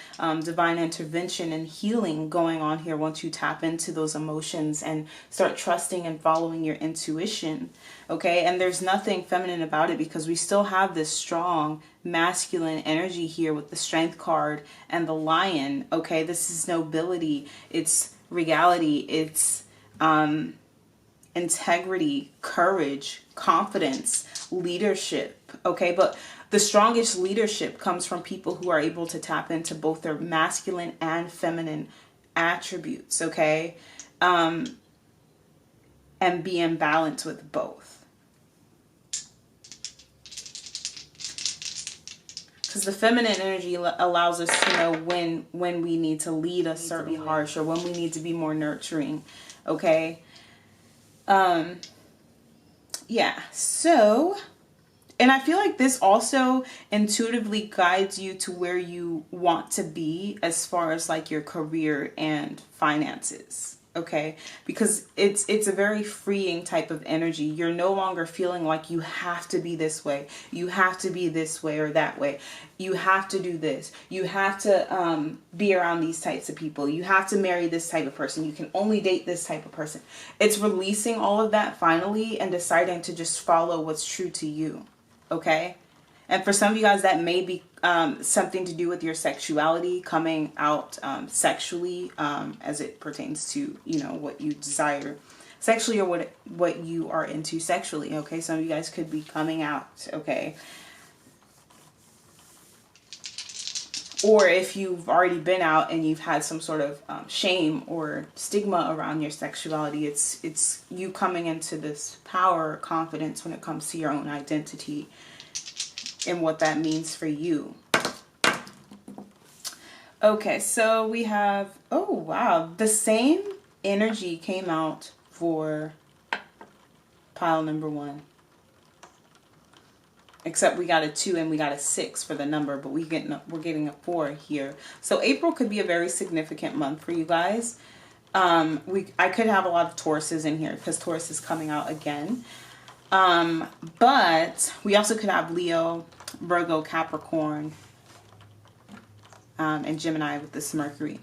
divine intervention and healing going on here once you tap into those emotions and start trusting and following your intuition. Okay. And there's nothing feminine about it, because we still have this strong masculine energy here with the Strength card and the Lion. Okay. This is nobility. It's reality. It's integrity, courage, confidence, leadership. Okay. But the strongest leadership comes from people who are able to tap into both their masculine and feminine attributes. Okay. And be in balance with both. Because the feminine energy allows us to know when we need to lead a certain harsh, or when we need to be more nurturing. Okay. Yeah. So, and I feel like this also intuitively guides you to where you want to be as far as like your career and finances. Okay, because it's a very freeing type of energy. You're no longer feeling like you have to be this way. You have to be this way or that way. You have to do this. You have to be around these types of people. You have to marry this type of person. You can only date this type of person. It's releasing all of that finally and deciding to just follow what's true to you. Okay. And for some of you guys, that may be something to do with your sexuality, coming out sexually as it pertains to, you know, what you desire sexually, or what you are into sexually. Okay, some of you guys could be coming out. Okay. Or if you've already been out and you've had some sort of shame or stigma around your sexuality, it's you coming into this power, confidence when it comes to your own identity and what that means for you. Okay, so we have, oh wow, the same energy came out for pile number 1. Except we got a 2 and we got a 6 for the number, but we're getting a 4 here. So April could be a very significant month for you guys. I could have a lot of Tauruses in here because Taurus is coming out again. But we also could have Leo, Virgo, Capricorn, and Gemini with this Mercury.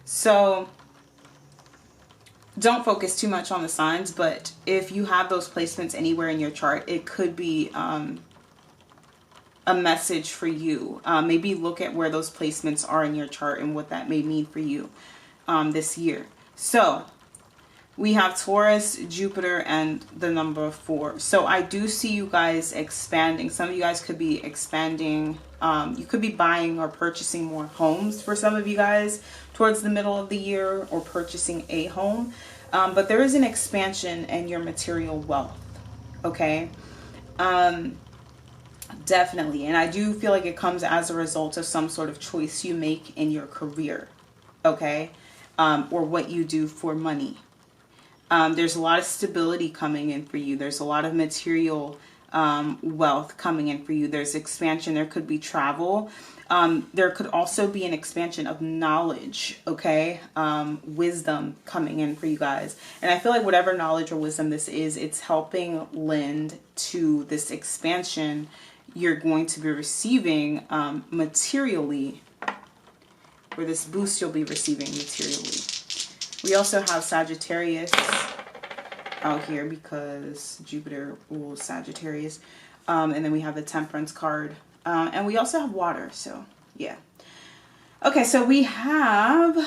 So don't focus too much on the signs, but if you have those placements anywhere in your chart, it could be a message for you. Maybe look at where those placements are in your chart and what that may mean for you this year. So we have Taurus, Jupiter, and the number 4. So I do see you guys expanding. Some of you guys could be expanding. You could be buying or purchasing more homes for some of you guys towards the middle of the year, or purchasing a home. But there is an expansion in your material wealth. Okay. Definitely. And I do feel like it comes as a result of some sort of choice you make in your career. Okay. Or what you do for money. There's a lot of stability coming in for you. There's a lot of material wealth coming in for you. There's expansion. There could be travel. There could also be an expansion of knowledge, okay? Wisdom coming in for you guys. And I feel like whatever knowledge or wisdom this is, it's helping lend to this expansion you're going to be receiving materially, or this boost you'll be receiving materially. We also have Sagittarius out here because Jupiter rules Sagittarius. And then we have the Temperance card. And we also have water, so yeah. Okay, so we have,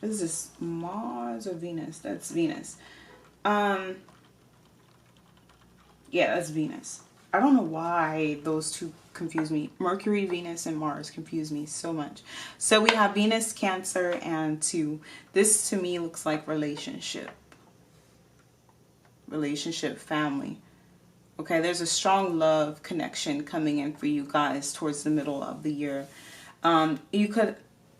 is this Mars or Venus? That's Venus. Yeah, that's Venus. I don't know why those two confuse me. Mercury, Venus, and Mars confuse me so much. So we have Venus, Cancer, and 2. This to me looks like relationship, family. Okay, there's a strong love connection coming in for you guys towards the middle of the year.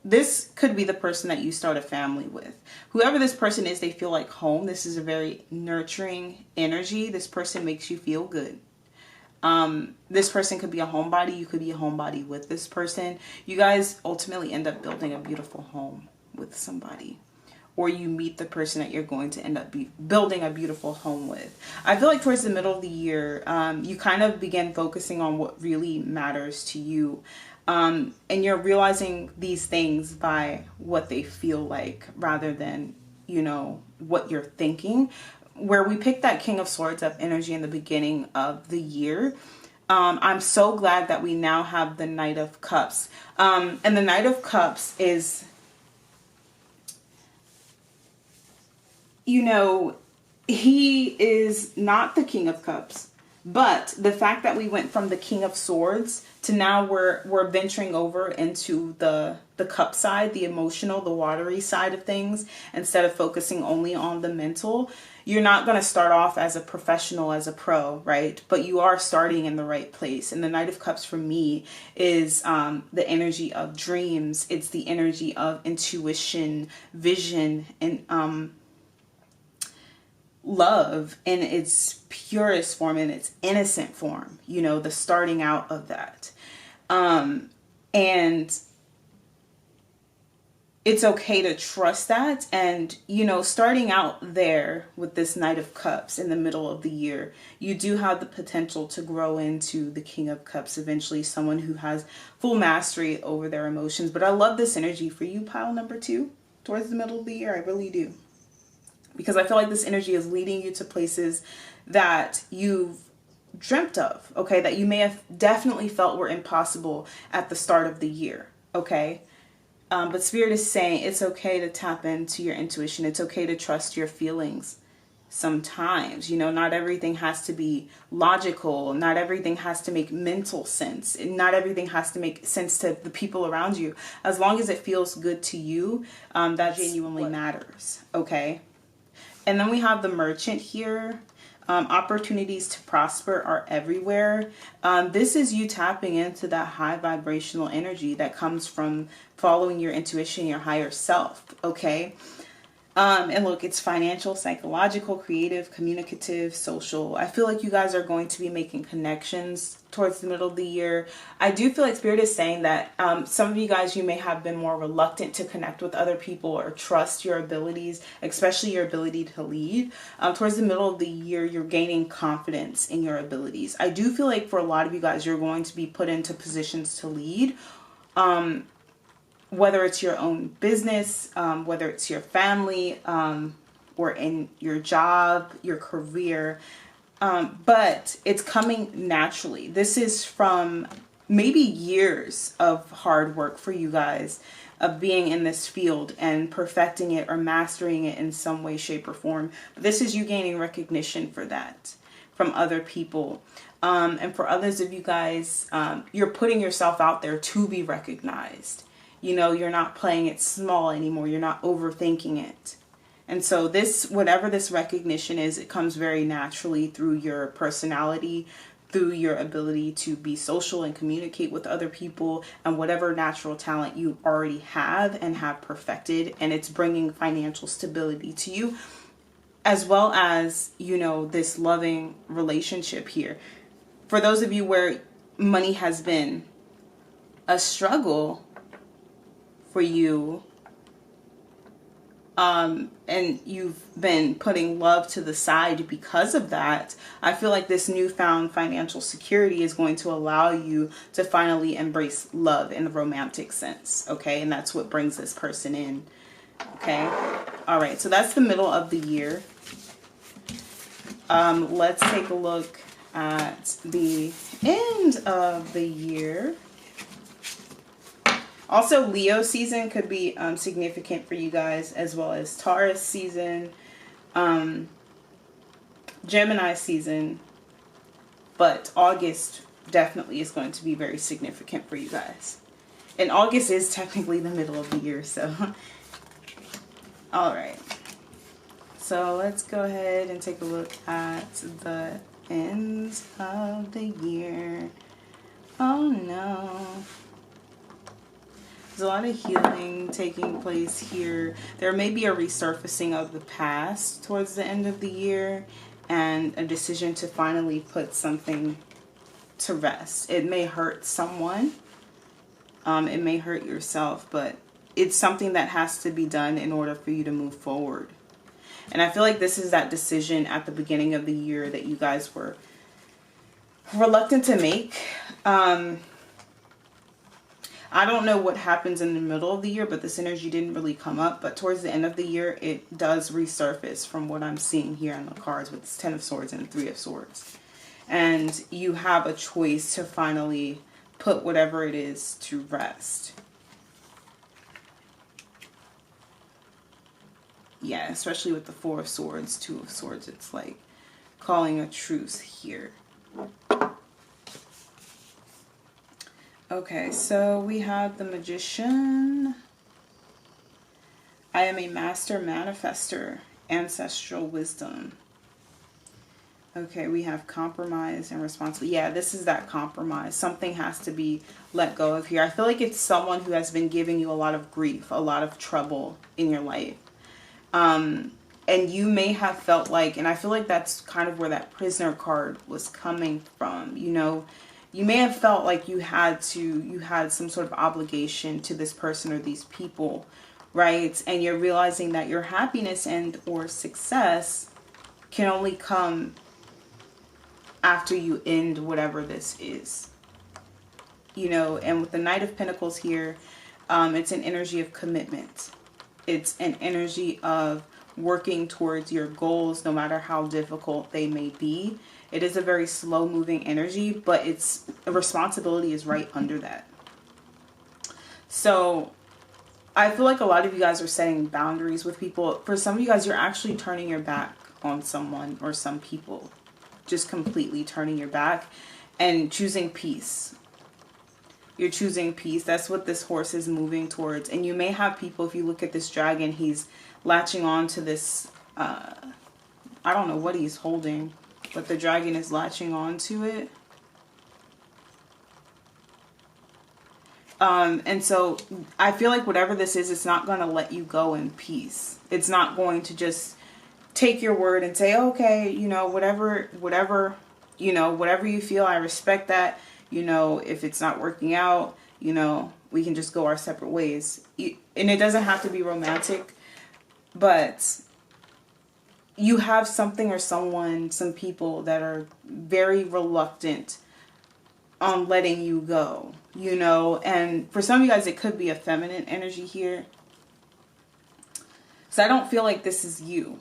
This could be the person that you start a family with. Whoever this person is, they feel like home. This is a very nurturing energy. This person makes you feel good. This person could be a homebody. You could be a homebody with this person. You guys ultimately end up building a beautiful home with somebody. Or you meet the person that you're going to end up building a beautiful home with. I feel like towards the middle of the year, you kind of begin focusing on what really matters to you. And you're realizing these things by what they feel like rather than, you know, what you're thinking. Where we picked that King of Swords up energy in the beginning of the year. I'm so glad that we now have the Knight of Cups. And the Knight of Cups is, you know, he is not the King of Cups, but the fact that we went from the King of Swords to now we're venturing over into the cup side, the emotional, the watery side of things, instead of focusing only on the mental. You're not going to start off as a professional, as a pro, right? But you are starting in the right place. And the Knight of Cups for me is the energy of dreams. It's the energy of intuition, vision, and love in its purest form, in its innocent form, you know, the starting out of that. And it's okay to trust that. And, you know, starting out there with this Knight of Cups in the middle of the year, you do have the potential to grow into the King of Cups eventually, someone who has full mastery over their emotions. But I love this energy for you, pile number 2, towards the middle of the year. I really do. Because I feel like this energy is leading you to places that you've dreamt of, okay? That you may have definitely felt were impossible at the start of the year, okay? But Spirit is saying it's okay to tap into your intuition. It's okay to trust your feelings sometimes. You know, not everything has to be logical. Not everything has to make mental sense. Not everything has to make sense to the people around you. As long as it feels good to you, that genuinely matters, okay? And then we have the Merchant here. Opportunities to prosper are everywhere. This is you tapping into that high vibrational energy that comes from following your intuition, your higher self, okay? And look, it's financial, psychological, creative, communicative, social. I feel like you guys are going to be making connections towards the middle of the year. I do feel like Spirit is saying that some of you guys, you may have been more reluctant to connect with other people or trust your abilities, especially your ability to lead. Towards the middle of the year, you're gaining confidence in your abilities. I do feel like for a lot of you guys, you're going to be put into positions to lead. Whether it's your own business, whether it's your family, or in your job, your career, but it's coming naturally. This is from maybe years of hard work for you guys, of being in this field and perfecting it or mastering it in some way, shape, or form. But this is you gaining recognition for that from other people. And for others of you guys, you're putting yourself out there to be recognized. You know, you're not playing it small anymore. You're not overthinking it. And so this, whatever this recognition is, it comes very naturally through your personality, through your ability to be social and communicate with other people, and whatever natural talent you already have and have perfected. And it's bringing financial stability to you. as well as, you know, this loving relationship here. For those of you where money has been a struggle for you, and you've been putting love to the side because of that, I feel like this newfound financial security is going to allow you to finally embrace love in the romantic sense, okay? And that's what brings this person in, okay? All right, so that's the middle of the year. Let's take a look at the end of the year. Also, Leo season could be significant for you guys, as well as Taurus season, Gemini season. But August definitely is going to be very significant for you guys. And August is technically the middle of the year, so. All right. So let's go ahead and take a look at the end of the year. Oh no. There's a lot of healing taking place here. There may be a resurfacing of the past towards the end of the year, and a decision to finally put something to rest. It may hurt someone. It may hurt yourself, but it's something that has to be done in order for you to move forward. And I feel like this is that decision at the beginning of the year that you guys were reluctant to make. I don't know what happens in the middle of the year, but this energy didn't really come up. But towards the end of the year, it does resurface from what I'm seeing here on the cards with this 10 of Swords and 3 of Swords. And you have a choice to finally put whatever it is to rest. Yeah, especially with the 4 of Swords, 2 of Swords, it's like calling a truce here. Okay, so we have the Magician. I am a master manifester, ancestral wisdom. Okay, we have compromise and responsibility. Yeah, this is that compromise. Something has to be let go of here. I feel like it's someone who has been giving you a lot of grief, a lot of trouble in your life. And you may have felt like, and I feel like that's kind of where that prisoner card was coming from, you know. You may have felt like you had some sort of obligation to this person or these people, right? And you're realizing that your happiness and or success can only come after you end whatever this is. You know, and with the Knight of Pentacles here, it's an energy of commitment. It's an energy of working towards your goals, no matter how difficult they may be. It is a very slow moving energy, but it's a responsibility is right under that. So I feel like a lot of you guys are setting boundaries with people. For some of you guys, you're actually turning your back on someone or some people, just completely turning your back and choosing peace. You're choosing peace. That's what this horse is moving towards. And you may have people, if you look at this dragon, he's latching on to this, I don't know what he's holding, but the dragon is latching on to it. And so I feel like whatever this is, it's not going to let you go in peace. It's not going to just take your word and say, okay, you know, whatever, you know, whatever you feel, I respect that. You know, if it's not working out, you know, we can just go our separate ways. And it doesn't have to be romantic, but you have something or someone, some people that are very reluctant on letting you go, you know. And for some of you guys, it could be a feminine energy here. So I don't feel like this is you,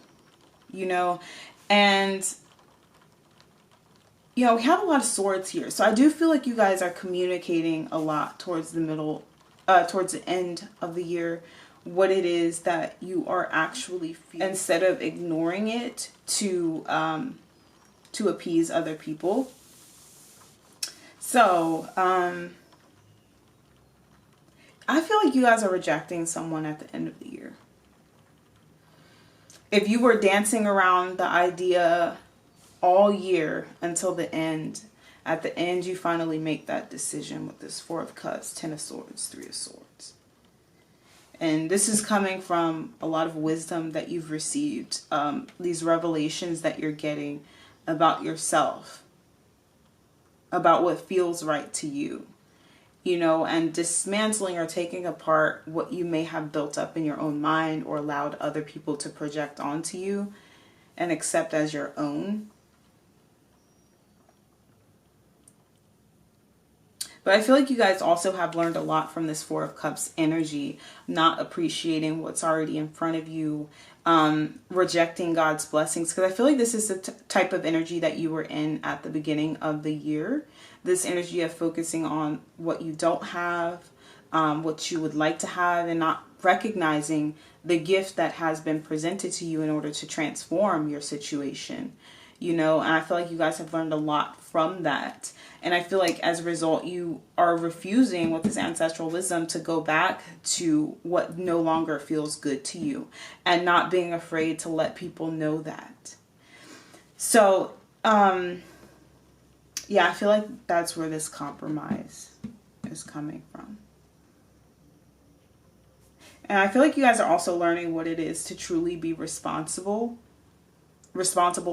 you know. And you know, we have a lot of swords here. So I do feel like you guys are communicating a lot towards the middle, towards the end of the year, what it is that you are actually feeling, instead of ignoring it to appease other people. So I feel like you guys are rejecting someone at the end of the year. If you were dancing around the idea all year until the end, at the end you finally make that decision with this 4 of Cups, 10 of Swords, 3 of Swords. And this is coming from a lot of wisdom that you've received, these revelations that you're getting about yourself, about what feels right to you, you know, and dismantling or taking apart what you may have built up in your own mind or allowed other people to project onto you and accept as your own. But I feel like you guys also have learned a lot from this Four of Cups energy, not appreciating what's already in front of you, rejecting God's blessings. Because I feel like this is the type of energy that you were in at the beginning of the year. This energy of focusing on what you don't have, what you would like to have, and not recognizing the gift that has been presented to you in order to transform your situation. You know, and I feel like you guys have learned a lot from that. And I feel like as a result, you are refusing with this ancestral wisdom to go back to what no longer feels good to you and not being afraid to let people know that. So, yeah, I feel like that's where this compromise is coming from. And I feel like you guys are also learning what it is to truly be responsible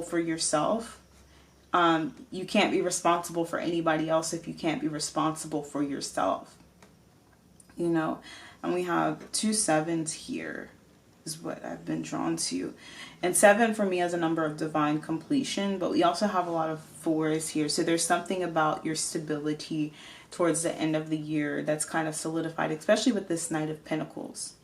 for yourself. You can't be responsible for anybody else if you can't be responsible for yourself, you know. And we have 2 7s here is what I've been drawn to, and 7 for me is a number of divine completion, but we also have a lot of 4s here. So there's something about your stability towards the end of the year that's kind of solidified, especially with this Knight of Pentacles.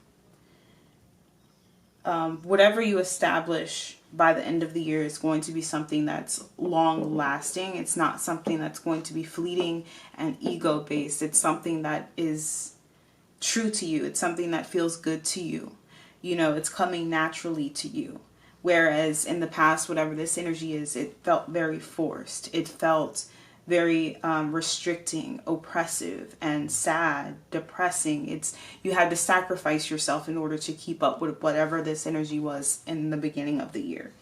Whatever you establish by the end of the year is going to be something that's long lasting. It's not something that's going to be fleeting and ego based. It's something that is true to you. It's something that feels good to you. You know, it's coming naturally to you. Whereas in the past, whatever this energy is, it felt very forced. It felt very restricting, oppressive, and sad, depressing. You had to sacrifice yourself in order to keep up with whatever this energy was in the beginning of the year.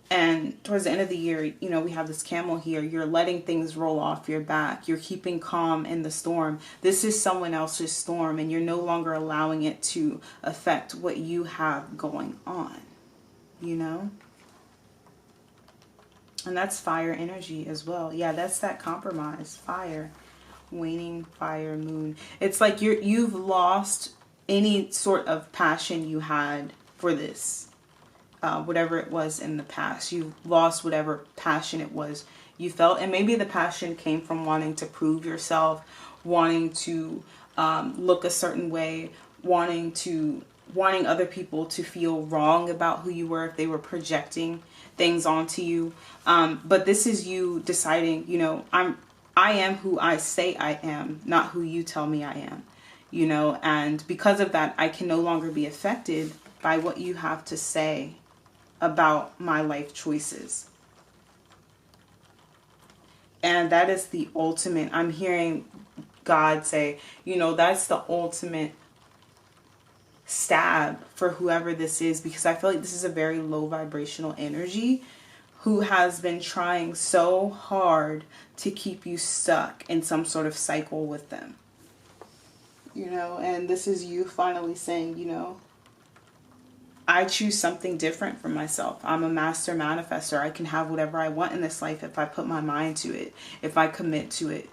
And towards the end of the year, you know, we have this camel here. You're letting things roll off your back. You're keeping calm in the storm. This is someone else's storm, and you're no longer allowing it to affect what you have going on, you know? And that's fire energy as well. Yeah, that's that compromise. Fire. Waning fire moon. It's like you've lost any sort of passion you had for this. Whatever it was in the past. You've lost whatever passion it was you felt. And maybe the passion came from wanting to prove yourself, wanting to look a certain way, wanting other people to feel wrong about who you were if they were projecting things onto you. But this is you deciding, you know, I am who I say I am, not who you tell me I am, you know, and because of that, I can no longer be affected by what you have to say about my life choices. And that is the ultimate, I'm hearing God say, you know, that's the ultimate stab for whoever this is, because I feel like this is a very low vibrational energy who has been trying so hard to keep you stuck in some sort of cycle with them, you know. And this is you finally saying, you know, I choose something different for myself. I'm a master manifester. I can have whatever I want in this life if I put my mind to it, if I commit to it,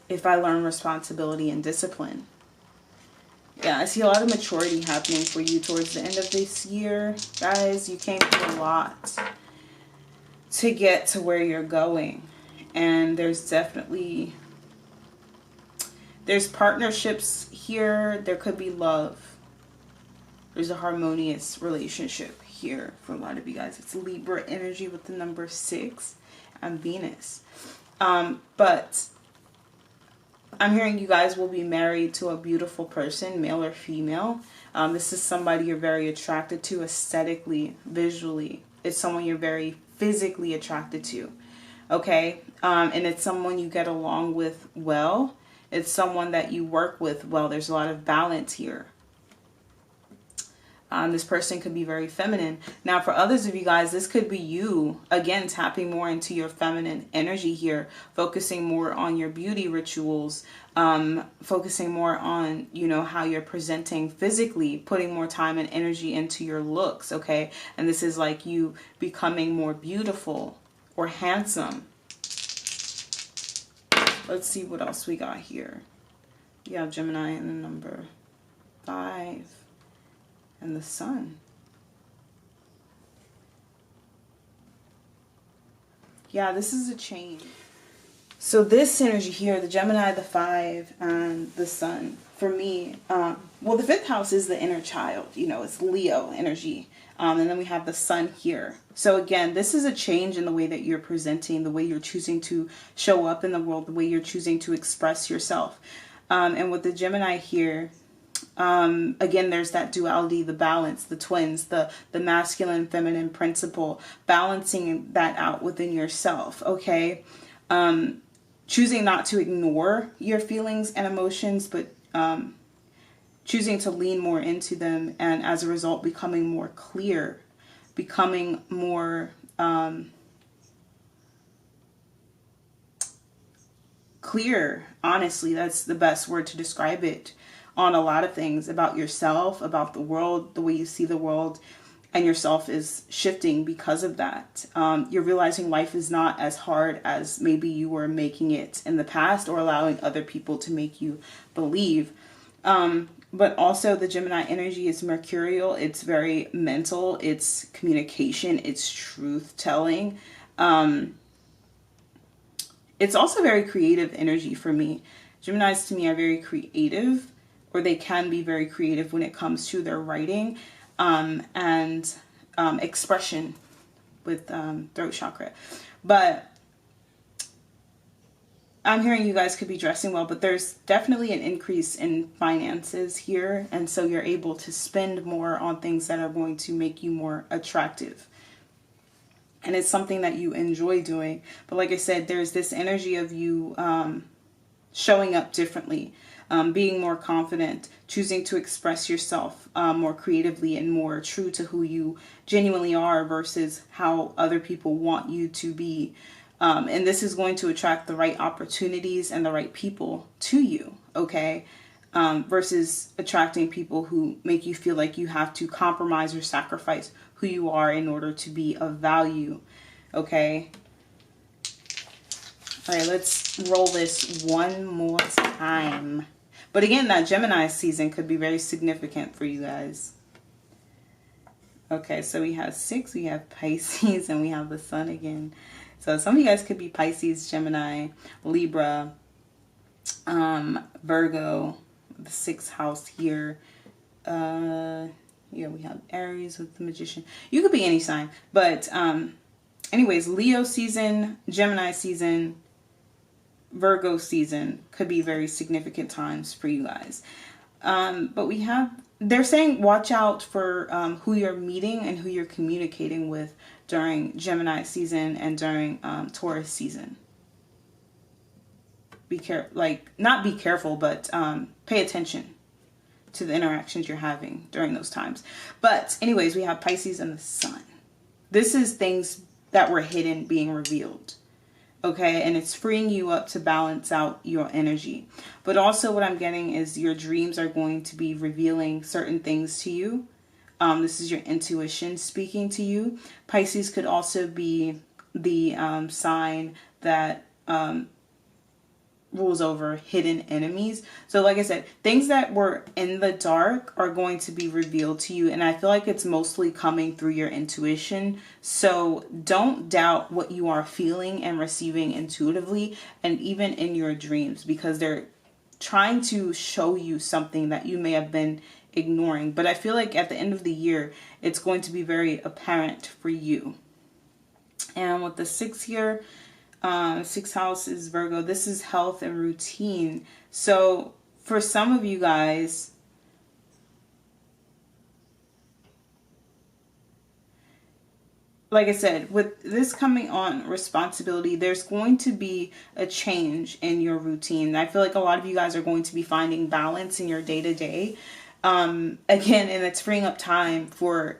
if I learn responsibility and discipline. Yeah, I see a lot of maturity happening for you towards the end of this year. Guys, you came through a lot to get to where you're going. And there's partnerships here. There could be love. There's a harmonious relationship here for a lot of you guys. It's Libra energy with the number 6 and Venus. But I'm hearing you guys will be married to a beautiful person, male or female. This is somebody you're very attracted to aesthetically, visually. It's someone you're very physically attracted to. Okay? And it's someone you get along with well. It's someone that you work with well. There's a lot of balance here. This person could be very feminine. Now, for others of you guys, this could be you, again, tapping more into your feminine energy here, focusing more on your beauty rituals, focusing more on, you know, how you're presenting physically, putting more time and energy into your looks, okay? And this is like you becoming more beautiful or handsome. Let's see what else we got here. You have Gemini and the number 5 and the Sun. Yeah, this is a change. So this energy here, the Gemini, the 5, and the Sun, for me, well, the 5th house is the inner child, you know, it's Leo energy. And then we have the Sun here. So again, this is a change in the way that you're presenting, the way you're choosing to show up in the world, the way you're choosing to express yourself. And with the Gemini here, again, there's that duality, the balance, the twins, the masculine, feminine principle, balancing that out within yourself, okay? Choosing not to ignore your feelings and emotions, but choosing to lean more into them, and as a result, becoming more clear, becoming more clear. Honestly, that's the best word to describe it, on a lot of things about yourself, about the world, the way you see the world, and yourself is shifting because of that. You're realizing life is not as hard as maybe you were making it in the past, or allowing other people to make you believe. But also the Gemini energy is mercurial. It's very mental. It's communication. It's truth telling. It's also very creative energy for me. Geminis to me are very creative, or they can be very creative when it comes to their writing and expression with throat chakra. But I'm hearing you guys could be dressing well, but there's definitely an increase in finances here. And so you're able to spend more on things that are going to make you more attractive. And it's something that you enjoy doing. But like I said, there's this energy of you showing up differently, being more confident, choosing to express yourself more creatively and more true to who you genuinely are versus how other people want you to be. And this is going to attract the right opportunities and the right people to you, okay? Versus attracting people who make you feel like you have to compromise or sacrifice who you are in order to be of value, okay? All right, let's roll this one more time. But again, that Gemini season could be very significant for you guys. Okay, so we have 6, we have Pisces, and we have the Sun again. So some of you guys could be Pisces, Gemini, Libra, Virgo, the 6th house here. Yeah, we have Aries with the Magician. You could be any sign. But anyways, Leo season, Gemini season, Virgo season could be very significant times for you guys. But we have, they're saying watch out for who you're meeting and who you're communicating with during Gemini season and during Taurus season. Be careful, like not be careful, but pay attention to the interactions you're having during those times. But anyways, we have Pisces and the Sun. This is things that were hidden being revealed. Okay, and it's freeing you up to balance out your energy. But also what I'm getting is your dreams are going to be revealing certain things to you. This is your intuition speaking to you. Pisces could also be the sign that rules over hidden enemies. So like I said, things that were in the dark are going to be revealed to you, and I feel like it's mostly coming through your intuition. So don't doubt what you are feeling and receiving intuitively, and even in your dreams, because they're trying to show you something that you may have been ignoring. But I feel like at the end of the year, it's going to be very apparent for you. And with the 6 here, 6th house is Virgo. This is health and routine. So for some of you guys, like I said, with this coming on responsibility, there's going to be a change in your routine. I feel like a lot of you guys are going to be finding balance in your day-to-day. Again, and it's freeing up time for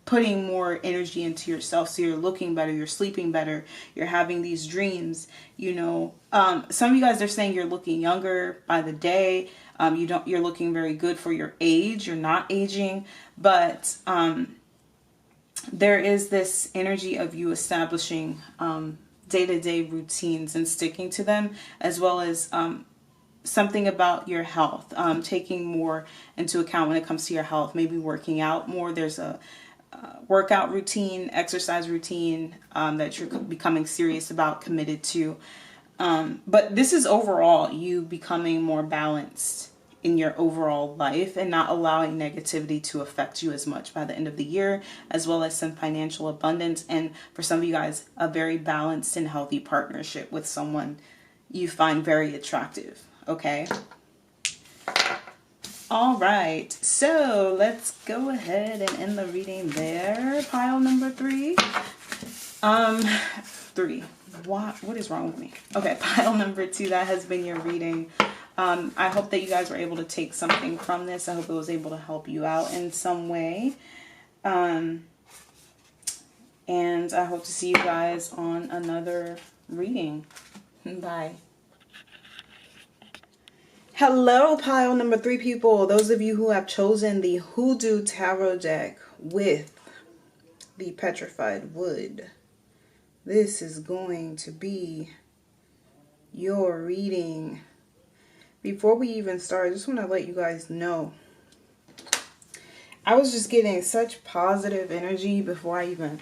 putting more energy into yourself, so you're looking better, you're sleeping better, you're having these dreams. Some of you guys are saying you're looking younger by the day. You're looking very good for your age. You're not aging, but there is this energy of you establishing day-to-day routines and sticking to them, as well as something about your health, taking more into account when it comes to your health, maybe working out more. There's a workout routine, exercise routine that you're becoming serious about, committed to. But this is overall you becoming more balanced in your overall life and not allowing negativity to affect you as much by the end of the year, as well as some financial abundance. And for some of you guys, a very balanced and healthy partnership with someone you find very attractive. Okay. All right. So let's go ahead and end the reading there. Pile number 3. 3. What is wrong with me? Okay, pile number 2, that has been your reading. I hope that you guys were able to take something from this. I hope it was able to help you out in some way. And I hope to see you guys on another reading. Bye. Hello, pile number 3 people. Those of you who have chosen the Hoodoo Tarot deck with the Petrified Wood, this is going to be your reading. Before we even start, I just want to let you guys know, I was just getting such positive energy before I even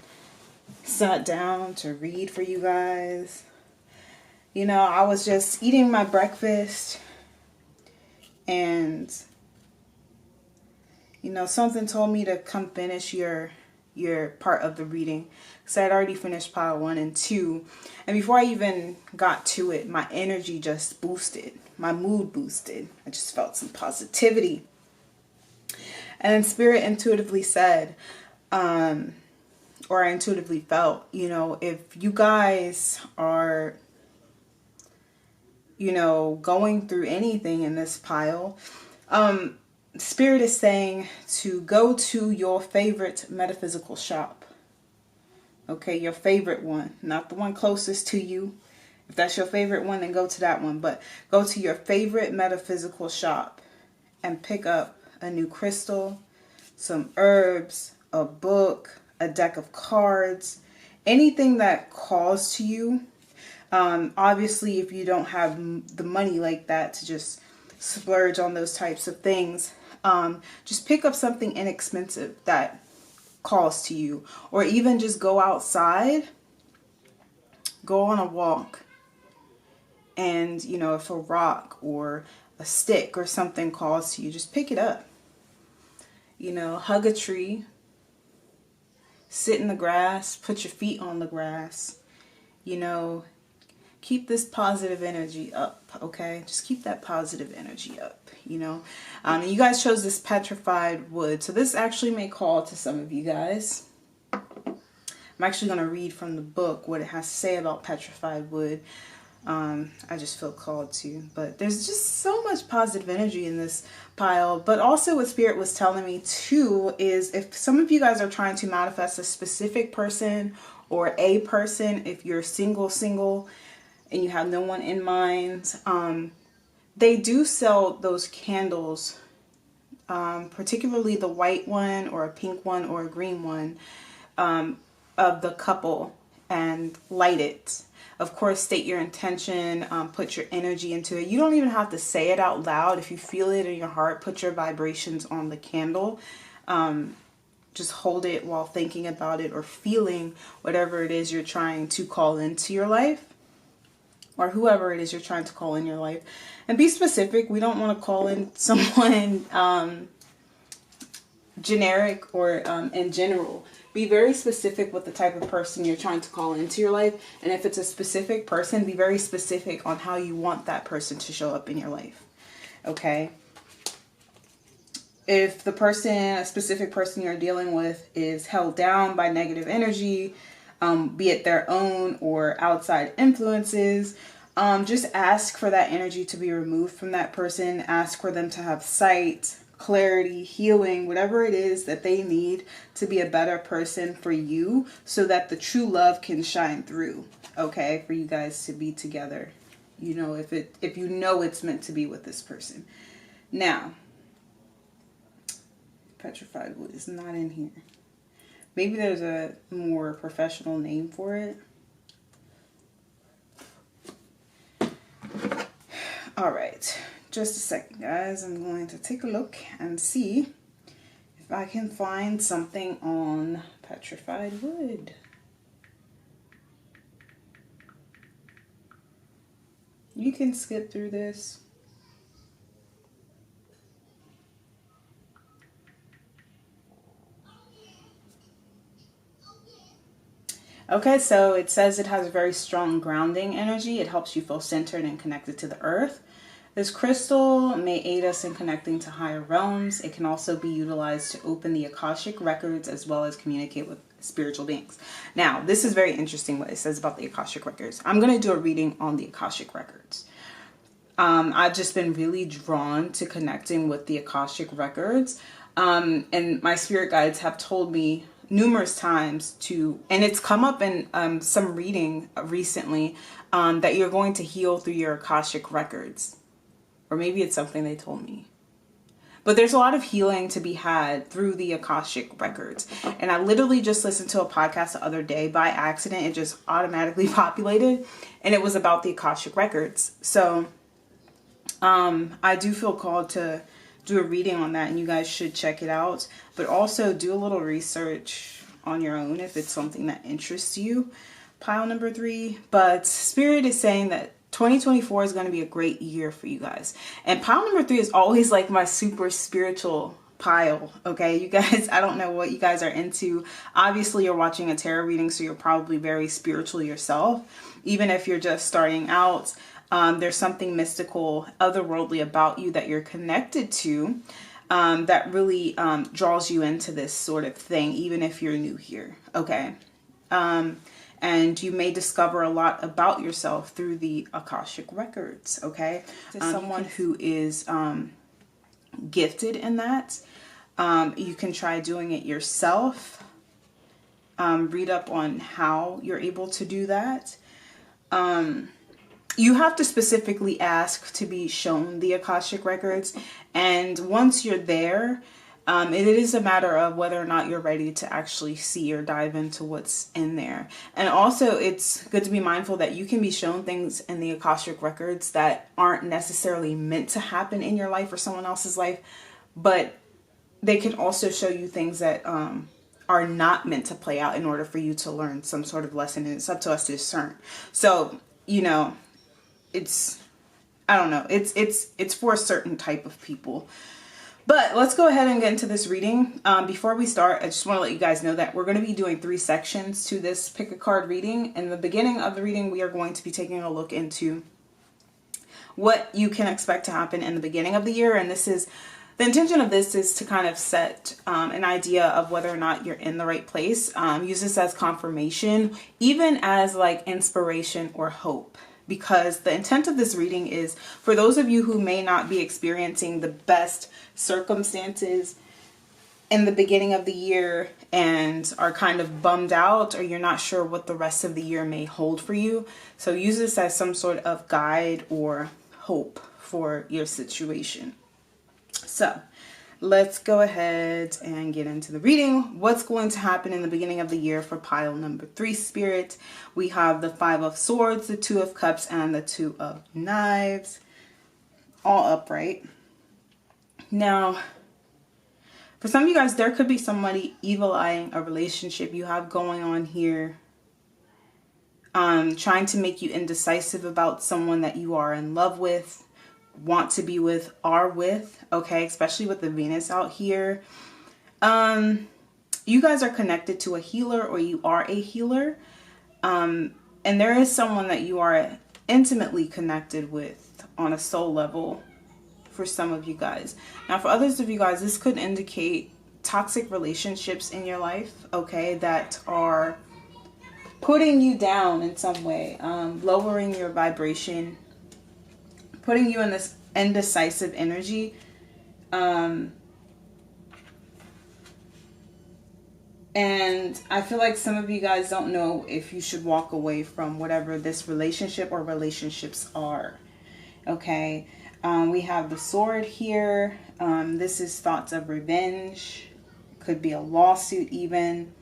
sat down to read for you guys. I was just eating my breakfast and, something told me to come finish your part of the reading. So I'd already finished pile 1 and 2. And before I even got to it, my energy just boosted. My mood boosted. I just felt some positivity. And then Spirit intuitively said, or I intuitively felt, if you guys are, going through anything in this pile, Spirit is saying to go to your favorite metaphysical shop. Okay, your favorite one, not the one closest to you. If that's your favorite one, then go to that one. But go to your favorite metaphysical shop and pick up a new crystal, some herbs, a book, a deck of cards, anything that calls to you. Obviously, if you don't have the money like that to just splurge on those types of things, just pick up something inexpensive that calls to you, or even just go outside, go on a walk, and if a rock or a stick or something calls to you, just pick it up. Hug a tree, sit in the grass, put your feet on the grass, keep this positive energy up. Okay, just keep that positive energy up. And you guys chose this Petrified Wood, so this actually may call to some of you guys. I'm actually going to read from the book what it has to say about Petrified Wood. I just feel called to, but there's just so much positive energy in this pile. But also what Spirit was telling me too is, if some of you guys are trying to manifest a specific person or a person, if you're single and you have no one in mind, they do sell those candles, particularly the white one or a pink one or a green one, of the couple, and light it. Of course, state your intention, put your energy into it. You don't even have to say it out loud. If you feel it in your heart, put your vibrations on the candle. Just hold it while thinking about it or feeling whatever it is you're trying to call into your life, or whoever it is you're trying to call in your life. And be specific. We don't want to call in someone generic or in general. Be very specific with the type of person you're trying to call into your life. And if it's a specific person, be very specific on how you want that person to show up in your life. Okay? If the person, a specific person you're dealing with, is held down by negative energy, be it their own or outside influences, just ask for that energy to be removed from that person. Ask for them to have sight, clarity, healing, whatever it is that they need to be a better person for you, so that the true love can shine through, okay, for you guys to be together. You know, if you know it's meant to be with this person. Now, petrified wood is not in here. Maybe there's a more professional name for it. All right, just a second, guys. I'm going to take a look and see if I can find something on petrified wood. You can skip through this. Okay, so it says it has a very strong grounding energy. It helps you feel centered and connected to the earth. This crystal may aid us in connecting to higher realms. It can also be utilized to open the Akashic records as well as communicate with spiritual beings. Now, this is very interesting what it says about the Akashic records. I'm going to do a reading on the Akashic records. I've just been really drawn to connecting with the Akashic records. And my spirit guides have told me numerous times to, and it's come up in some reading recently, that you're going to heal through your Akashic records. Or maybe it's something they told me. But there's a lot of healing to be had through the Akashic records. And I literally just listened to a podcast the other day by accident. It just automatically populated. And it was about the Akashic records. So I do feel called to do a reading on that. And you guys should check it out. But also do a little research on your own if it's something that interests you. Pile number 3. But Spirit is saying that 2024 is going to be a great year for you guys. And pile number 3 is always like my super spiritual pile. Okay, you guys, I don't know what you guys are into. Obviously, you're watching a tarot reading, so you're probably very spiritual yourself. Even if you're just starting out, there's something mystical, otherworldly about you that you're connected to, that really draws you into this sort of thing, even if you're new here. Okay. And you may discover a lot about yourself through the Akashic records, okay? Someone who is gifted in that, you can try doing it yourself. Read up on how you're able to do that. You have to specifically ask to be shown the Akashic records. And once you're there, it is a matter of whether or not you're ready to actually see or dive into what's in there. And also, it's good to be mindful that you can be shown things in the Akashic records that aren't necessarily meant to happen in your life or someone else's life, but they can also show you things that are not meant to play out in order for you to learn some sort of lesson, and it's up to us to discern. So, you know, I don't know, it's for a certain type of people. But let's go ahead and get into this reading. Before we start, I just want to let you guys know that we're going to be doing 3 sections to this pick a card reading. In the beginning of the reading, we are going to be taking a look into what you can expect to happen in the beginning of the year. And this is, the intention of this is to kind of set an idea of whether or not you're in the right place. Use this as confirmation, even as like inspiration or hope. Because the intent of this reading is for those of you who may not be experiencing the best circumstances in the beginning of the year and are kind of bummed out, or you're not sure what the rest of the year may hold for you. So use this as some sort of guide or hope for your situation. So let's go ahead and get into the reading. What's going to happen in the beginning of the year for pile number 3, Spirit? We have the 5 of Swords, the 2 of Cups, and the 2 of Knives, all upright. Now, for some of you guys, there could be somebody evil-eyeing a relationship you have going on here, trying to make you indecisive about someone that you are in love with, want to be with, are with, okay, especially with the Venus out here. You guys are connected to a healer, or you are a healer, and there is someone that you are intimately connected with on a soul level for some of you guys. Now, for others of you guys, this could indicate toxic relationships in your life, okay, that are putting you down in some way, lowering your vibration, putting you in this indecisive energy. And I feel like some of you guys don't know if you should walk away from whatever this relationship or relationships are. Okay. We have the sword here. This is thoughts of revenge. Could be a lawsuit even.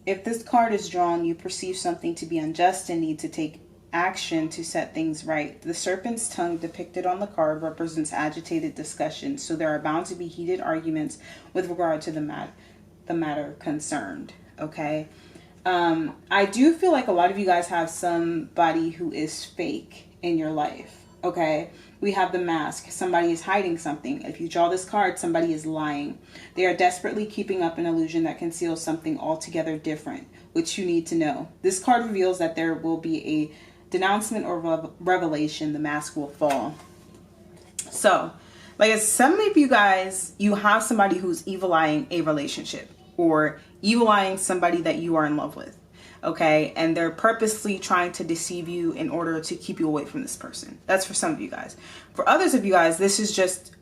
If this card is drawn, you perceive something to be unjust and need to take action to set things right. The serpent's tongue depicted on the card represents agitated discussion, so there are bound to be heated arguments with regard to the matter concerned. Okay. I do feel like a lot of you guys have somebody who is fake in your life. Okay. We have the mask. Somebody is hiding something. If you draw this card, somebody is lying. They are desperately keeping up an illusion that conceals something altogether different, which you need to know. This card reveals that there will be a denouncement or revelation. The mask will fall. So, like some of you guys, you have somebody who's evil-eyeing a relationship or evil-eyeing somebody that you are in love with. Okay, and they're purposely trying to deceive you in order to keep you away from this person. That's for some of you guys. For others of you guys, this is just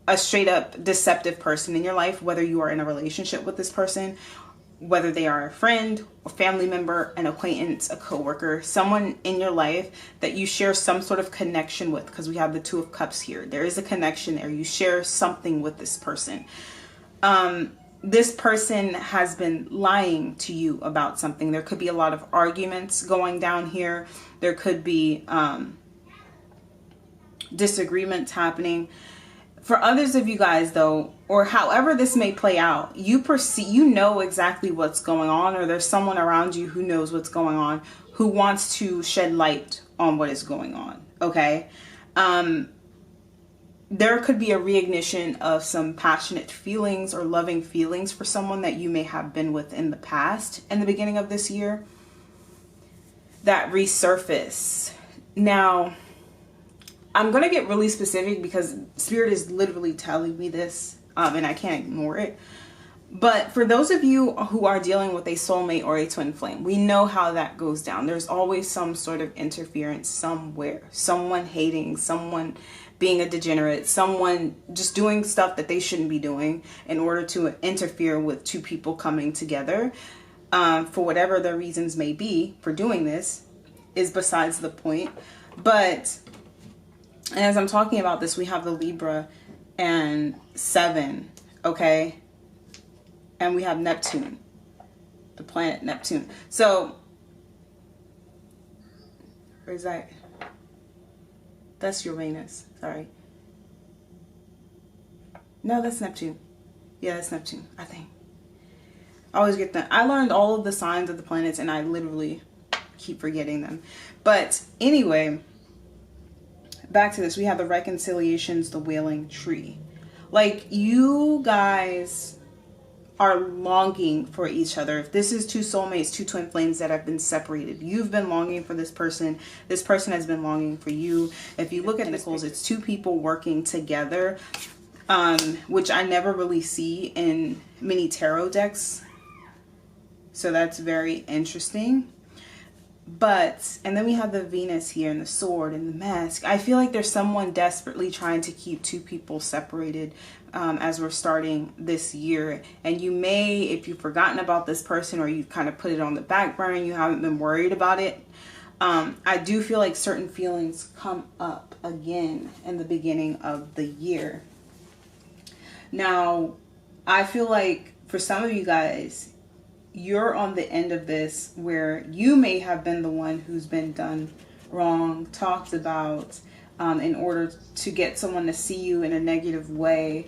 a straight up deceptive person in your life, whether you are in a relationship with this person, whether they are a friend or family member, an acquaintance, a coworker, someone in your life that you share some sort of connection with, because we have the Two of Cups here. There is a connection there. You share something with this person. This person has been lying to you about something. There could be a lot of arguments going down here. There could be disagreements happening. For others of you guys, though, or however this may play out, you know exactly what's going on, or there's someone around you who knows what's going on, who wants to shed light on what is going on. Okay. There could be a reignition of some passionate feelings or loving feelings for someone that you may have been with in the past in the beginning of this year that resurface. Now, I'm going to get really specific because Spirit is literally telling me this and I can't ignore it. But for those of you who are dealing with a soulmate or a twin flame, we know how that goes down. There's always some sort of interference somewhere. Someone hating, someone being a degenerate, someone just doing stuff that they shouldn't be doing in order to interfere with two people coming together. For whatever their reasons may be for doing this is besides the point. But as I'm talking about this, we have the Libra and 7, okay? And we have Neptune, the planet Neptune. So, where's that? That's Uranus, sorry. No, that's Neptune. Yeah, that's Neptune, I think. I always get that. I learned all of the signs of the planets and I literally keep forgetting them. But anyway, back to this. We have the reconciliations, the wailing tree. Like, you guys are longing for each other. If this is two soulmates, two twin flames that have been separated, you've been longing for this person. This person has been longing for you. If you look at Nichols, it's two people working together, which I never really see in many tarot decks. So that's very interesting. But, and then we have the Venus here and the sword and the mask. I feel like there's someone desperately trying to keep two people separated as we're starting this year. And you may, if you've forgotten about this person or you kind of put it on the back burner, you haven't been worried about it. I do feel like certain feelings come up again in the beginning of the year. Now, I feel like for some of you guys, you're on the end of this where you may have been the one who's been done wrong, talked about in order to get someone to see you in a negative way.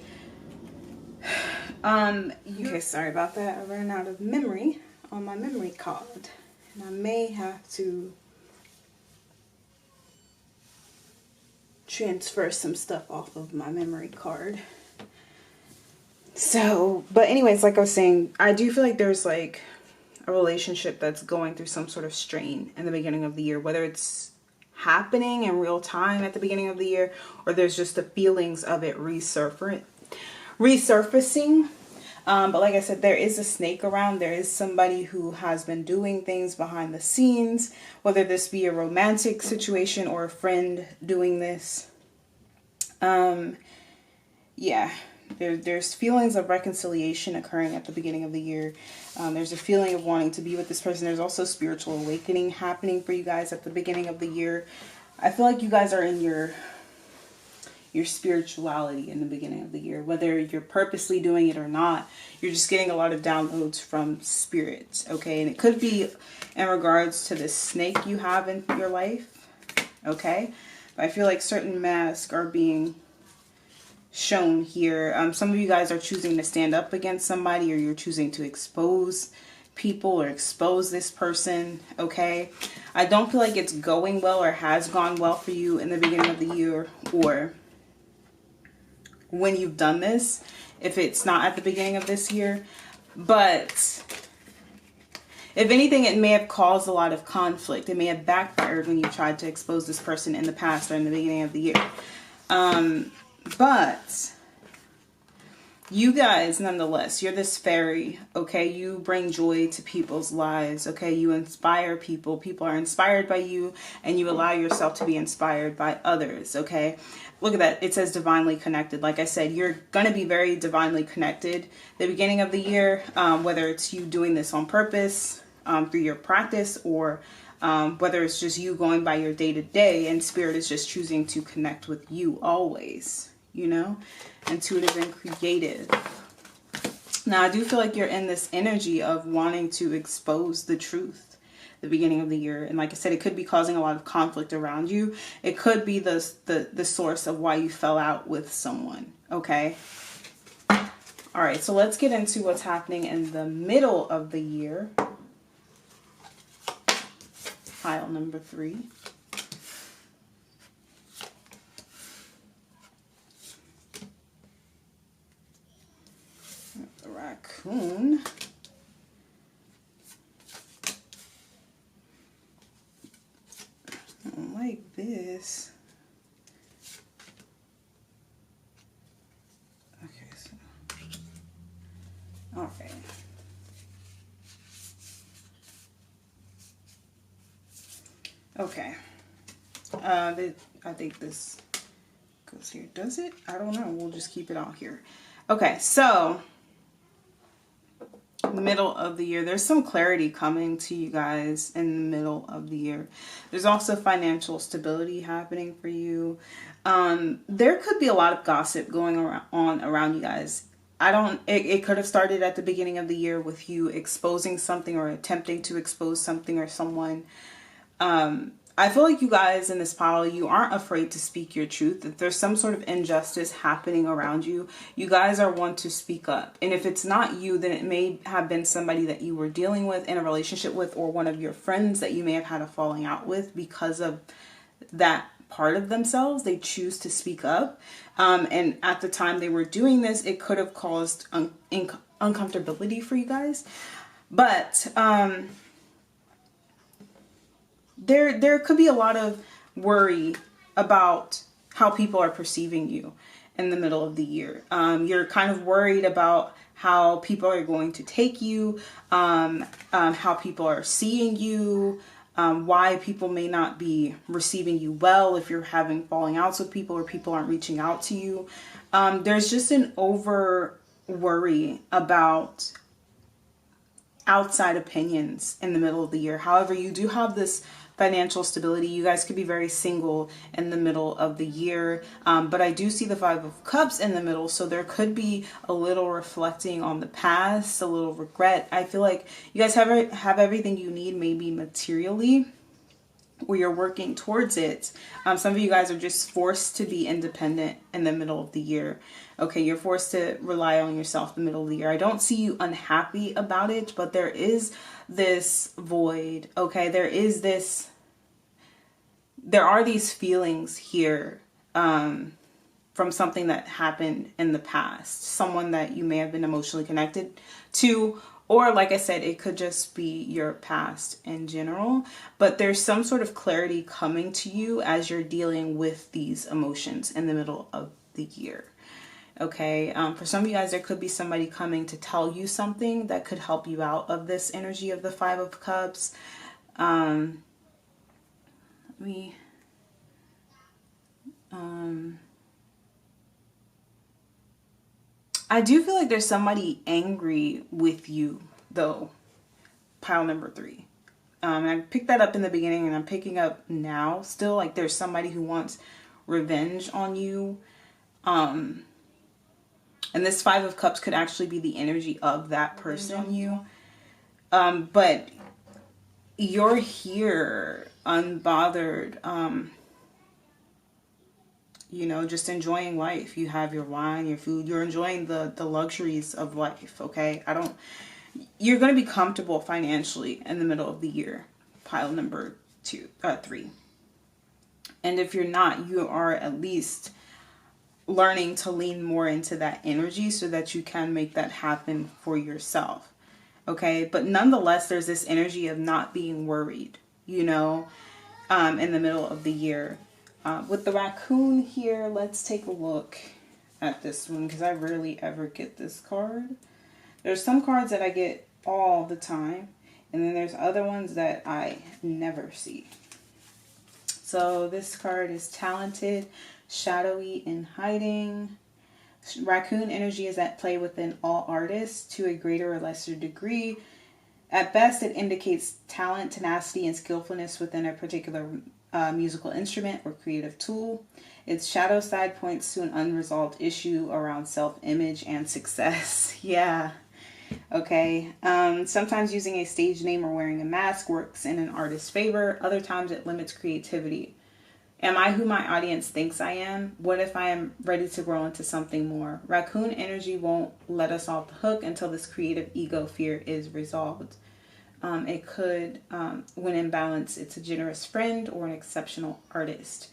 Okay, sorry about that. I ran out of memory on my memory card. And I may have to transfer some stuff off of my memory card. So, but anyways, like I was saying, I do feel like there's like a relationship that's going through some sort of strain in the beginning of the year, whether it's happening in real time at the beginning of the year, or there's just the feelings of it resurfacing. But like I said, there is a snake around. There is somebody who has been doing things behind the scenes, whether this be a romantic situation or a friend doing this. Yeah. There's feelings of reconciliation occurring at the beginning of the year. There's a feeling of wanting to be with this person. There's also spiritual awakening happening for you guys at the beginning of the year. I feel like you guys are in your spirituality in the beginning of the year, whether you're purposely doing it or not. You're just getting a lot of downloads from spirits, okay? And it could be in regards to the snake you have in your life, okay? But I feel like certain masks are being shown here. Some of you guys are choosing to stand up against somebody, or you're choosing to expose people or expose this person, okay? I don't feel like it's going well or has gone well for you in the beginning of the year, or when you've done this, if it's not at the beginning of this year. But if anything, it may have caused a lot of conflict. It may have backfired when you tried to expose this person in the past or in the beginning of the year. But you guys, nonetheless, you're this fairy, okay? You bring joy to people's lives, okay? You inspire people. People are inspired by you, and you allow yourself to be inspired by others, okay? Look at that. It says divinely connected. Like I said, you're going to be very divinely connected the beginning of the year, whether it's you doing this on purpose through your practice, or whether it's just you going by your day-to-day and spirit is just choosing to connect with you always, you know, intuitive and creative. Now, I do feel like you're in this energy of wanting to expose the truth the beginning of the year. And like I said, it could be causing a lot of conflict around you. It could be the source of why you fell out with someone, okay? All right, so let's get into what's happening in the middle of the year. Pile number 3. The raccoon. I don't like this. Okay, so all right. Okay. I think this goes here. Does it? I don't know. We'll just keep it out here. Okay, so middle of the year, there's some clarity coming to you guys in the middle of the year. There's also financial stability happening for you. There could be a lot of gossip going on around you guys. It could have started at the beginning of the year with you exposing something or attempting to expose something or someone. I feel like you guys in this pile, you aren't afraid to speak your truth. If there's some sort of injustice happening around you, you guys are one to speak up. And if it's not you, then it may have been somebody that you were dealing with in a relationship with, or one of your friends that you may have had a falling out with because of that part of themselves. They choose to speak up. And at the time they were doing this, it could have caused uncomfortability for you guys. But there could be a lot of worry about how people are perceiving you in the middle of the year. You're kind of worried about how people are going to take you, how people are seeing you, why people may not be receiving you well if you're having falling outs with people or people aren't reaching out to you. There's just an over worry about outside opinions in the middle of the year. However, you do have this financial stability. You guys could be very single in the middle of the year. But I do see the 5 of Cups in the middle. So there could be a little reflecting on the past, a little regret. I feel like you guys have everything you need, maybe materially, or you're working towards it. Some of you guys are just forced to be independent in the middle of the year. Okay, you're forced to rely on yourself in the middle of the year. I don't see you unhappy about it, but there is this void. Okay, there are these feelings here from something that happened in the past. Someone that you may have been emotionally connected to, or like I said, it could just be your past in general. But there's some sort of clarity coming to you as you're dealing with these emotions in the middle of the year. Okay, for some of you guys, there could be somebody coming to tell you something that could help you out of this energy of the 5 of Cups. I do feel like there's somebody angry with you, though, pile number 3. And I picked that up in the beginning, and I'm picking up now still. Like, there's somebody who wants revenge on you. And this 5 of Cups could actually be the energy of that person on you. But you're here unbothered, you know, just enjoying life. You have your wine, your food, you're enjoying the luxuries of life, okay? You're going to be comfortable financially in the middle of the year, pile number 3. And if you're not, you are at least learning to lean more into that energy so that you can make that happen for yourself, okay? But nonetheless, there's this energy of not being worried, you know, in the middle of the year. With the raccoon here, let's take a look at this one, because I rarely ever get this card. There's some cards that I get all the time, and then there's other ones that I never see. So this card is talented, shadowy, and hiding. Raccoon energy is at play within all artists to a greater or lesser degree. At best, it indicates talent, tenacity, and skillfulness within a particular musical instrument or creative tool. Its shadow side points to an unresolved issue around self-image and success. Yeah. Okay. Sometimes using a stage name or wearing a mask works in an artist's favor. Other times it limits creativity. Am I who my audience thinks I am? What if I am ready to grow into something more? Raccoon energy won't let us off the hook until this creative ego fear is resolved. It could, when in balance, it's a generous friend or an exceptional artist.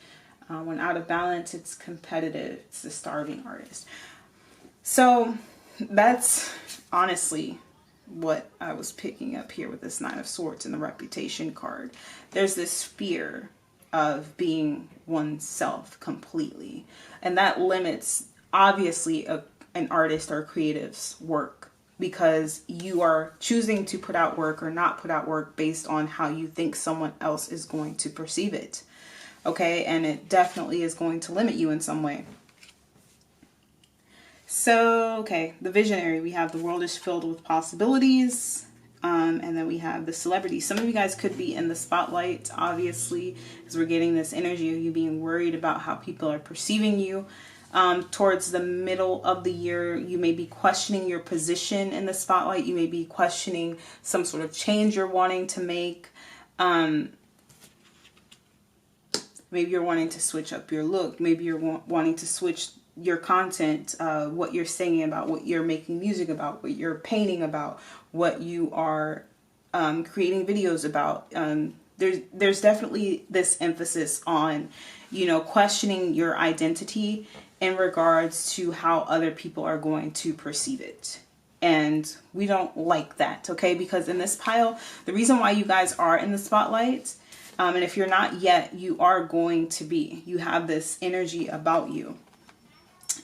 When out of balance, it's competitive. It's the starving artist. So that's honestly what I was picking up here with this 9 of Swords and the Reputation card. There's this fear of being oneself completely. And that limits, obviously, an artist or creative's work, because you are choosing to put out work or not put out work based on how you think someone else is going to perceive it. Okay, and it definitely is going to limit you in some way. So, okay, the Visionary. We have the world is filled with possibilities. And then we have the Celebrity. Some of you guys could be in the spotlight, obviously, because we're getting this energy of you being worried about how people are perceiving you. Towards the middle of the year, you may be questioning your position in the spotlight. You may be questioning some sort of change you're wanting to make. Maybe you're wanting to switch up your look. Maybe you're wanting to switch your content, what you're singing about, what you're making music about, what you're painting about, what you are creating videos about. There's definitely this emphasis on, you know, questioning your identity in regards to how other people are going to perceive it. And we don't like that, okay? Because in this pile, the reason why you guys are in the spotlight, and if you're not yet, you are going to be. You have this energy about you,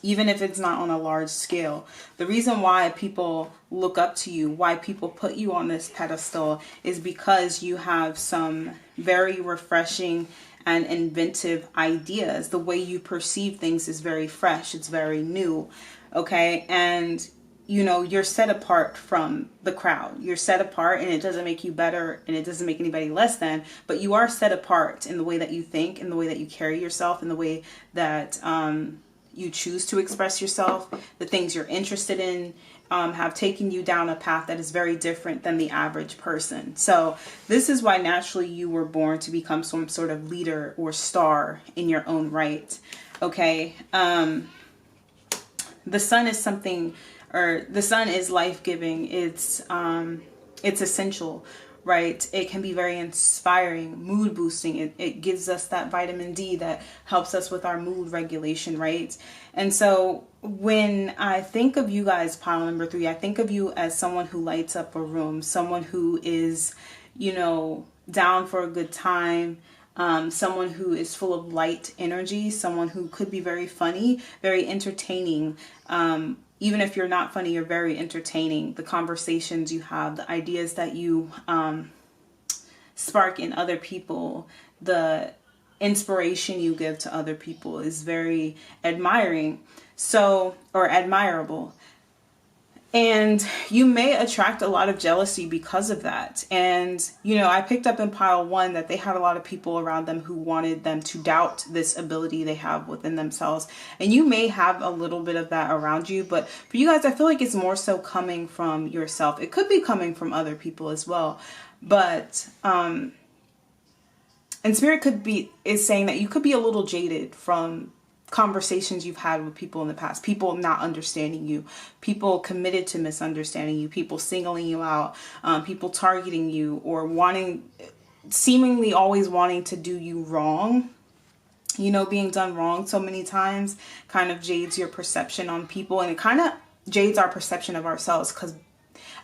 even if it's not on a large scale. The reason why people look up to you, why people put you on this pedestal, is because you have some very refreshing and inventive ideas. The way you perceive things is very fresh. It's very new. Okay. And you know, you're set apart from the crowd. You're set apart, and it doesn't make you better, and it doesn't make anybody less than, but you are set apart in the way that you think, in the way that you carry yourself, in the way that you choose to express yourself. The things you're interested in have taken you down a path that is very different than the average person. So this is why naturally you were born to become some sort of leader or star in your own right. Okay. The sun is something, or the sun is life-giving. It's essential, right? It can be very inspiring, mood boosting. It gives us that vitamin D that helps us with our mood regulation, right? And so when I think of you guys, pile number 3, I think of you as someone who lights up a room, someone who is, you know, down for a good time, someone who is full of light energy, someone who could be very funny, very entertaining. Even if you're not funny, you're very entertaining. The conversations you have, the ideas that you spark in other people, the inspiration you give to other people is very admiring. So, or admirable. And you may attract a lot of jealousy because of that. And, you know, I picked up in pile 1 that they had a lot of people around them who wanted them to doubt this ability they have within themselves. And you may have a little bit of that around you. But for you guys, I feel like it's more so coming from yourself. It could be coming from other people as well. But, and Spirit is saying that you could be a little jaded from conversations you've had with people in the past, people not understanding you, people committed to misunderstanding you, people singling you out, people targeting you, or seemingly always wanting to do you wrong. You know, being done wrong so many times kind of jades your perception on people, and it kind of jades our perception of ourselves, because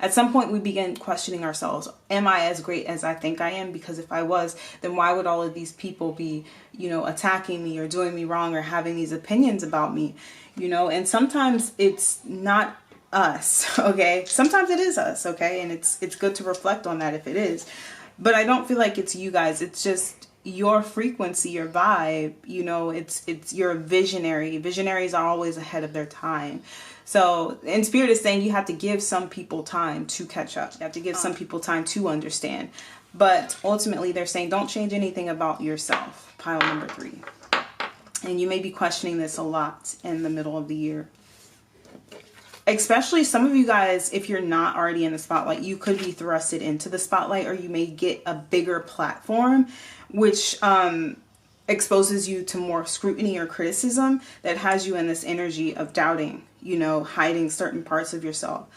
at some point we begin questioning ourselves. Am I as great as I think I am? Because if I was, then why would all of these people be, you know, attacking me or doing me wrong or having these opinions about me, you know? And sometimes it's not us, okay? Sometimes it is us, okay? And it's good to reflect on that if it is. But I don't feel like it's you guys. It's just your frequency, your vibe, you know, it's you're a visionary. Visionaries are always ahead of their time. So, and Spirit is saying you have to give some people time to catch up. You have to give some people time to understand. But ultimately, they're saying don't change anything about yourself. Pile number 3. And you may be questioning this a lot in the middle of the year. Especially some of you guys, if you're not already in the spotlight, you could be thrusted into the spotlight, or you may get a bigger platform, which exposes you to more scrutiny or criticism that has you in this energy of doubting, you know, hiding certain parts of yourself,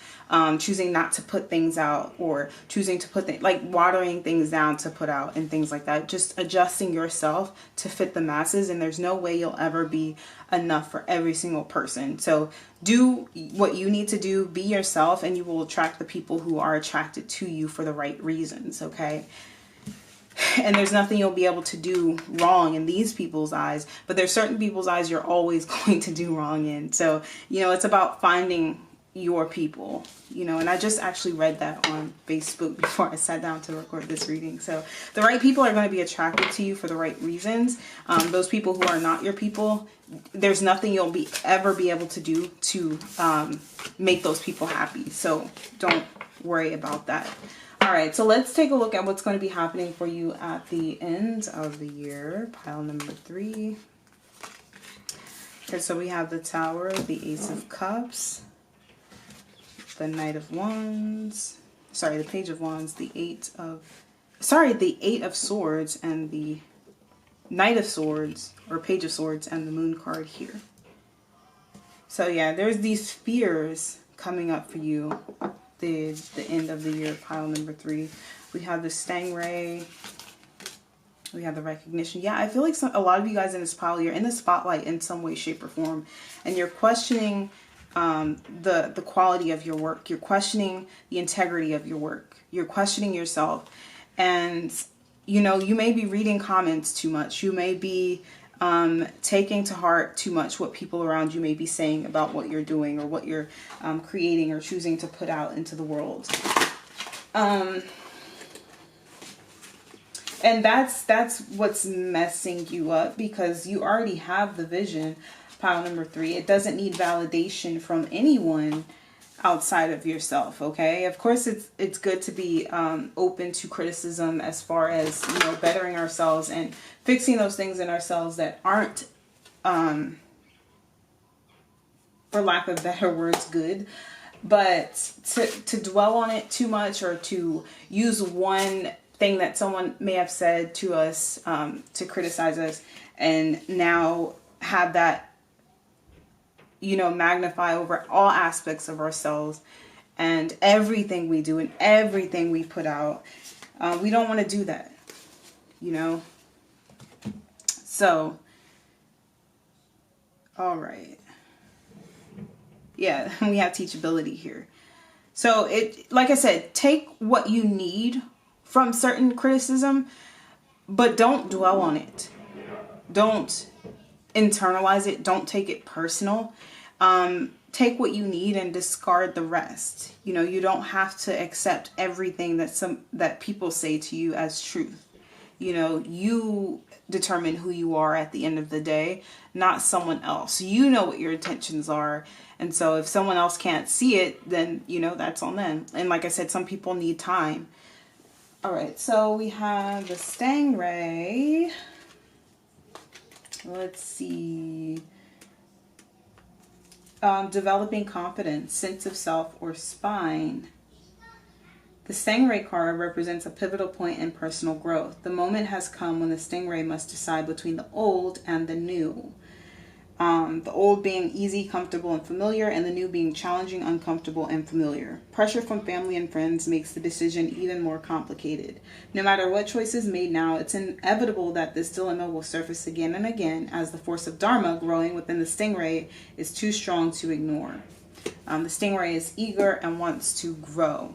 choosing not to put things out, or choosing to put like watering things down to put out and things like that. Just adjusting yourself to fit the masses. And there's no way you'll ever be enough for every single person. So do what you need to do, be yourself, and you will attract the people who are attracted to you for the right reasons. Okay. And there's nothing you'll be able to do wrong in these people's eyes, but there's certain people's eyes you're always going to do wrong in. So, you know, it's about finding your people, you know, and I just actually read that on Facebook before I sat down to record this reading. So the right people are going to be attracted to you for the right reasons. Those people who are not your people, there's nothing you'll ever be able to do to make those people happy. So don't worry about that. All right, so let's take a look at what's going to be happening for you at the end of the year. Pile number 3. Okay, so we have the Tower, the Ace of Cups, the Knight of Wands, sorry, the Page of Wands, the Eight of Swords, and the Knight of Swords, or Page of Swords, and the Moon card here. So yeah, there's these fears coming up for you. The end of the year, pile number 3. We have the Stingray. We have the Recognition. Yeah, I feel like a lot of you guys in this pile, you're in the spotlight in some way, shape, or form, and you're questioning the quality of your work. You're questioning the integrity of your work. You're questioning yourself, and you know, you may be reading comments too much. You may be taking to heart too much what people around you may be saying about what you're doing, or what you're creating or choosing to put out into the world. And that's what's messing you up, because you already have the vision, pile number 3. It doesn't need validation from anyone outside of yourself. Okay, of course it's good to be open to criticism as far as, you know, bettering ourselves and fixing those things in ourselves that aren't for lack of better words good. But to dwell on it too much, or to use one thing that someone may have said to us to criticize us, and now have that, you know, magnify over all aspects of ourselves and everything we do and everything we put out. We don't want to do that, you know. So, all right. Yeah, we have teachability here. So like I said, take what you need from certain criticism, but don't dwell on it. Don't internalize it. Don't take it personal. Take what you need and discard the rest. You know, you don't have to accept everything that people say to you as truth. You know, you determine who you are at the end of the day, not someone else. You know what your intentions are, And so if someone else can't see it, then, you know, that's on them. And like I said, some people need time. All right, so we have the Stingray. Let's see. Developing confidence, sense of self, or spine. The Stingray card represents a pivotal point in personal growth. The moment has come when the Stingray must decide between the old and the new. The old being easy, comfortable, and familiar, and the new being challenging, uncomfortable, and familiar. Pressure from family and friends makes the decision even more complicated. No matter what choice is made now, it's inevitable that this dilemma will surface again and again as the force of Dharma growing within the Stingray is too strong to ignore. The Stingray is eager and wants to grow.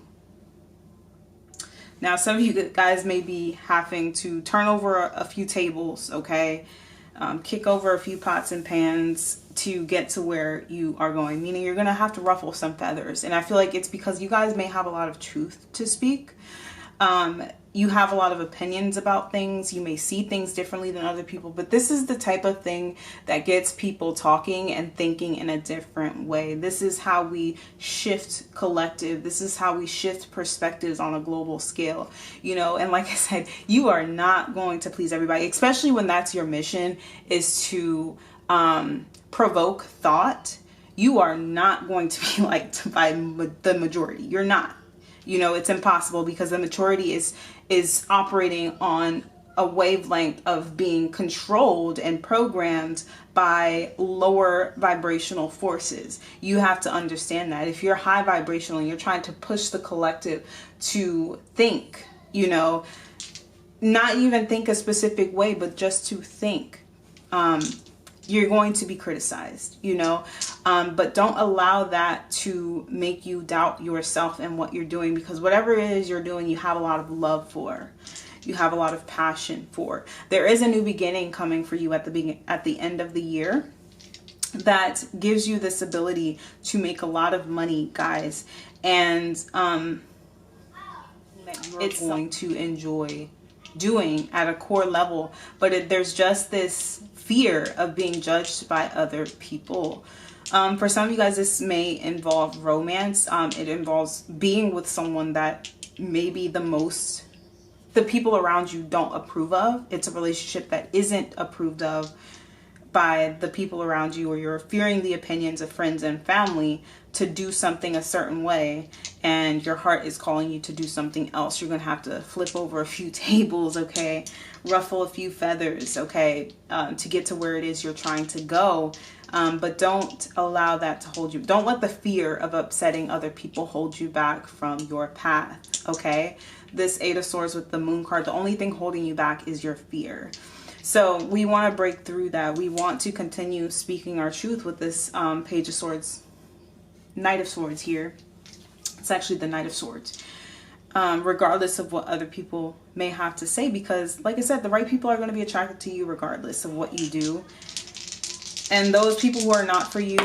Now, some of you guys may be having to turn over a few tables, okay? Kick over a few pots and pans to get to where you are going, meaning you're going to have to ruffle some feathers. And I feel like it's because you guys may have a lot of truth to speak. You have a lot of opinions about things. You may see things differently than other people, but this is the type of thing that gets people talking and thinking in a different way. This is how we shift collective. This is how we shift perspectives on a global scale, you know. And like I said, you are not going to please everybody, especially when that's your mission, is to provoke thought. You are not going to be liked by the majority. You're not. You know, it's impossible because the majority is operating on a wavelength of being controlled and programmed by lower vibrational forces. You have to understand that. If you're high vibrational and you're trying to push the collective to think, you know, not even think a specific way, but just to think, you're going to be criticized, you know, but don't allow that to make you doubt yourself and what you're doing, because whatever it is you're doing, you have a lot of love for, you have a lot of passion for. There is a new beginning coming for you at the end of the year that gives you this ability to make a lot of money, guys, and it's going to enjoy doing at a core level, but there's just this fear of being judged by other people. For some of you guys, this may involve romance. It involves being with someone that maybe the people around you don't approve of. It's a relationship that isn't approved of by the people around you, or you're fearing the opinions of friends and family to do something a certain way, and your heart is calling you to do something else. You're gonna have to flip over a few tables, okay, ruffle a few feathers, okay, to get to where it is you're trying to go. But don't allow that to hold you. Don't let the fear of upsetting other people hold you back from your path, okay? This Eight of Swords with the Moon card, the only thing holding you back is your fear. So we want to break through that. We want to continue speaking our truth with this Page of Swords, Knight of Swords here. It's actually the Knight of Swords. Regardless of what other people may have to say, because like I said, the right people are going to be attracted to you regardless of what you do. And those people who are not for you,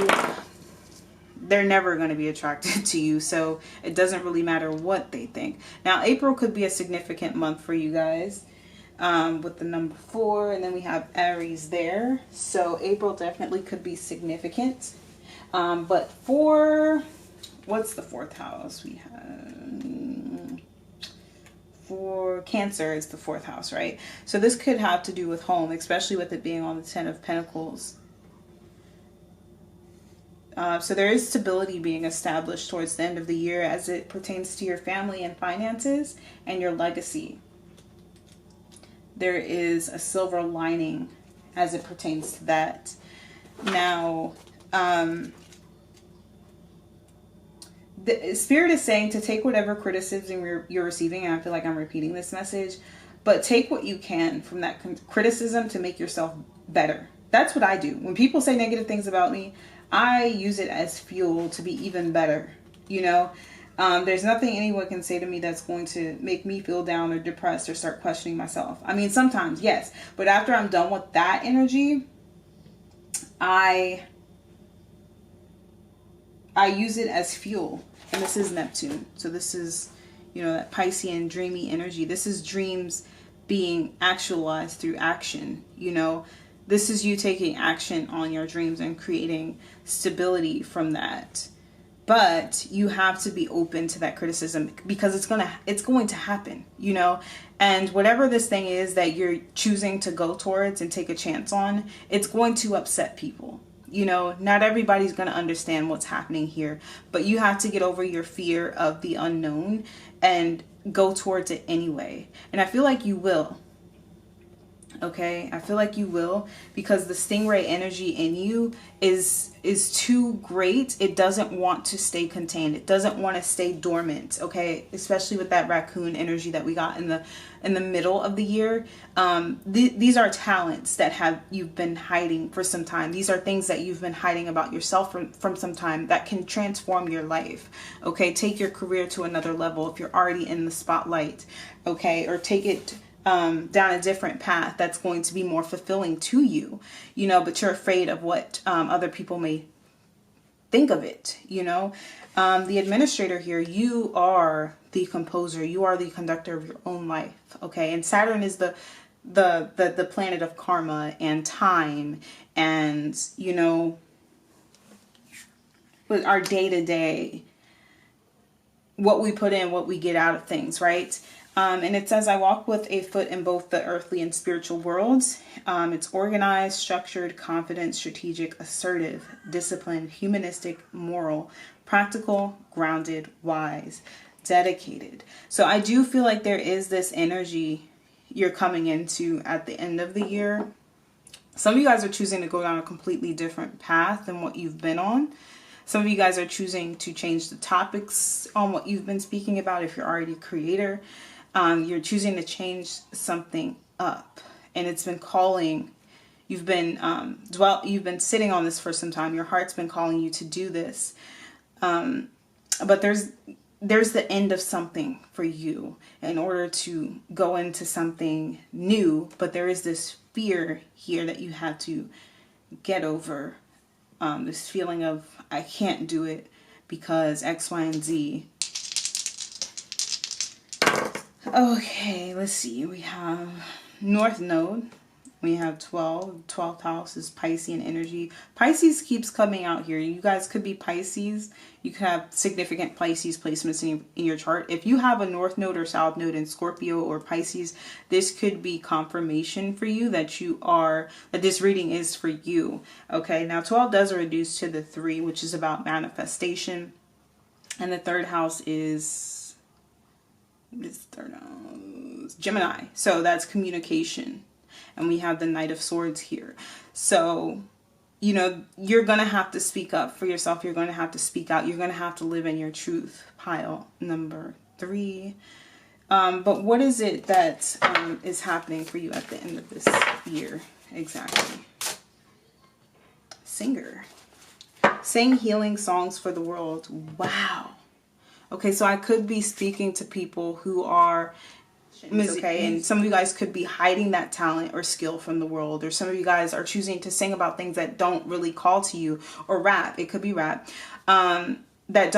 they're never going to be attracted to you. So it doesn't really matter what they think. Now, April could be a significant month for you guys. With the number 4, and then we have Aries there. So April definitely could be significant. But for, what's the 4th house we have? For Cancer, it's the 4th house, right? So this could have to do with home, especially with it being on the 10 of Pentacles. So there is stability being established towards the end of the year as it pertains to your family and finances and your legacy. There is a silver lining as it pertains to that. Now, the Spirit is saying to take whatever criticism you're receiving, and I feel like I'm repeating this message, but take what you can from that criticism to make yourself better. That's what I do. When people say negative things about me, I use it as fuel to be even better, you know? There's nothing anyone can say to me that's going to make me feel down or depressed or start questioning myself. I mean, sometimes, yes. But after I'm done with that energy, I use it as fuel. And this is Neptune. So this is, you know, that Piscean dreamy energy. This is dreams being actualized through action, you know. This is you taking action on your dreams and creating stability from that. But you have to be open to that criticism, because it's going to happen, you know. And whatever this thing is that you're choosing to go towards and take a chance on, it's going to upset people. You know, not everybody's going to understand what's happening here, but you have to get over your fear of the unknown and go towards it anyway. And I feel like you will. Okay, I feel like you will, because the stingray energy in you is too great. It doesn't want to stay contained. It doesn't want to stay dormant. Okay, especially with that raccoon energy that we got in the middle of the year. These are talents that you've been hiding for some time. These are things that you've been hiding about yourself from some time that can transform your life. Okay, take your career to another level if you're already in the spotlight. Okay, or take it down a different path that's going to be more fulfilling to you, you know, but you're afraid of what other people may think of it, you know. The administrator here, you are the composer, you are the conductor of your own life, okay? And Saturn is the planet of karma and time, and, you know, with our day-to-day, what we put in, what we get out of things, right? And it says, I walk with a foot in both the earthly and spiritual worlds. It's organized, structured, confident, strategic, assertive, disciplined, humanistic, moral, practical, grounded, wise, dedicated. So I do feel like there is this energy you're coming into at the end of the year. Some of you guys are choosing to go down a completely different path than what you've been on. Some of you guys are choosing to change the topics on what you've been speaking about if you're already a creator. You're choosing to change something up, and it's been calling. You've been you've been sitting on this for some time. Your heart's been calling you to do this, but there's the end of something for you in order to go into something new. But there is this fear here that you have to get over. This feeling of, I can't do it because X, Y, and Z. Okay, let's see. We have North Node. We have 12. 12th house is Piscean energy. Pisces keeps coming out here. You guys could be Pisces. You could have significant Pisces placements in your chart. If you have a North Node or South Node in Scorpio or Pisces, this could be confirmation for you that that this reading is for you. Okay, now 12 does reduce to the 3, which is about manifestation. And the third house is Gemini. So that's communication. And we have the Knight of Swords here. So, you know, you're going to have to speak up for yourself. You're going to have to speak out. You're going to have to live in your truth. Pile number 3. But what is it that is happening for you at the end of this year? Exactly. Singer. Sing healing songs for the world. Wow. Okay, so I could be speaking to people who are, okay, and some of you guys could be hiding that talent or skill from the world, or some of you guys are choosing to sing about things that don't really call to you, or rap, it could be rap, that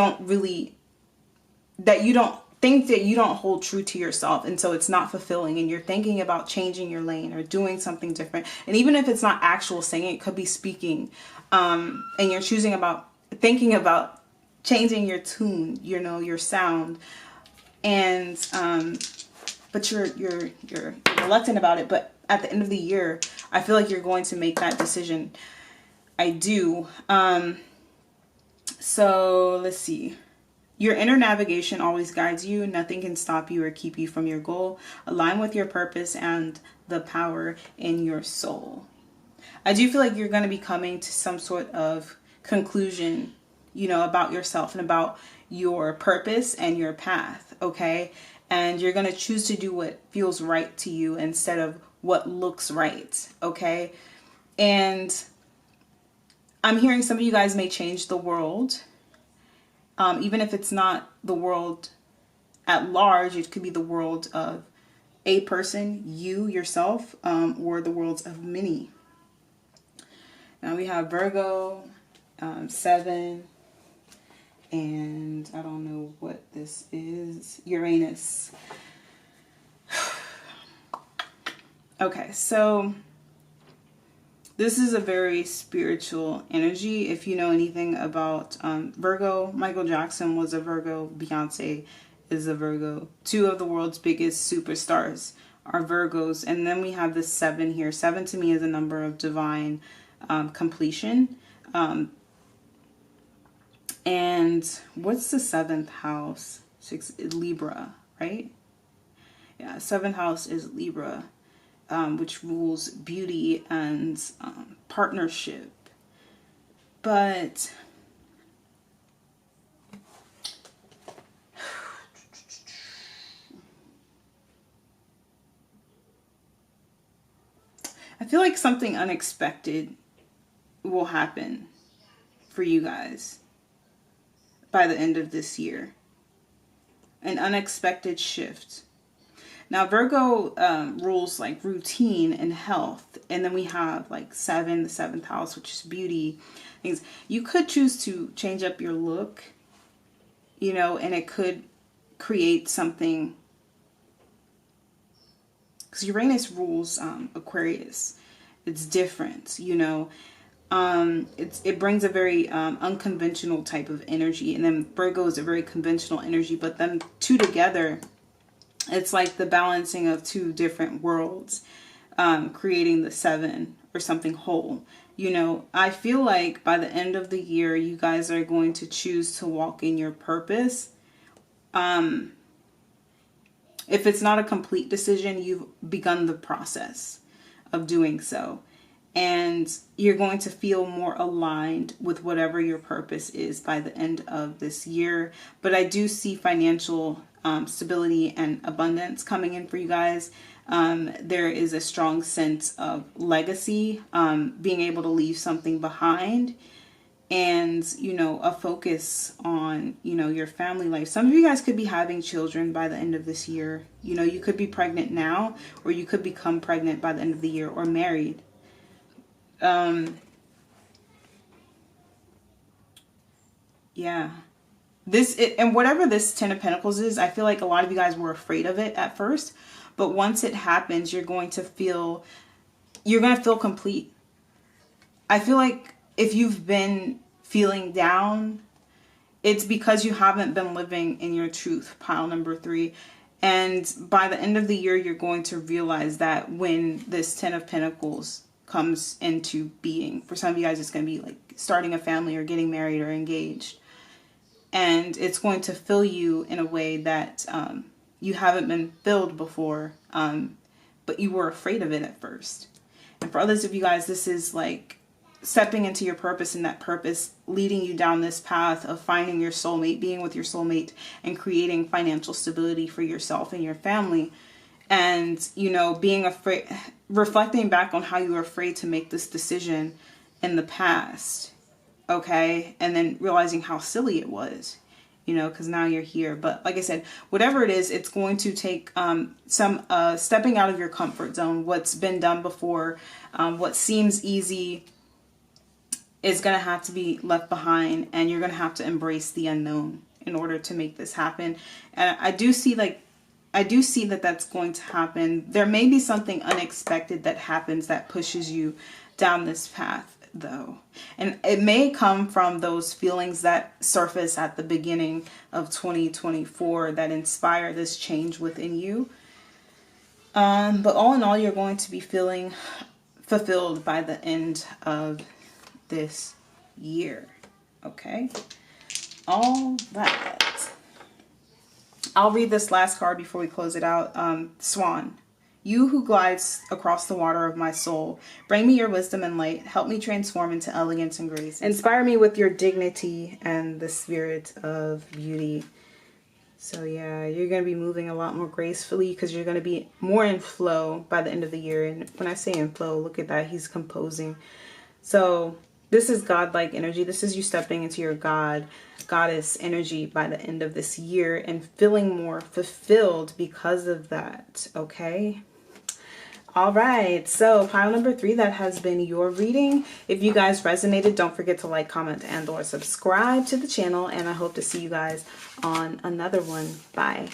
you don't think that you don't hold true to yourself, and so it's not fulfilling, and you're thinking about changing your lane or doing something different. And even if it's not actual singing, it could be speaking, and you're thinking about changing your tune, you know, your sound, and but you're reluctant about it. But at the end of the year, I feel like you're going to make that decision. I do. So let's see. Your inner navigation always guides you. Nothing can stop you or keep you from your goal. Align with your purpose and the power in your soul. I do feel like you're going to be coming to some sort of conclusion, you know, about yourself and about your purpose and your path, okay? And you're going to choose to do what feels right to you instead of what looks right, okay? And I'm hearing some of you guys may change the world, even if it's not the world at large. It could be the world of a person, you, yourself, or the worlds of many. Now we have Virgo, 7, and I don't know what this is, Uranus. Okay, so This is a very spiritual energy. If you know anything about Virgo, Michael Jackson was a Virgo. Beyonce is a Virgo. Two of the world's biggest superstars are Virgos. And then we have the 7 here. 7 to me is a number of divine completion. And what's the 7th house? Libra, right? Yeah, 7th house is Libra, which rules beauty and partnership. But I feel like something unexpected will happen for you guys by the end of this year. An unexpected shift. Now, Virgo rules like routine and health. And then we have like 7, the 7th house, which is beauty. Things. You could choose to change up your look, you know, and it could create something. Because Uranus rules Aquarius. It's different, you know. It brings a very unconventional type of energy. And then Virgo is a very conventional energy. But them two together, it's like the balancing of two different worlds, creating the 7 or something whole. You know, I feel like by the end of the year, you guys are going to choose to walk in your purpose. If it's not a complete decision, you've begun the process of doing so. And you're going to feel more aligned with whatever your purpose is by the end of this year. But I do see financial stability and abundance coming in for you guys. There is a strong sense of legacy, being able to leave something behind, and, you know, a focus on, you know, your family life. Some of you guys could be having children by the end of this year. You know, you could be pregnant now, or you could become pregnant by the end of the year, or married. Yeah. And whatever this 10 of Pentacles is, I feel like a lot of you guys were afraid of it at first, but once it happens, you're going to feel complete. I feel like if you've been feeling down, it's because you haven't been living in your truth, pile number 3. And by the end of the year, you're going to realize that when this 10 of Pentacles comes into being, for some of you guys, it's going to be like starting a family or getting married or engaged. And it's going to fill you in a way that you haven't been filled before, but you were afraid of it at first. And for others of you guys, this is like stepping into your purpose, and that purpose leading you down this path of finding your soulmate, being with your soulmate, and creating financial stability for yourself and your family. And, you know, being afraid, reflecting back on how you were afraid to make this decision in the past. Okay. And then realizing how silly it was, you know, because now you're here. But like I said, whatever it is, it's going to take some stepping out of your comfort zone. What's been done before, what seems easy is going to have to be left behind, and you're going to have to embrace the unknown in order to make this happen. And I do see that that's going to happen. There may be something unexpected that happens that pushes you down this path, though. And it may come from those feelings that surface at the beginning of 2024 that inspire this change within you. But all in all, you're going to be feeling fulfilled by the end of this year. Okay? All that. I'll read this last card before we close it out. Swan. You who glides across the water of my soul, bring me your wisdom and light. Help me transform into elegance and grace. Inspire me with your dignity and the spirit of beauty. So yeah, you're going to be moving a lot more gracefully because you're going to be more in flow by the end of the year. And when I say in flow, look at that. He's composing. So this is godlike energy. This is you stepping into your goddess energy by the end of this year and feeling more fulfilled because of that. Okay. All right. So pile number 3, that has been your reading. If you guys resonated, don't forget to like, comment, and or subscribe to the channel. And I hope to see you guys on another one. Bye.